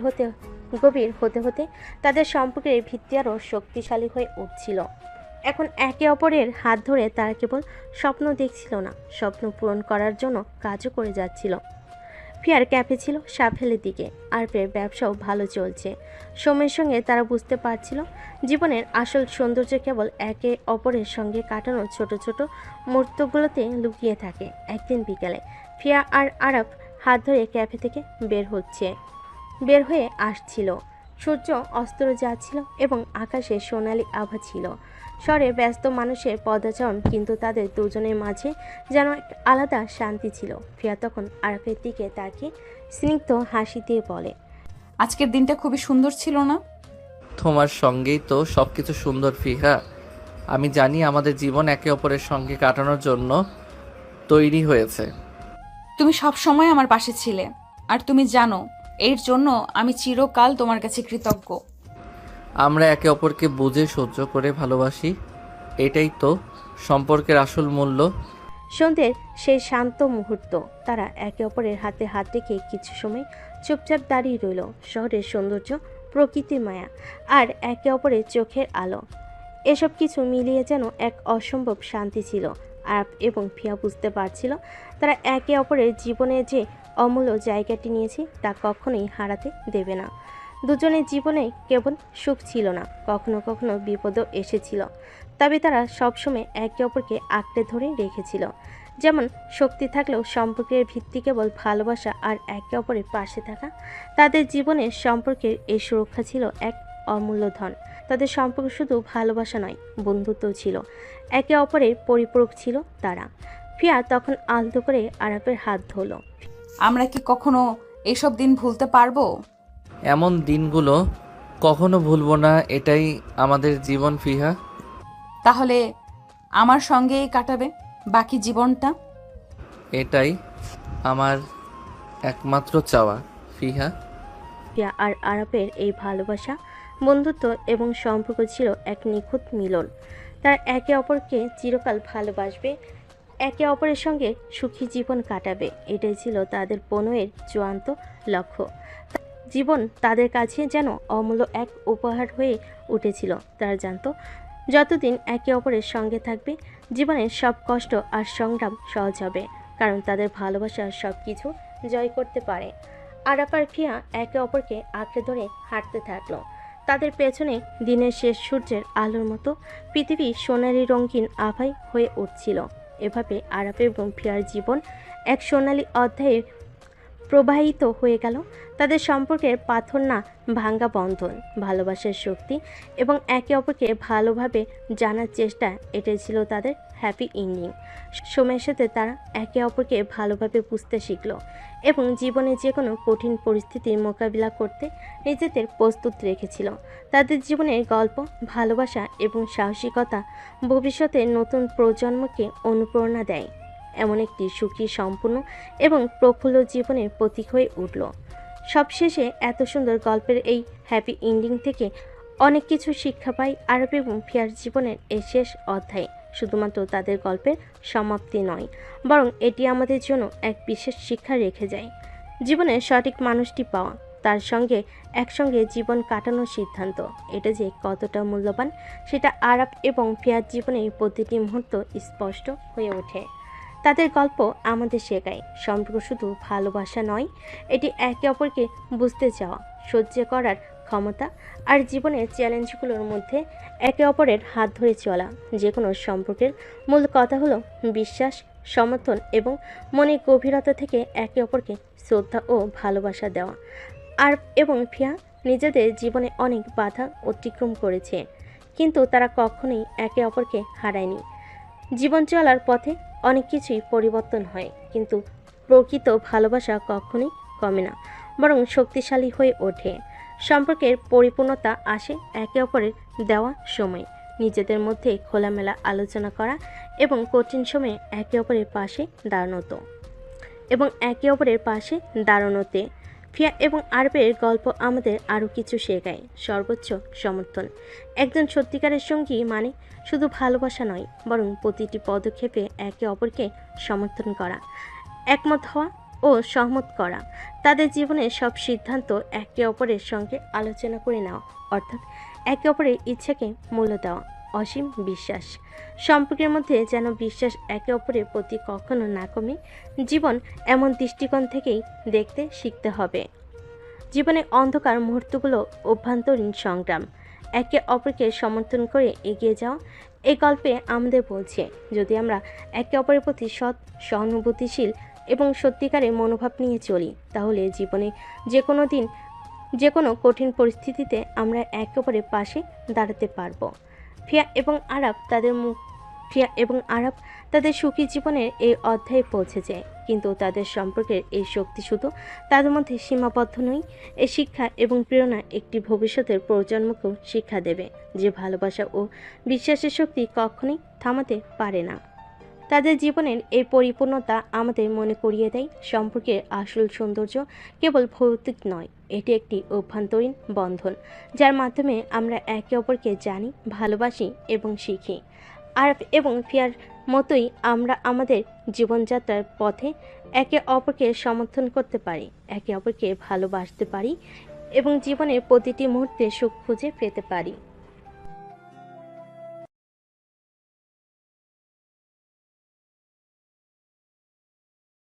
হতে হতে তাদের সম্পর্কের ভিত্তি আরও শক্তিশালী হয়ে উঠছিল। এখন একে অপরের হাত ধরে তারা কেবল স্বপ্ন দেখছিল না, স্বপ্ন পূরণ করার জন্য কাজও করে যাচ্ছিল। ফিয়ার ক্যাফে ছিল সাফল্যের দিকে, আরফের ব্যবসাও ভালো চলছে। সময়ের সঙ্গে তারা বুঝতে পারছিল জীবনের আসল সৌন্দর্য কেবল একে অপরের সঙ্গে কাটানো ছোট ছোট মুহূর্তগুলোতে লুকিয়ে থাকে। একদিন বিকেলে ফিয়া আর আরাফ হাত ধরে ক্যাফে থেকে বের হয়ে আসছিল। সূর্য অস্ত যাচ্ছিল এবং আকাশে সোনালি আভা ছিল। শহরে ব্যস্ত মানুষের পদচারণ, কিন্তু তাদের দুজনের মাঝে যেন এক আলাদা শান্তি ছিল। ফিয়া তখন আরাফের দিকে তাকিয়ে স্নিগ্ধ হাসি দিয়ে বলে, আজকের দিনটা খুবই সুন্দর ছিল না? তোমার সঙ্গেই তো সব কিছু সুন্দর ফিহা। আমি জানি আমাদের জীবন একে অপরের সঙ্গে কাটানোর জন্য তৈরি হয়েছে। তুমি সব সময় আমার পাশে ছিলে, আর তুমি জানো এর জন্য আমি চিরকাল তোমার কাছে কৃতজ্ঞ। আমরা একে অপরকে বুঝে সহ্য করে ভালোবাসি, এটাই তো সম্পর্কের আসল মূল্য। সন্ধ্যের সেই শান্ত মুহূর্ত, তারা একে অপরের হাতে হাত রেখে কিছু সময় চুপচাপ দাঁড়িয়ে রইল। শহরের সৌন্দর্য, প্রকৃতির মায়া আর একে অপরের চোখের আলো, এসব কিছু মিলিয়ে যেন এক অসম্ভব শান্তি ছিল। আরাফ এবং ফিয়া বুঝতে পারছিল তারা একে অপরের জীবনে যে অমূল্য জায়গাটি নিয়েছে তা কখনোই হারাতে দেবে না। দুজনের জীবনে কেবল সুখ ছিল না, কখনো কখনো বিপদও এসেছিল, তবে তারা সবসময় একে অপরকে আঁকড়ে ধরে রেখেছিল। যেমন শক্তি থাকলেও সম্পর্কের ভিত্তি কেবল ভালোবাসা আর একে অপরের পাশে থাকা। তাদের জীবনের সম্পর্কের এই সুরক্ষা ছিল এক অমূল্য ধন। তাদের সম্পর্ক শুধু ভালোবাসা নয়, বন্ধুত্বও ছিল। একে অপরের পরিপূরক ছিল তারা। ফিয়া তখন আলতো করে আরাফের হাত ধরল। আমরা কি কখনো এসব দিন ভুলতে পারবো? এমন দিনগুলো কখনো ভুলবো না, এটাই আমাদের জীবন ফিহা। তাহলে আমার সঙ্গেই কাটাবে বাকি জীবনটা? এটাই আমার একমাত্র চাওয়া ফিহা। ফিয়া আর আরাফের এই ভালোবাসা, বন্ধুত্ব এবং সম্পর্ক ছিল এক নিখুঁত মিলন। তারা একে অপরকে চিরকাল ভালোবাসবে, একে অপরের সঙ্গে সুখী জীবন কাটাবে, এটাই ছিল তাদের প্রণয়ের চূড়ান্ত লক্ষ্য। জীবন তাদের কাছে যেন অমূল্য এক উপহার হয়ে উঠেছিল। তারা জানতো যতদিন একে অপরের সঙ্গে থাকবে, জীবনের সব কষ্ট আর সংগ্রাম সহজ হবে, কারণ তাদের ভালোবাসা সব কিছু জয় করতে পারে। আরাফ আর ফিয়া একে অপরকে আঁকড়ে ধরে হাঁটতে থাকলো। তাদের পেছনে দিনের শেষ সূর্যের আলোর মতো পৃথিবী সোনালি রঙিন আভায় হয়ে উঠছিল। এভাবে আরাফ এবং ফিয়ার জীবন এক সোনালি অধ্যায়ে প্রবাহিত হয়ে গেল। তাদের সম্পর্কের পাথর না ভাঙ্গা বন্ধন, ভালোবাসার শক্তি এবং একে অপরকে ভালোভাবে জানার চেষ্টা, এটাই ছিল তাদের হ্যাপি এন্ডিং। সময়ের সাথে তারা একে অপরকে ভালোভাবে বুঝতে শিখল এবং জীবনে যে কোনো কঠিন পরিস্থিতির মোকাবিলা করতে নিজেদের প্রস্তুত রেখেছিল। তাদের জীবনের গল্প, ভালোবাসা এবং সাহসিকতা ভবিষ্যতের নতুন প্রজন্মকে অনুপ্রেরণা দেয়। এমন একটি সুখী, সম্পূর্ণ এবং প্রফুল্ল জীবনের প্রতীক হয়ে উঠল। সবশেষে এত সুন্দর গল্পের এই হ্যাপি এন্ডিং থেকে অনেক কিছু শিক্ষা পাই আরাফ এবং ফিয়ার জীবনের এই শেষ অধ্যায়ে। শুধুমাত্র তাদের গল্পের সমাপ্তি নয়, বরং এটি আমাদের জন্য এক বিশেষ শিক্ষা রেখে যায়। জীবনের সঠিক মানুষটি পাওয়া, তার সঙ্গে একসঙ্গে জীবন কাটানোর সিদ্ধান্ত, এটা যে কতটা মূল্যবান সেটা আরাফ এবং ফিয়ার জীবনের প্রতিটি মুহূর্ত স্পষ্ট হয়ে ওঠে। তাদের গল্প আমাদের শেখায় সম্পর্ক শুধু ভালোবাসা নয়, এটি একে অপরকে বুঝতে চাওয়া, সহ্য করার ক্ষমতা আর জীবনের চ্যালেঞ্জগুলোর মধ্যে একে অপরের হাত ধরে চলা। যে কোনো সম্পর্কের মূল কথা হলো বিশ্বাস, সমর্থন এবং মনের গভীরতা থেকে একে অপরকে শ্রদ্ধা ও ভালোবাসা দেওয়া। আর এবং ফিয়া নিজেদের জীবনে অনেক বাধা অতিক্রম করেছে, কিন্তু তারা কখনোই একে অপরকে হারায়নি। জীবন চলার পথে অনেক কিছুই পরিবর্তন হয়, কিন্তু প্রকৃত ভালোবাসা কখনোই কমে না, বরং শক্তিশালী হয়ে ওঠে। সম্পর্কের পরিপূর্ণতা আসে একে অপরের দেওয়া সময়, নিজেদের মধ্যে খোলামেলা আলোচনা করা এবং কঠিন সময়ে একে অপরের পাশে দাঁড়ানোতে। ফিয়া এবং আরবের গল্প আমাদের আরও কিছু শেখায়। সর্বোচ্চ সমর্থন। একজন সত্যিকারের সঙ্গী মানে শুধু ভালোবাসা নয়, বরং প্রতিটি পদক্ষেপে একে অপরকে সমর্থন করা, একমত হওয়া ও সহমত করা, তাদের জীবনের সব সিদ্ধান্ত একে অপরের সঙ্গে আলোচনা করে নেওয়া, অর্থাৎ একে অপরের ইচ্ছাকে মূল্য দেওয়া, অসীম বিশ্বাস। সম্পর্কের মধ্যে যেন বিশ্বাস একে অপরের প্রতি কখনো না কমে। জীবন এমন দৃষ্টিকোণ থেকেই দেখতে শিখতে হবে। জীবনের অন্ধকার মুহূর্তগুলো অভ্যন্তরীণ সংগ্রাম, একে অপরকে সমর্থন করে এগিয়ে যাওয়া। এই গল্পে আমাদের বলছে, যদি আমরা একে অপরের প্রতি সৎ, সহানুভূতিশীল এবং সত্যিকারের মনোভাব নিয়ে চলি, তাহলে জীবনে যে কোনো কঠিন পরিস্থিতিতে আমরা একে অপরের পাশে দাঁড়াতে পারবো। ফিয়া এবং আরাব তাদের সুখী জীবনের এই অধ্যায়ে পৌঁছেছে, কিন্তু তাদের সম্পর্কের এই শক্তি শুধু তাদের মধ্যে সীমাবদ্ধ নয়। এই শিক্ষা এবং প্রেরণা একটি ভবিষ্যতের প্রজন্মকেও শিক্ষা দেবে যে ভালোবাসা ও বিশ্বাসের শক্তি কখনোই থামাতে পারে না। তাদের জীবনের এই পরিপূর্ণতা আমাদের মনে করিয়ে দেয়, সম্পর্কের আসল সৌন্দর্য কেবল ভৌতিক নয়, এটি একটি অভ্যন্তরীণ বন্ধন, যার মাধ্যমে আমরা একে অপরকে জানি, ভালোবাসি এবং শিখি। আরব এবং ফিয়ার মতোই আমরা আমাদের জীবনযাত্রার পথে একে অপরকে সমর্থন করতে পারি, একে অপরকে ভালোবাসতে পারি এবং জীবনের প্রতিটি মুহূর্তে সুখ খুঁজে পেতে পারি।